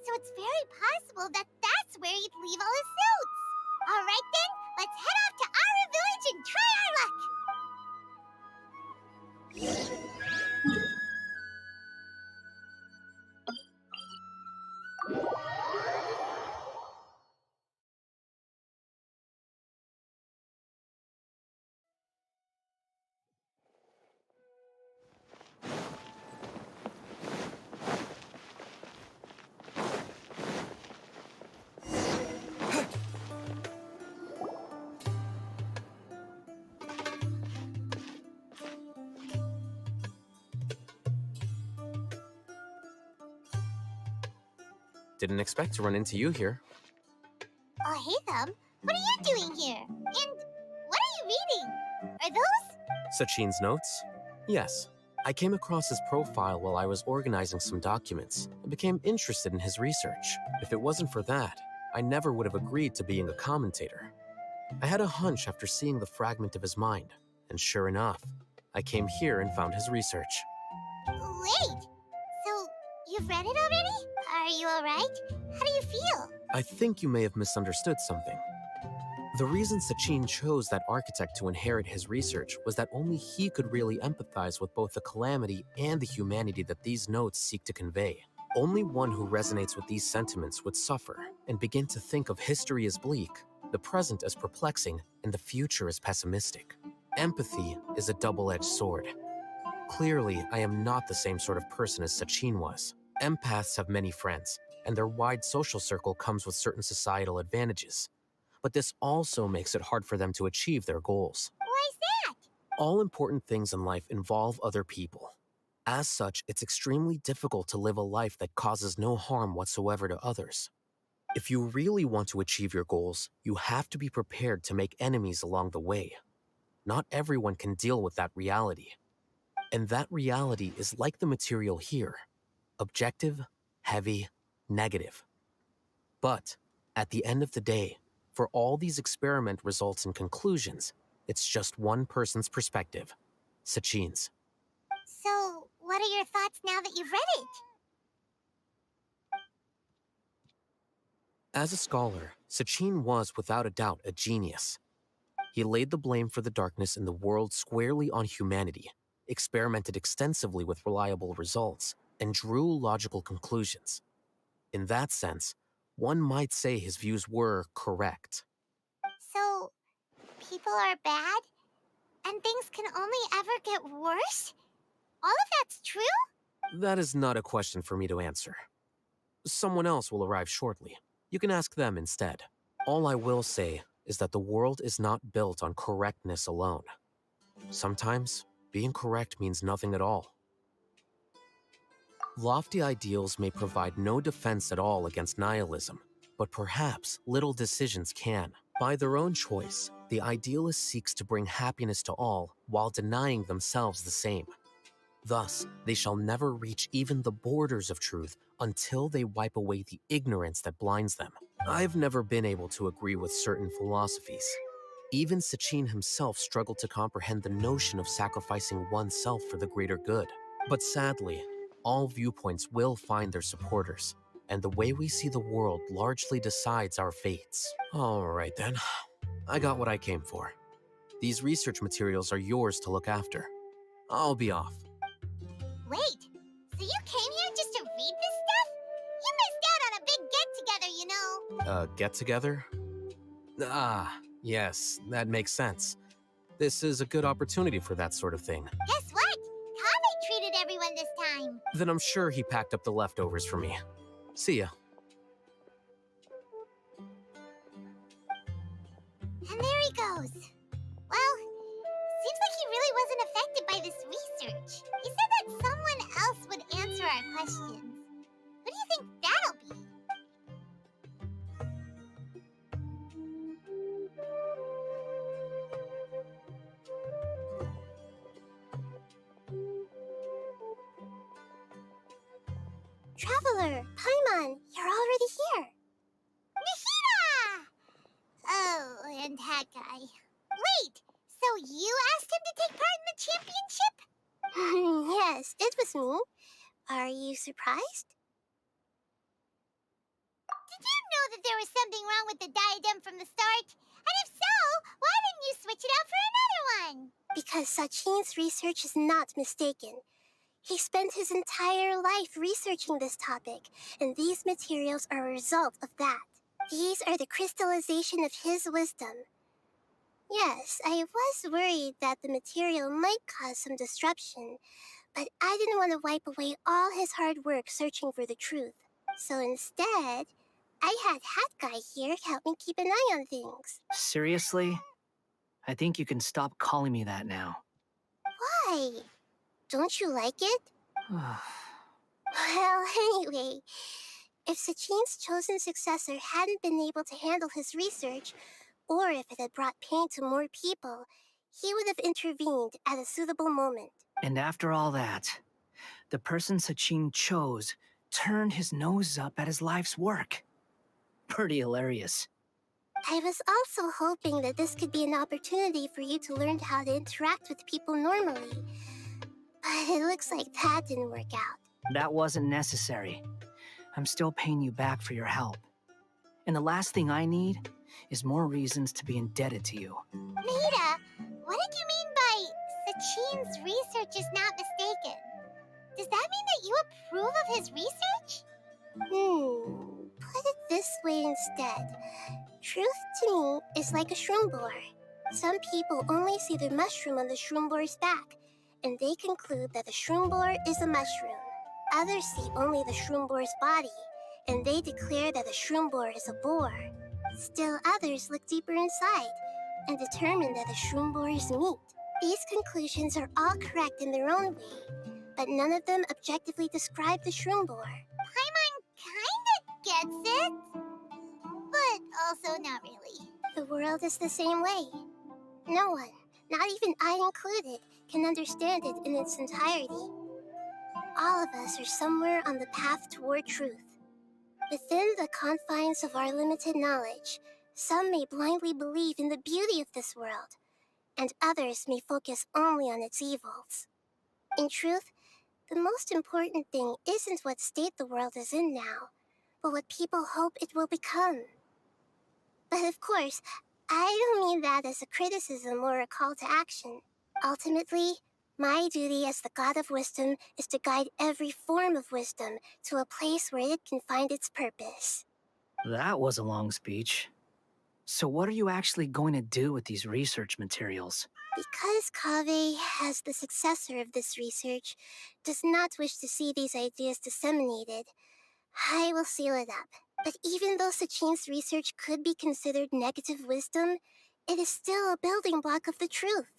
So it's very possible that that's where he'd leave all his notes. Alright then, let's head off to Aru Village and try our luck! Didn't expect to run into you here. Oh, hey, Thumb. What are you doing here? And what are you reading? Are those? Sachin's notes? Yes. I came across his profile while I was organizing some documents and became interested in his research. If it wasn't for that, I never would have agreed to being a commentator. I had a hunch after seeing the fragment of his mind, and sure enough, I came here and found his research. Wait! So, you've read it already? Are you alright? How do you feel? I think you may have misunderstood something. The reason Sachin chose that architect to inherit his research was that only he could really empathize with both the calamity and the humanity that these notes seek to convey. Only one who resonates with these sentiments would suffer and begin to think of history as bleak, the present as perplexing, and the future as pessimistic. Empathy is a double-edged sword. Clearly, I am not the same sort of person as Sachin was. Empaths have many friends, and their wide social circle comes with certain societal advantages. But this also makes it hard for them to achieve their goals. Why's that? All important things in life involve other people. As such, it's extremely difficult to live a life that causes no harm whatsoever to others. If you really want to achieve your goals, you have to be prepared to make enemies along the way. Not everyone can deal with that reality. And that reality is like the material here: objective, heavy, negative. But at the end of the day, for all these experiment results and conclusions, it's just one person's perspective: Sachin's. So, what are your thoughts now that you've read it? As a scholar, Sachin was without a doubt a genius. He laid the blame for the darkness in the world squarely on humanity, experimented extensively with reliable results, and drew logical conclusions. In that sense, one might say his views were correct. So, people are bad? And things can only ever get worse? All of that's true? That is not a question for me to answer. Someone else will arrive shortly. You can ask them instead. All I will say is that the world is not built on correctness alone. Sometimes, being correct means nothing at all. Lofty ideals may provide no defense at all against nihilism, but perhaps little decisions can. By their own choice, the idealist seeks to bring happiness to all while denying themselves the same. Thus, they shall never reach even the borders of truth until they wipe away the ignorance that blinds them. I've never been able to agree with certain philosophies. Even Sachin himself struggled to comprehend the notion of sacrificing oneself for the greater good. But sadly, all viewpoints will find their supporters, and the way we see the world largely decides our fates. All right then, I got what I came for. These research materials are yours to look after. I'll be off. Wait, so you came here just to read this stuff? You missed out on a big get-together, you know. Get-together? Ah, yes, that makes sense. This is a good opportunity for that sort of thing. Guess what? Kaveh treated everyone this time. Then I'm sure he packed up the leftovers for me. See ya. And there he goes. Well, seems like he really wasn't affected by this research. He said that someone else would answer our questions. Who do you think that'll be? Traveler, Paimon, you're already here. Nishida! Oh, and that guy. Wait, so you asked him to take part in the championship? Yes, it was me. Are you surprised? Did you know that there was something wrong with the diadem from the start? And if so, why didn't you switch it out for another one? Because Sachin's research is not mistaken. He spent his entire life researching this topic, and these materials are a result of that. These are the crystallization of his wisdom. Yes, I was worried that the material might cause some disruption, but I didn't want to wipe away all his hard work searching for the truth. So instead, I had Hat Guy here help me keep an eye on things. Seriously? I think you can stop calling me that now. Why? Don't you like it? Well, anyway, if Sachin's chosen successor hadn't been able to handle his research, or if it had brought pain to more people, he would have intervened at a suitable moment. And after all that, the person Sachin chose turned his nose up at his life's work. Pretty hilarious. I was also hoping that this could be an opportunity for you to learn how to interact with people normally. But it looks like that didn't work out. That wasn't necessary. I'm still paying you back for your help. And the last thing I need is more reasons to be indebted to you. Nita, what did you mean by Sachin's research is not mistaken? Does that mean that you approve of his research? Put it this way instead. Truth to me is like a shroom boar. Some people only see the mushroom on the shroom boar's back, and they conclude that the shroom boar is a mushroom. Others see only the shroom boar's body, and they declare that the shroom boar is a boar. Still others look deeper inside and determine that the shroom boar is meat. These conclusions are all correct in their own way, but none of them objectively describe the shroom boar. Paimon kinda gets it, but also not really. The world is the same way. No one, not even I included, can understand it in its entirety. All of us are somewhere on the path toward truth. Within the confines of our limited knowledge, some may blindly believe in the beauty of this world, and others may focus only on its evils. In truth, the most important thing isn't what state the world is in now, but what people hope it will become. But of course, I don't mean that as a criticism or a call to action. Ultimately, my duty as the God of Wisdom is to guide every form of wisdom to a place where it can find its purpose. That was a long speech. So what are you actually going to do with these research materials? Because Kaveh, as the successor of this research, does not wish to see these ideas disseminated, I will seal it up. But even though Sachine's research could be considered negative wisdom, it is still a building block of the truth.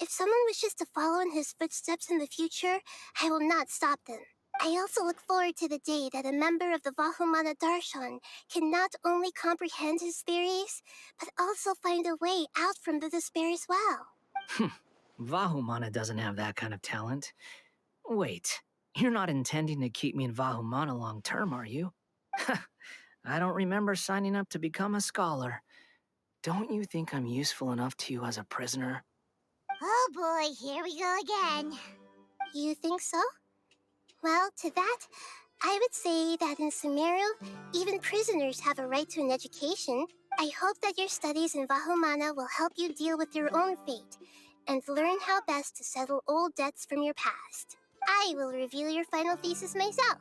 If someone wishes to follow in his footsteps in the future, I will not stop them. I also look forward to the day that a member of the Vahumana Darshan can not only comprehend his theories, but also find a way out from the despair as well. Vahumana doesn't have that kind of talent. Wait, you're not intending to keep me in Vahumana long term, are you? I don't remember signing up to become a scholar. Don't you think I'm useful enough to you as a prisoner? Oh boy, here we go again. You think so? Well, to that, I would say that in Sumeru, even prisoners have a right to an education. I hope that your studies in Vahumana will help you deal with your own fate and learn how best to settle old debts from your past. I will review your final thesis myself.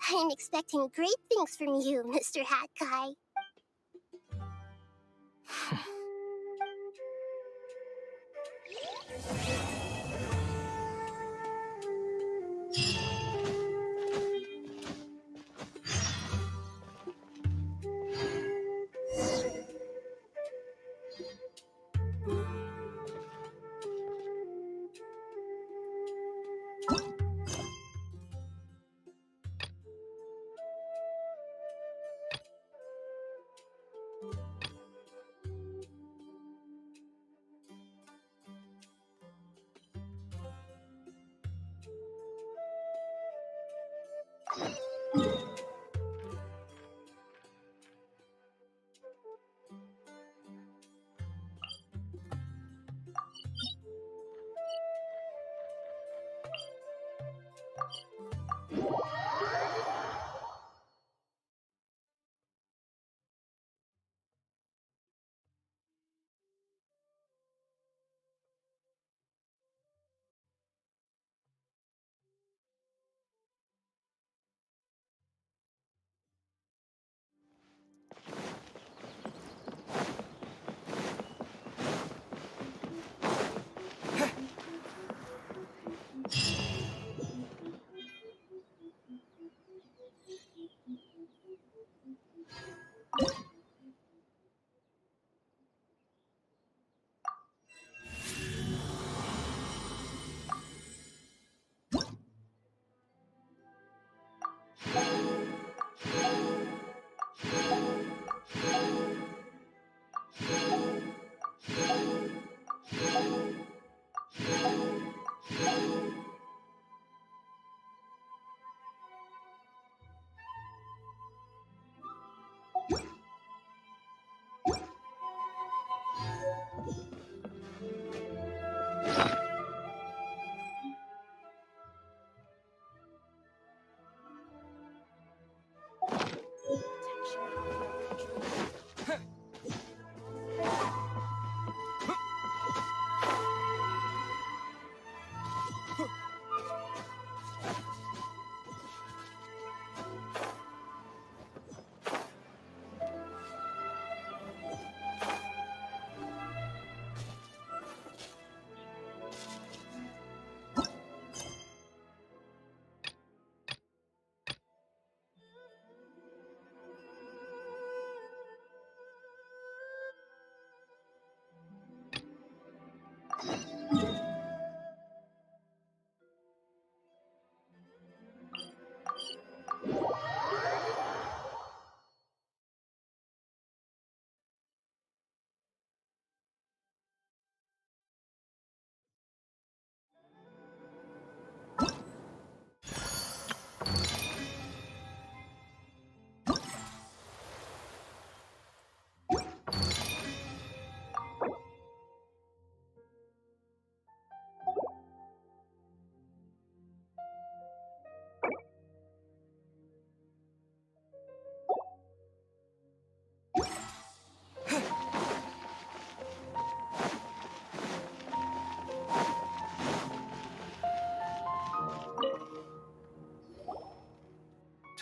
I'm expecting great things from you, Mr. Hat Guy.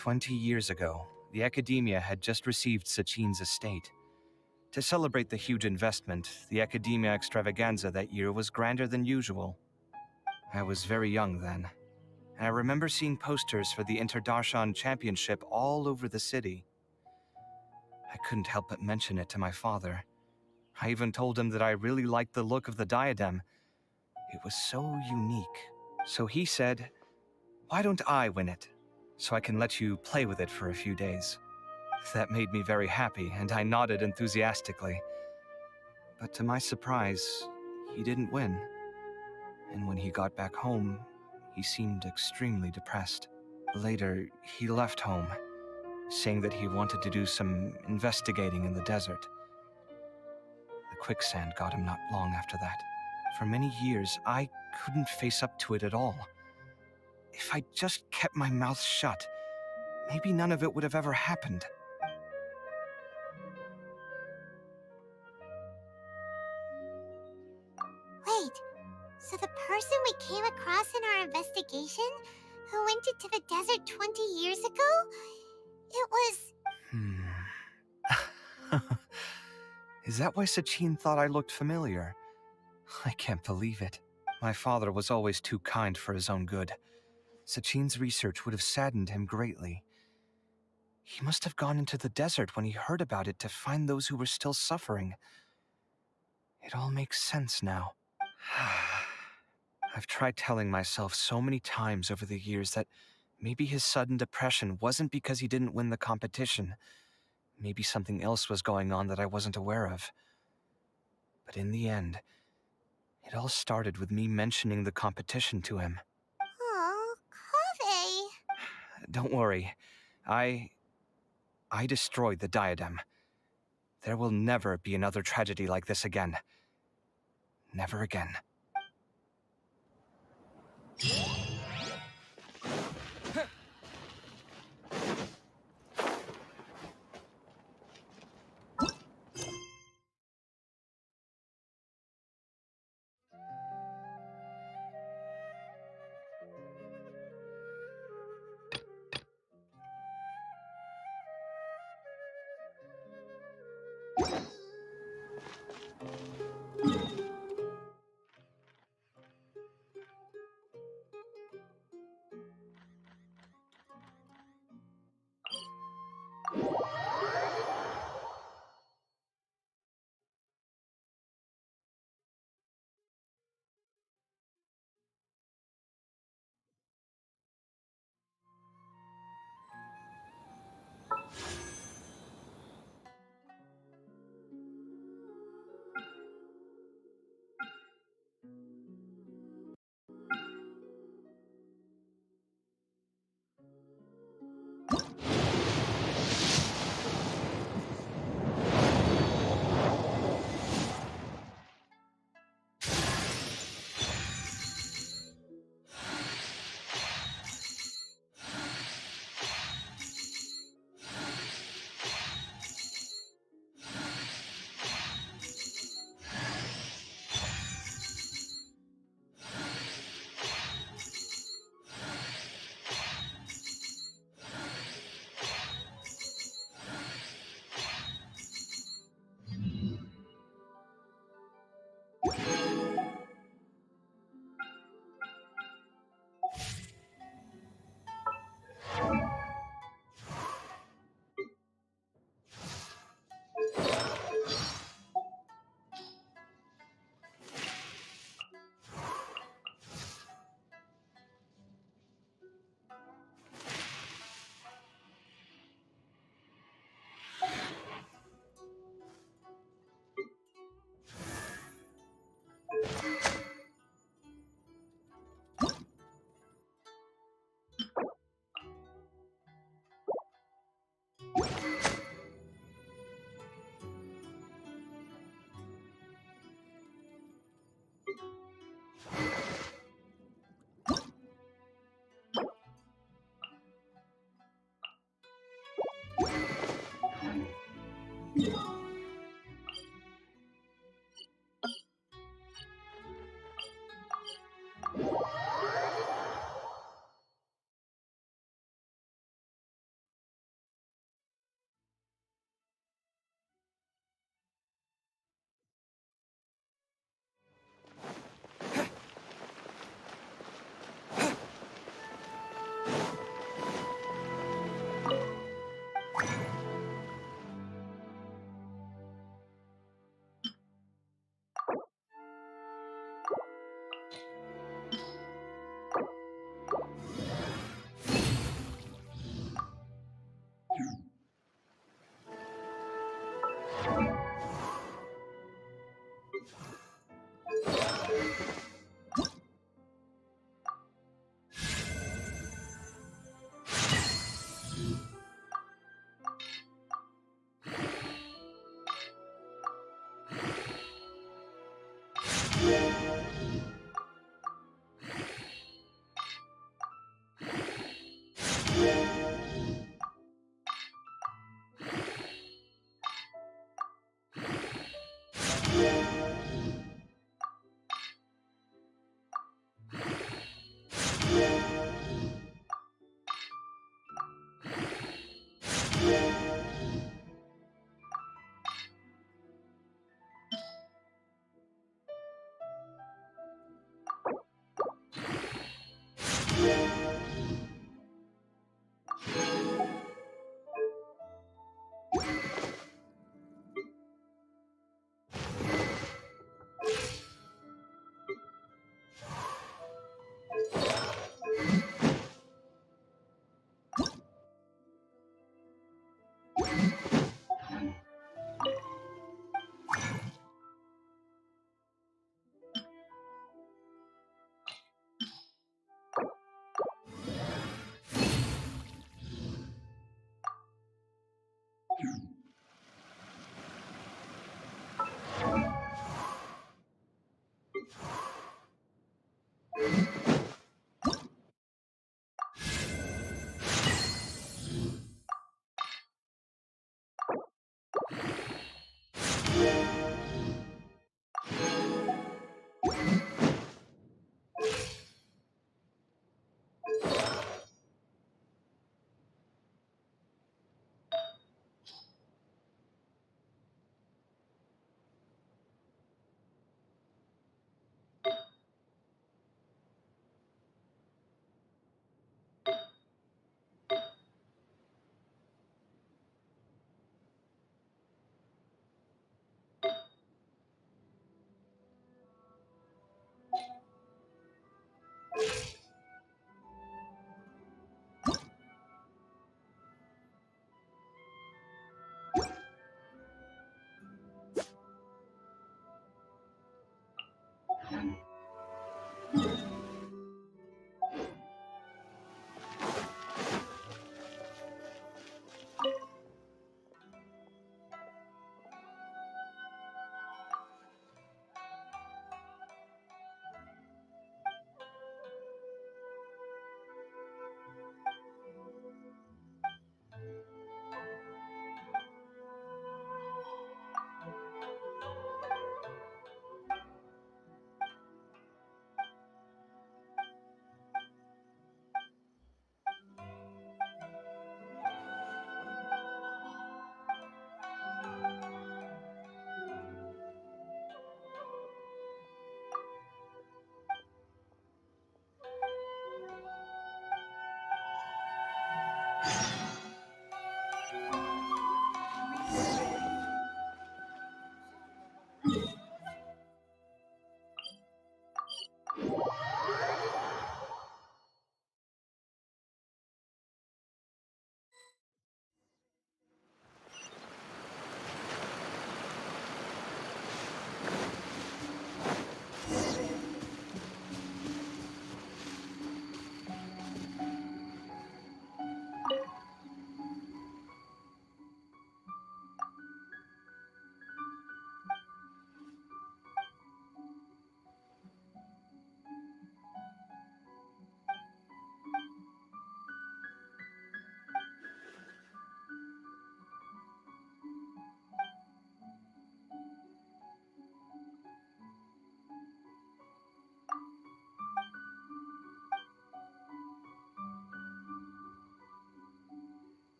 20 years ago, the Academia had just received Sachin's estate. To celebrate the huge investment, the Academia extravaganza that year was grander than usual. I was very young then, and I remember seeing posters for the Interdarshan Championship all over the city. I couldn't help but mention it to my father. I even told him that I really liked the look of the diadem. It was so unique. So he said, "Why don't I win it, so I can let you play with it for a few days?" That made me very happy, and I nodded enthusiastically. But to my surprise, he didn't win. And when he got back home, he seemed extremely depressed. Later, he left home, saying that he wanted to do some investigating in the desert. The quicksand got him not long after that. For many years, I couldn't face up to it at all. If I just kept my mouth shut, maybe none of it would have ever happened. Wait, so the person we came across in our investigation, who went into the desert 20 years ago, it was... Is that why Sachin thought I looked familiar? I can't believe it. My father was always too kind for his own good. Sachin's research would have saddened him greatly. He must have gone into the desert when he heard about it to find those who were still suffering. It all makes sense now. I've tried telling myself so many times over the years that maybe his sudden depression wasn't because he didn't win the competition. Maybe something else was going on that I wasn't aware of. But in the end, it all started with me mentioning the competition to him. Oh, Kaveh. Don't worry. I destroyed the diadem. There will never be another tragedy like this again. Never again.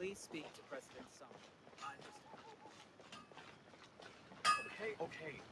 Please speak to President Sung. I'm just... Okay.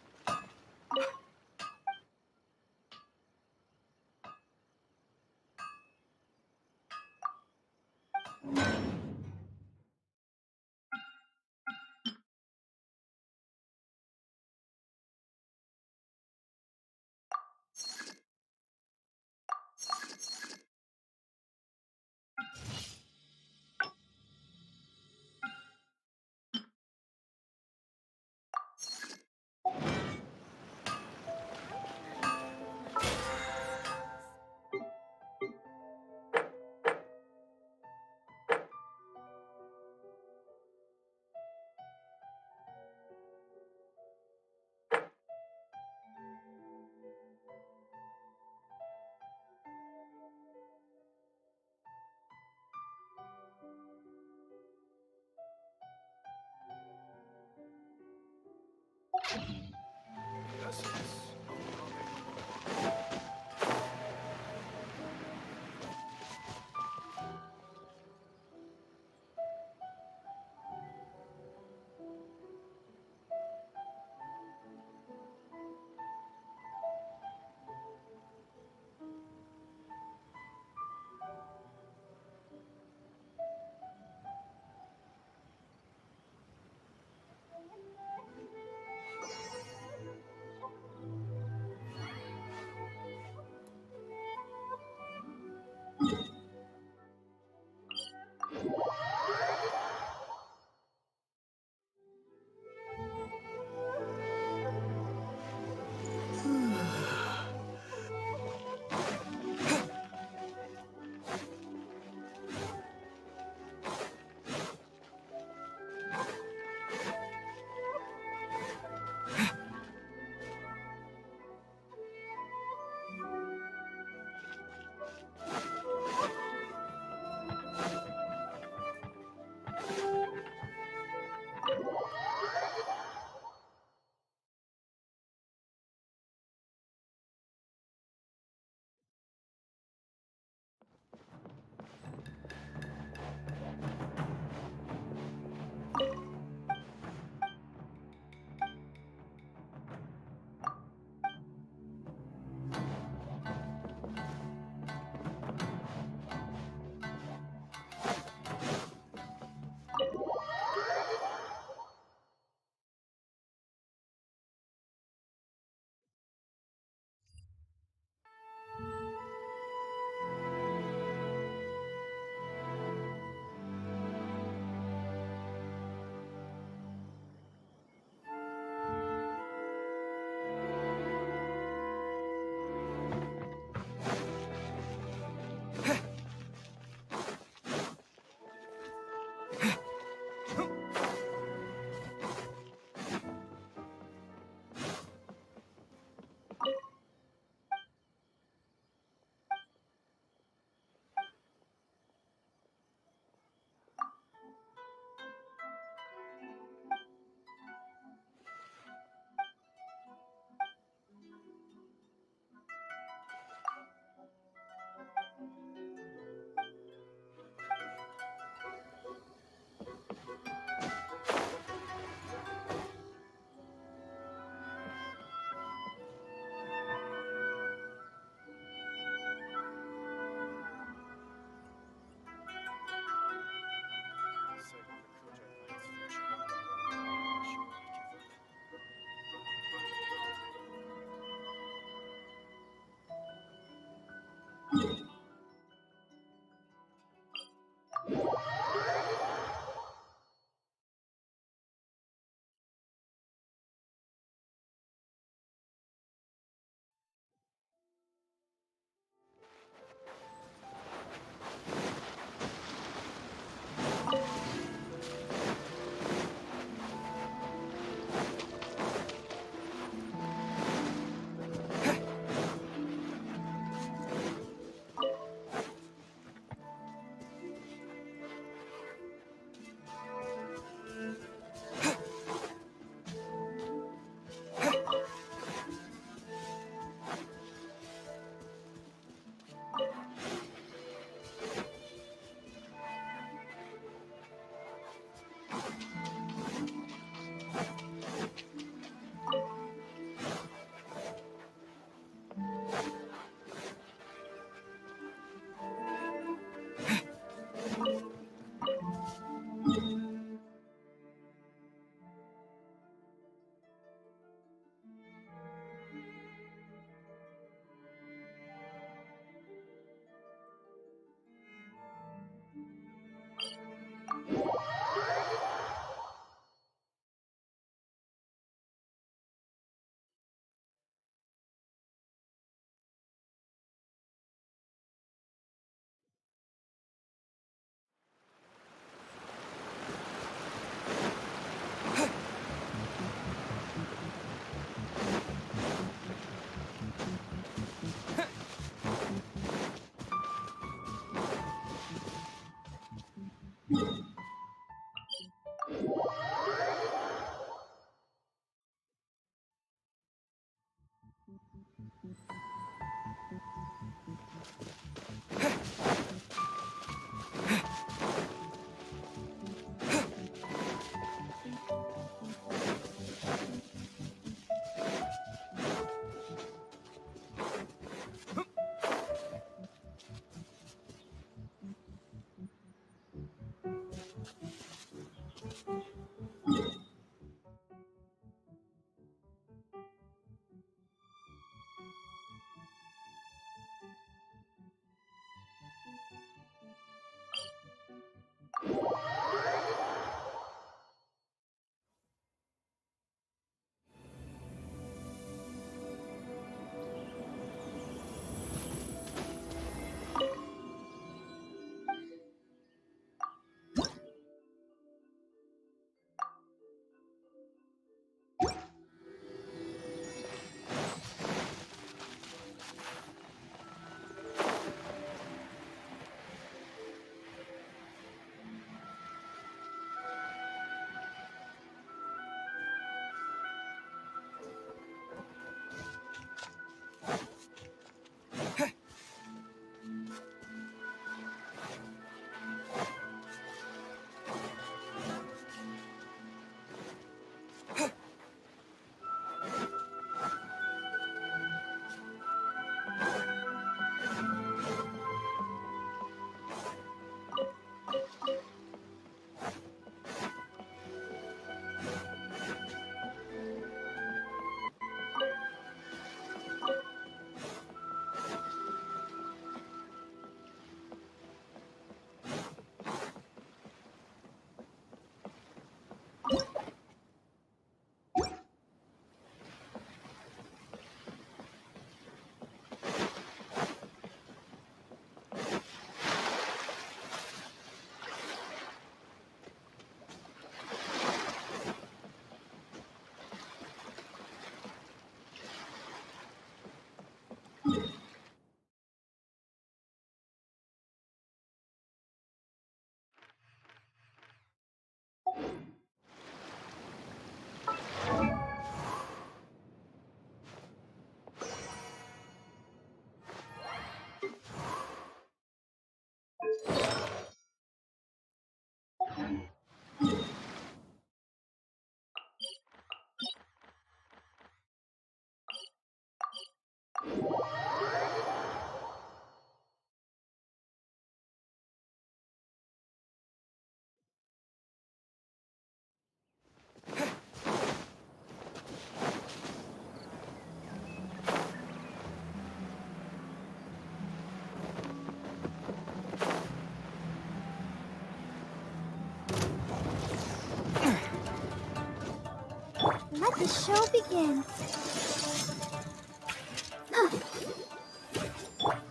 Let the show begin.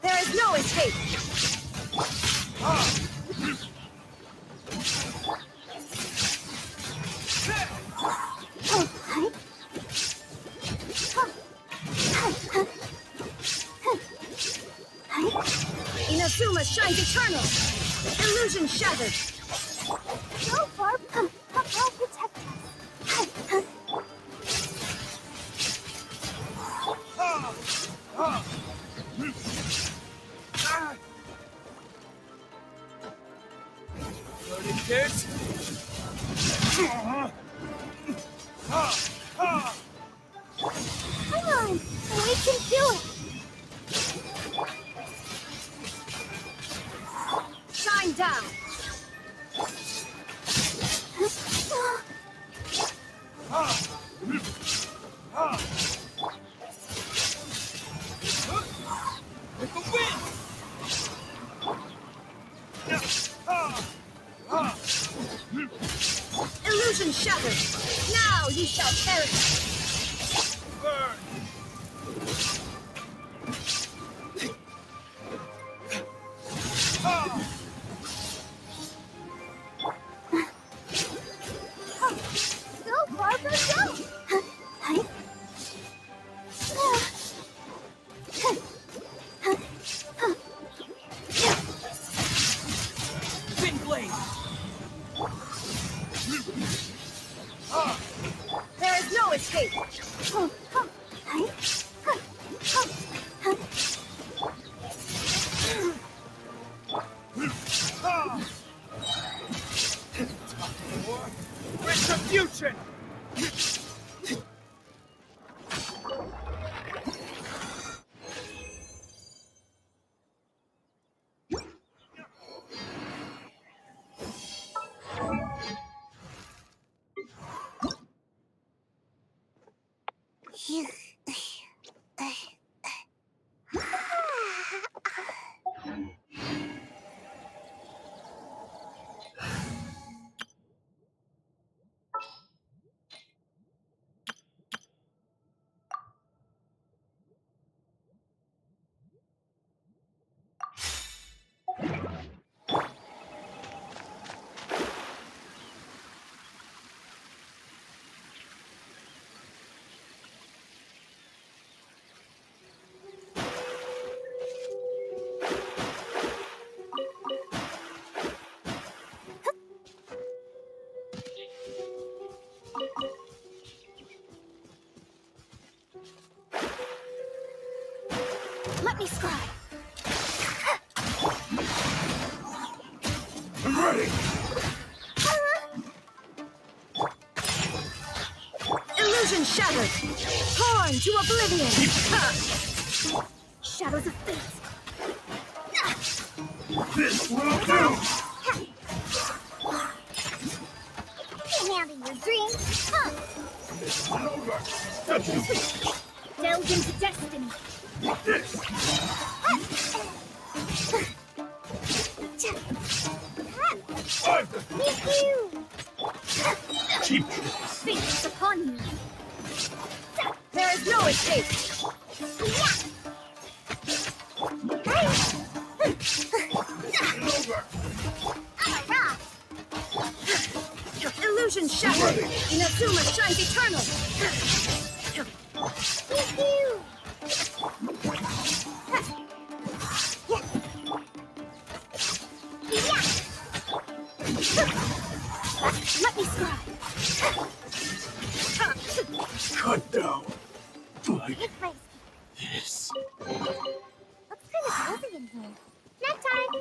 There is no escape! Inazuma shines eternal! Illusion shattered! So far, I'll protect us. Loading kids. Come on, we can do it. Shine down! With the wind. Illusion shattered! Now you shall perish! Burn. So far from done. Wind blade. escape. Retribution! Let me scribe. I'm ready! Illusion shattered! Torn to oblivion! Ha! Shadows of fate! This will do! Handing your dreams. Huh. It's over! Delve into destiny! Thank you! Cheap! Fate is upon you! There is no escape! Illusion shattered! Inazuma shines eternal! Thank you! Let me scribe! Cut down! Like Good place. this. Looks kind of cozy in here. Nap time!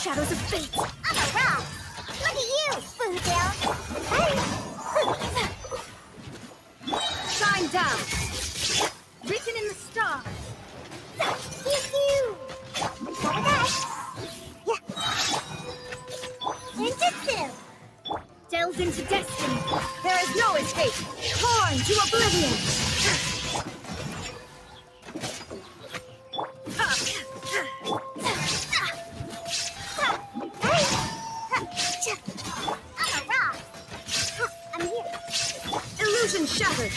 shadows of fate. I'm a rock. Look at you, Foodale. Shine down. Written in the stars. Pew-pew. Ninjutsu. Delves into destiny. There is no escape. Torn to oblivion. I'm a rock. I'm here. Illusion shattered.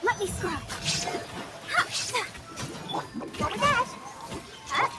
Let me scry. What was that? Huh?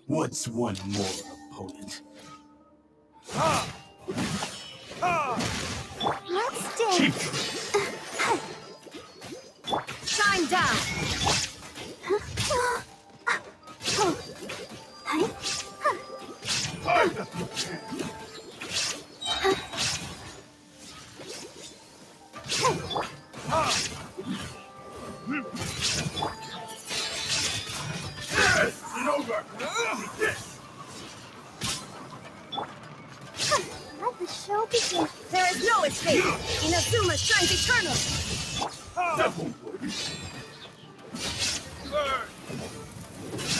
What's one more opponent? Let's dig. Shine down. Let the show begin. There is no escape. Inazuma shines eternal.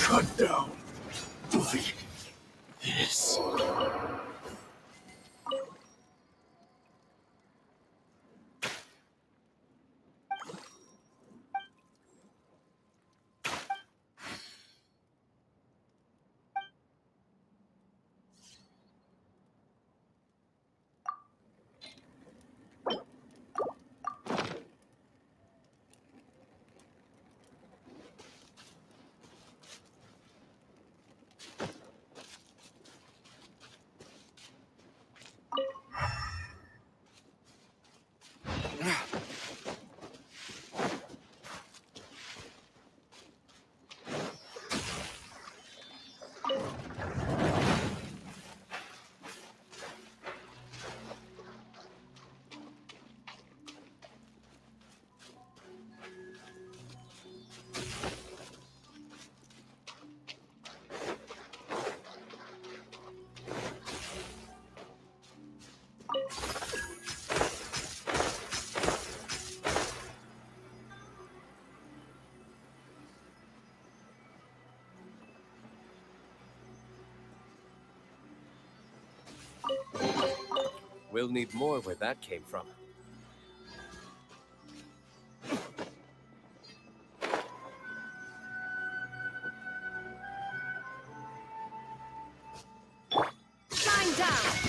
Cut down to the We'll need more where that came from. Shine down!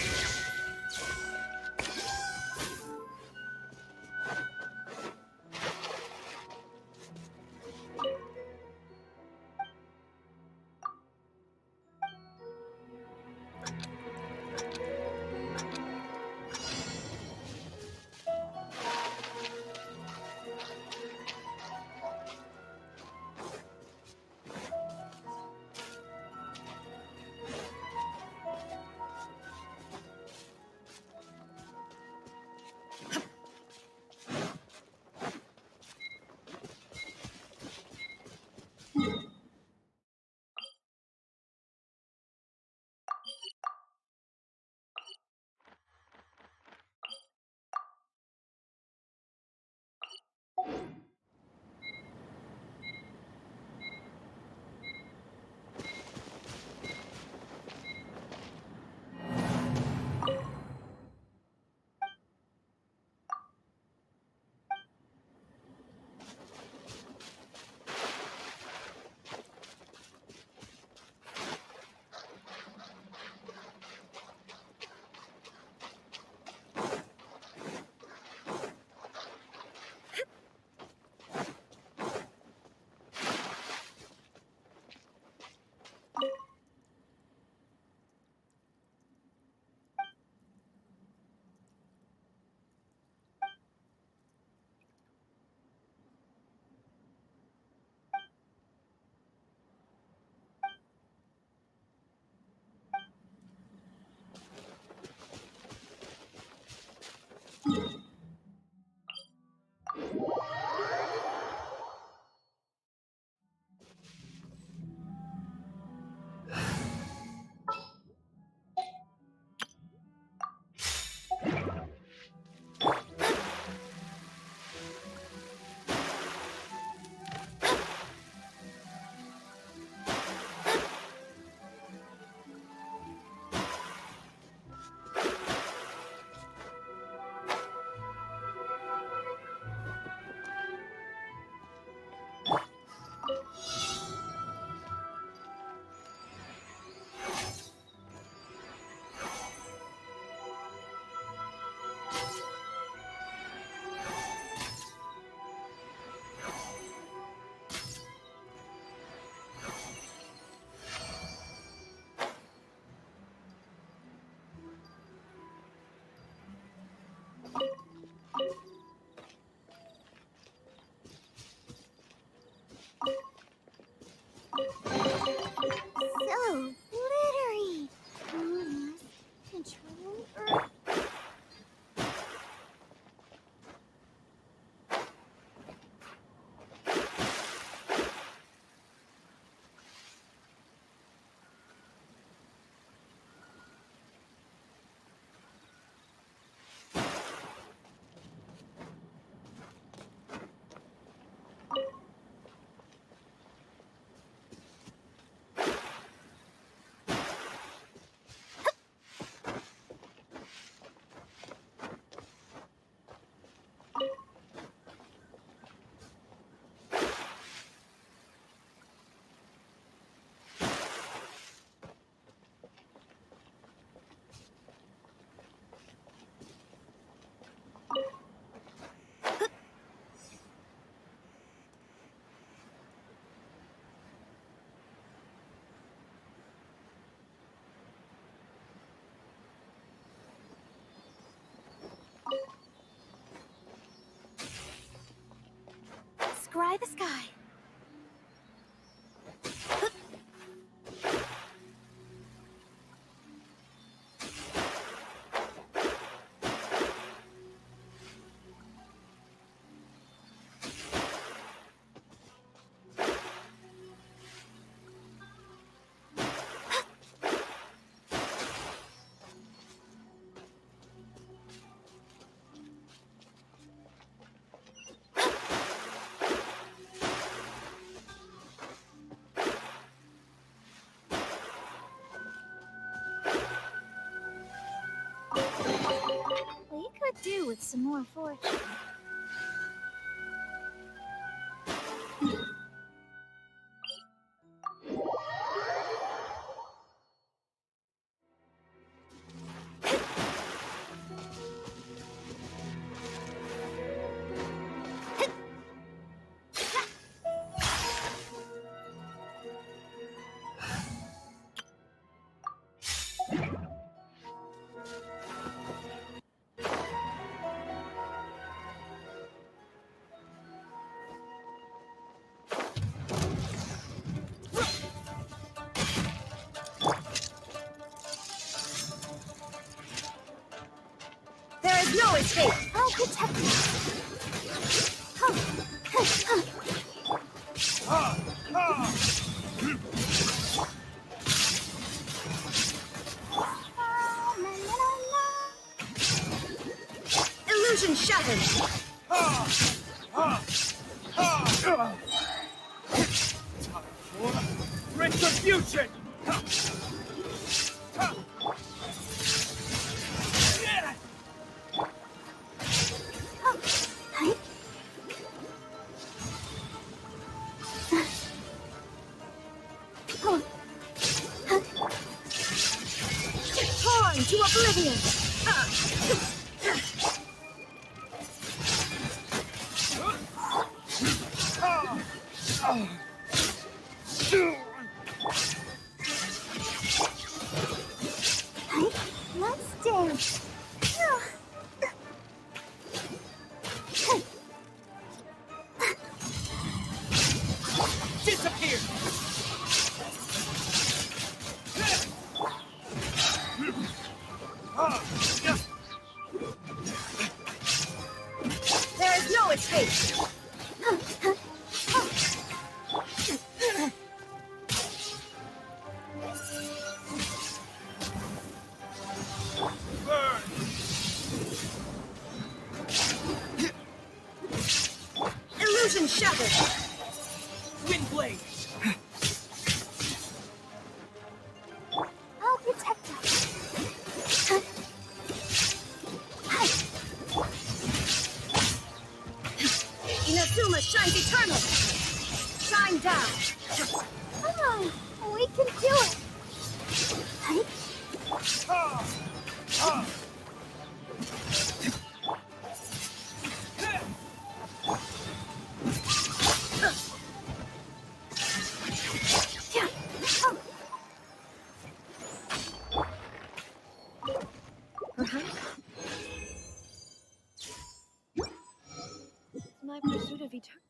So glittery. Control Earth. Scry the sky. Ema Forest. There is no escape! I'll protect you. Illusion shattered! Retribution! Torn to oblivion! Let's dance. Disappear! There is no escape! Illusion shattered! Windblade! I'll protect us. Inazuma shines eternal! Shine down! Come on, we can do it. My pursuit of eternal.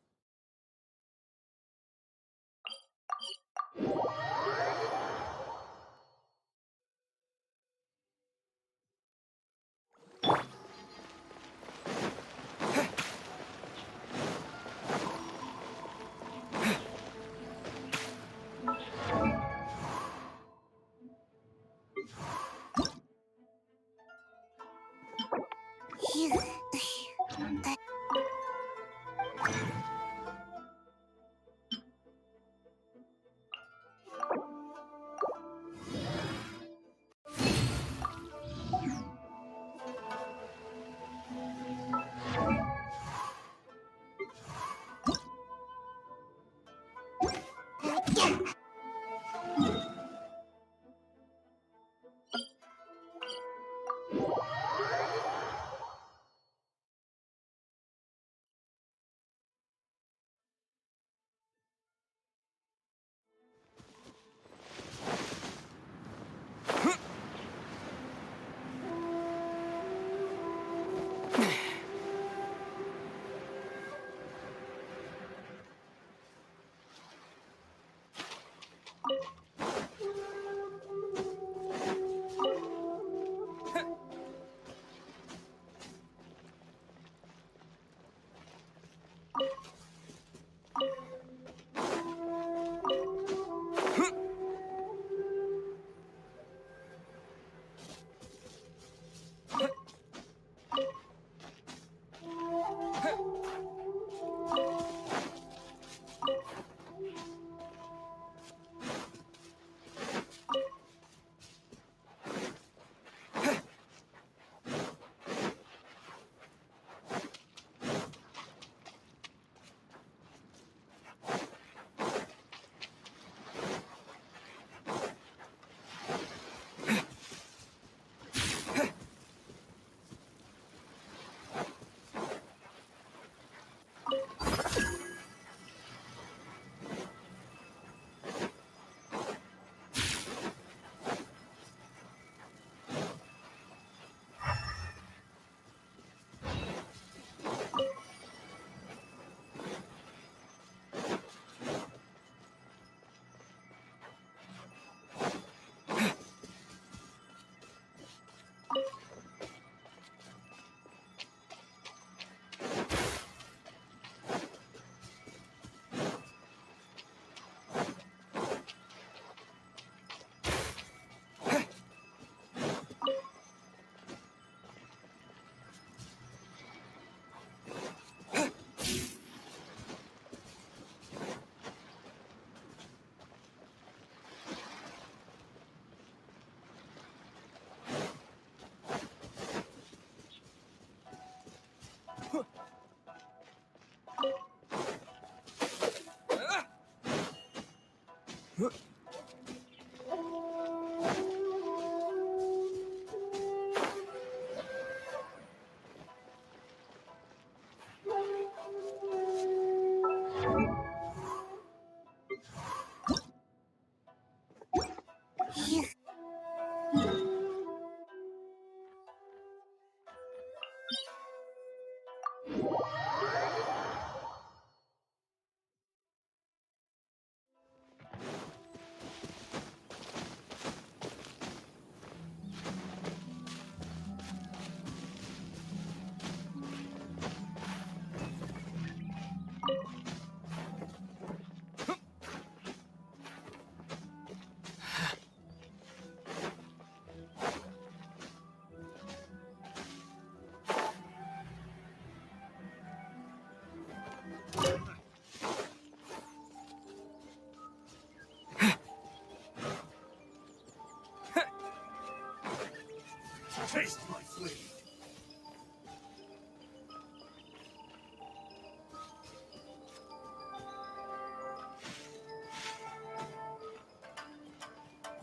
Taste my fleet.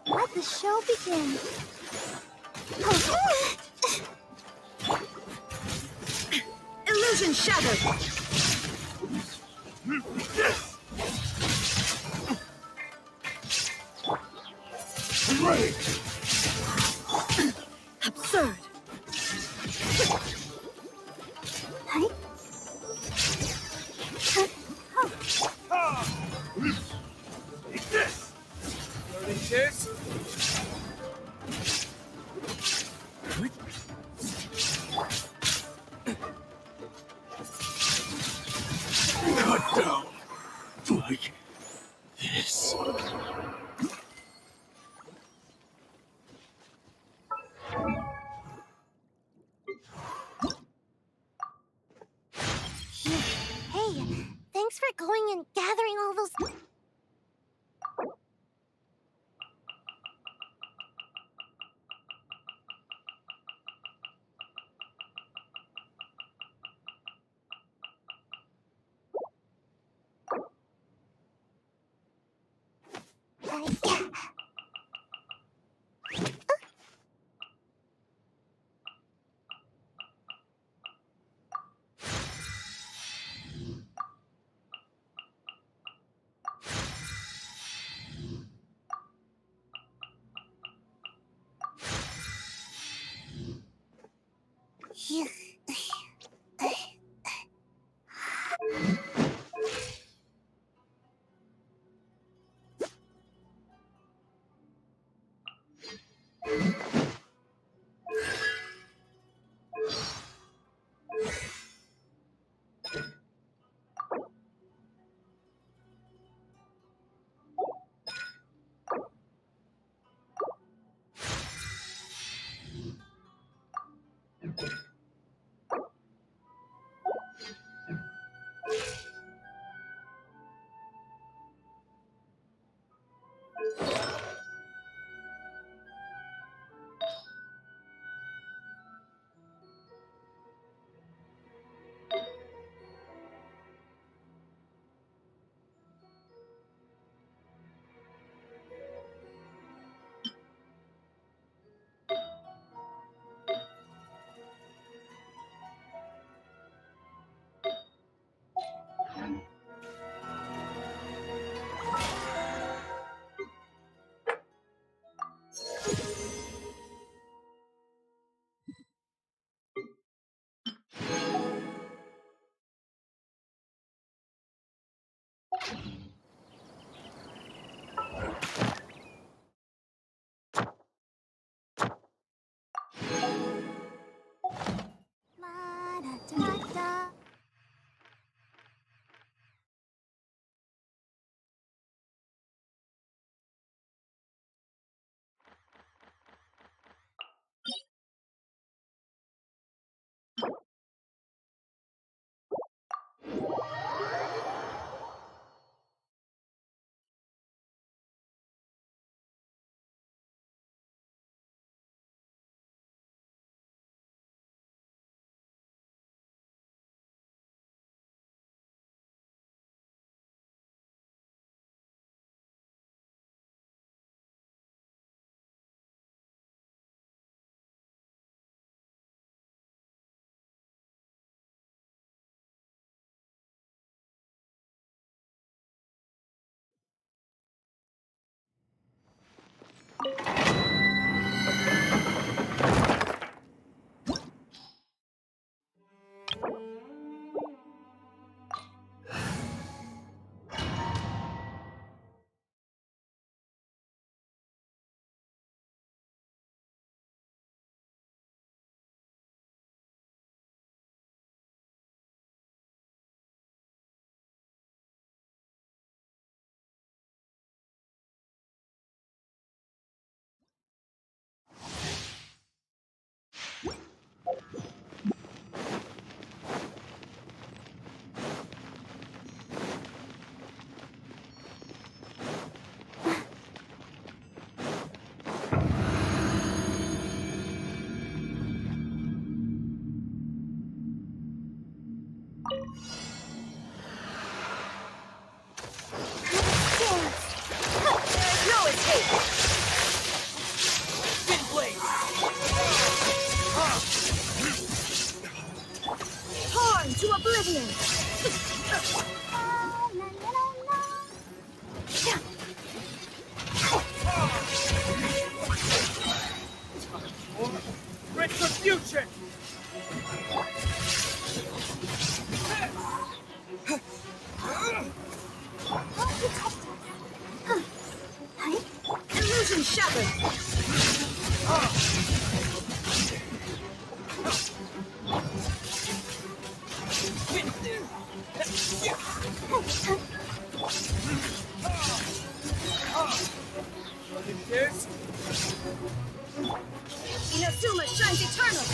Let the show begin. Illusion shattered! Ready! Absurd! Eat this! Dirty kiss! Cut down. Like this. Hey, thanks for going and gathering all those... La-da-da-da. oblivion! Retribution! Illusion shattered! This? Inazuma shines eternal!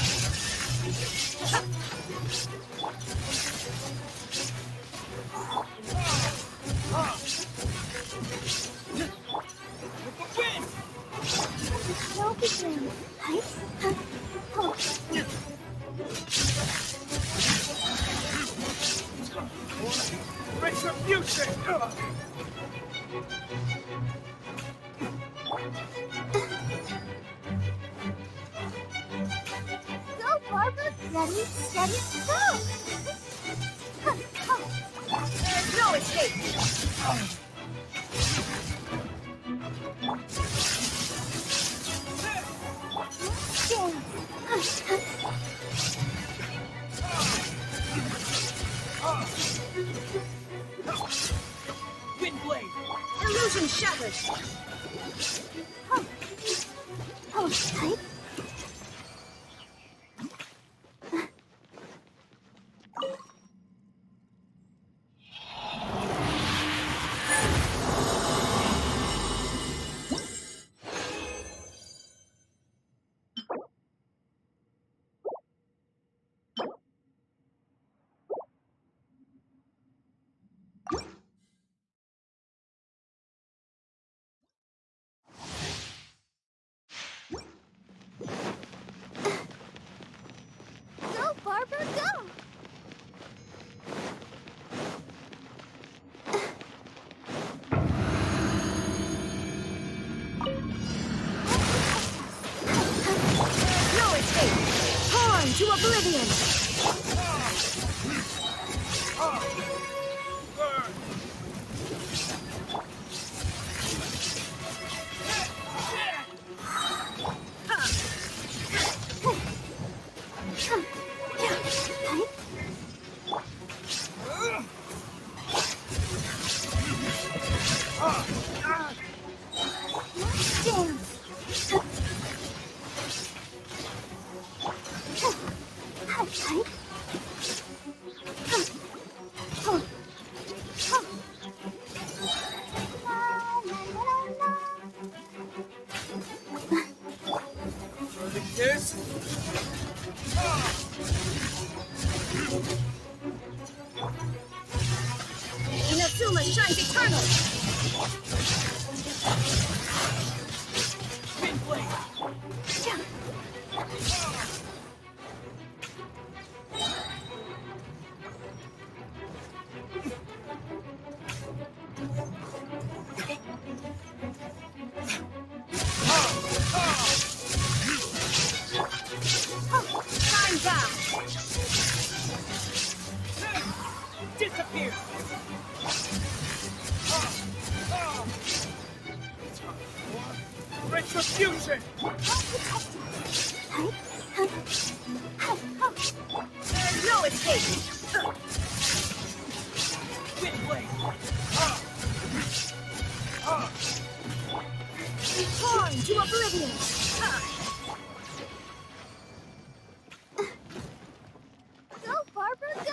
Retribution! Go, Barbara! Ready, steady, go! There's no escape! Windblade! Illusion shattered! Go, Barbara, go! No escape! Torn to oblivion! This? Inazuma shines eternal! Time's out! Disappear! Retribution! There's no escape! Windblade! Torn to oblivion! Go, Barbara, go!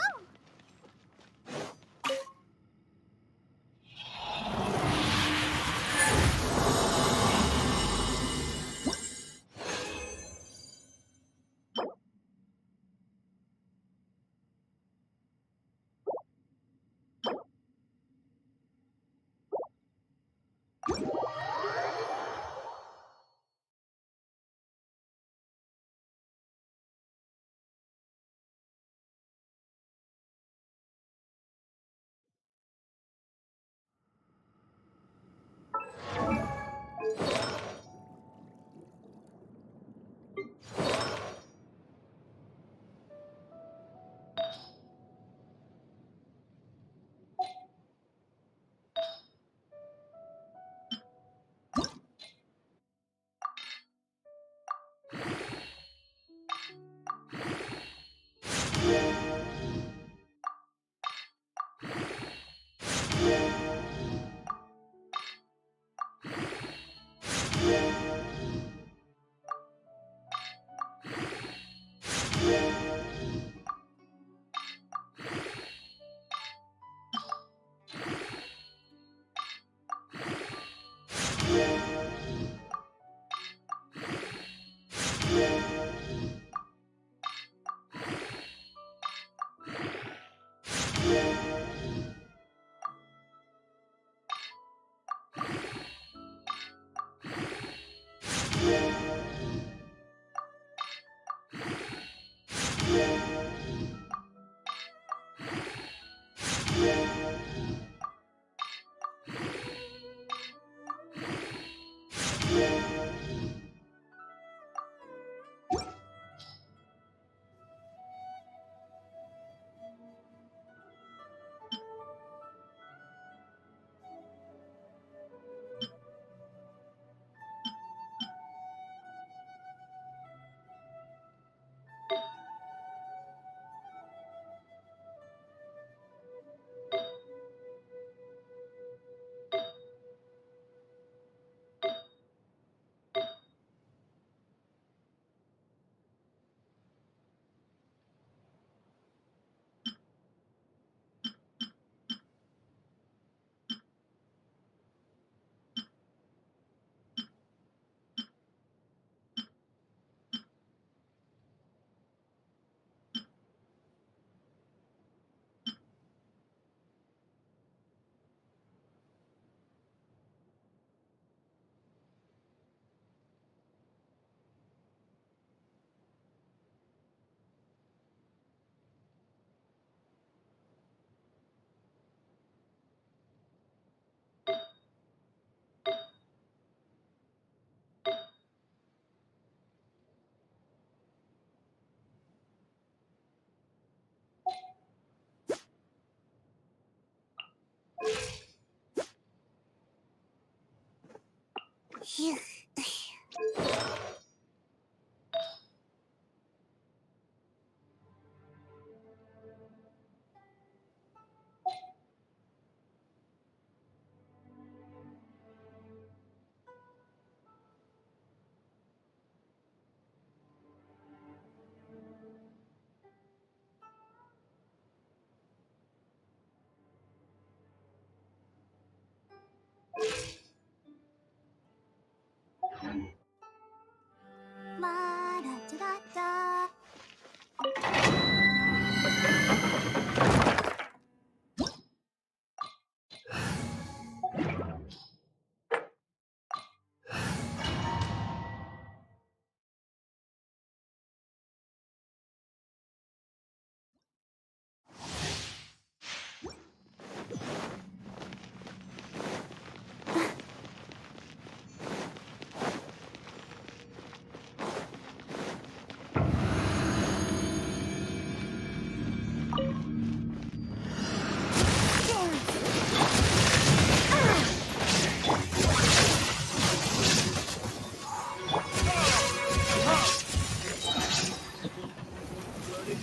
La-da-da-da-da.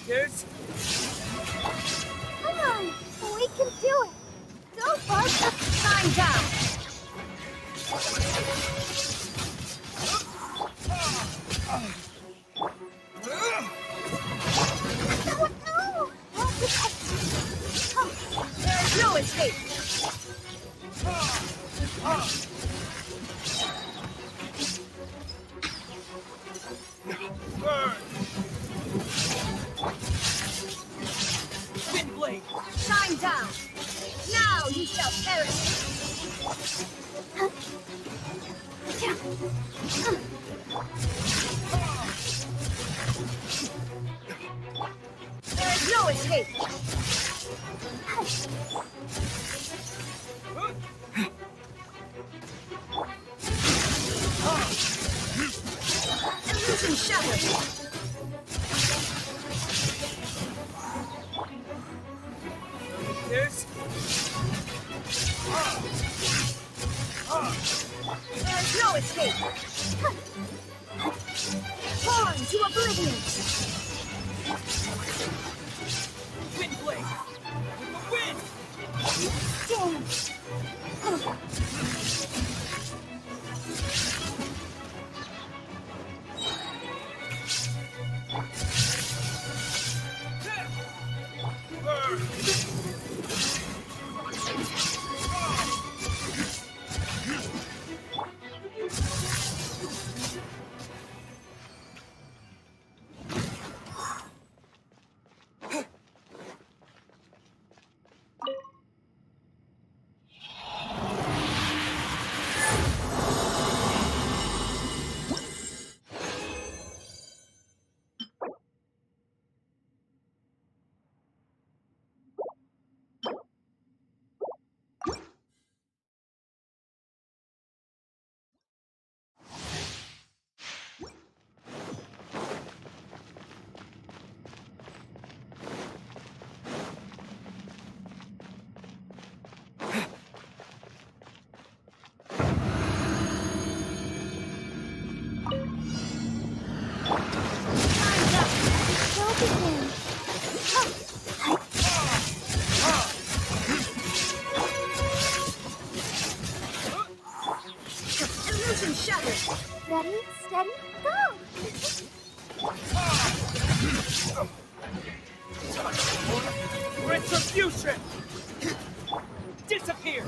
This? Come on, we can do it. Go, Bug. Time down. There's no escape. Burn. Wind blade. Shine down. Now you shall perish. There is no escape. Illusion shattered. This? There's no escape. Torn to oblivion. Wind blade. With the wind. Damn. Burn. Illusion shattered. Ready, steady, go! Retribution! Disappear!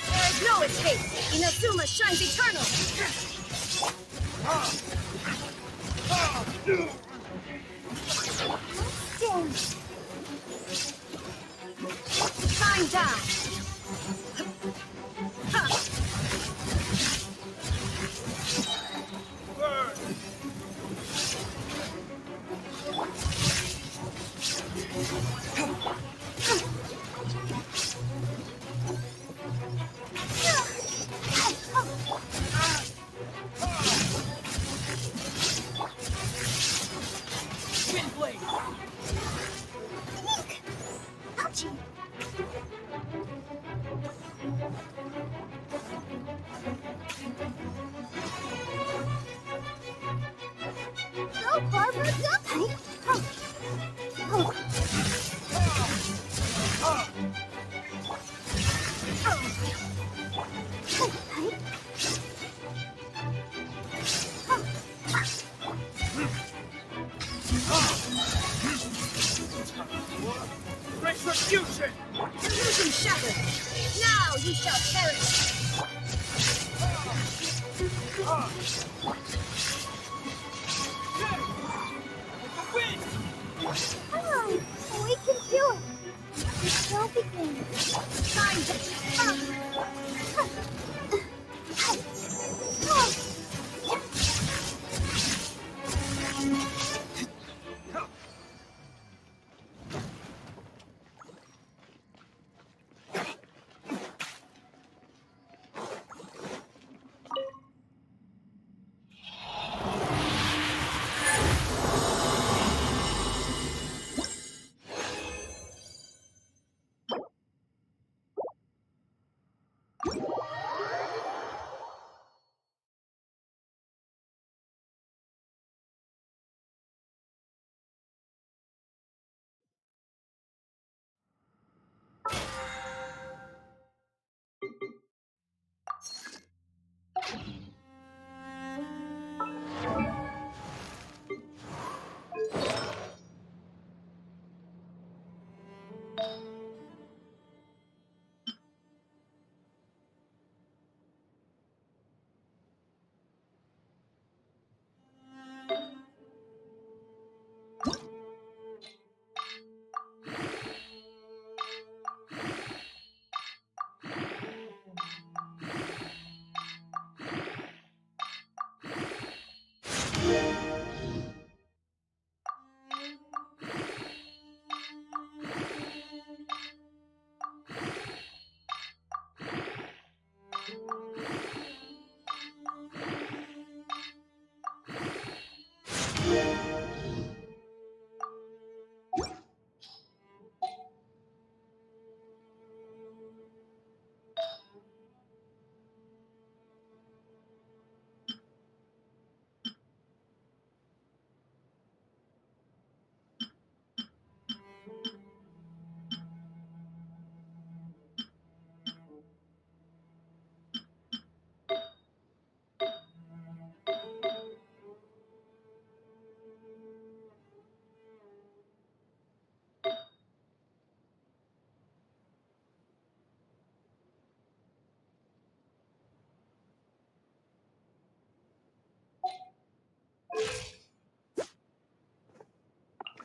There is no escape. Inazuma shines eternal. Shine down. Burn! Wind blade! Ouchie. Retribution! Illusion shattered! Now you shall perish! Come on, we can do it. The show begins. Time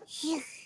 Phew.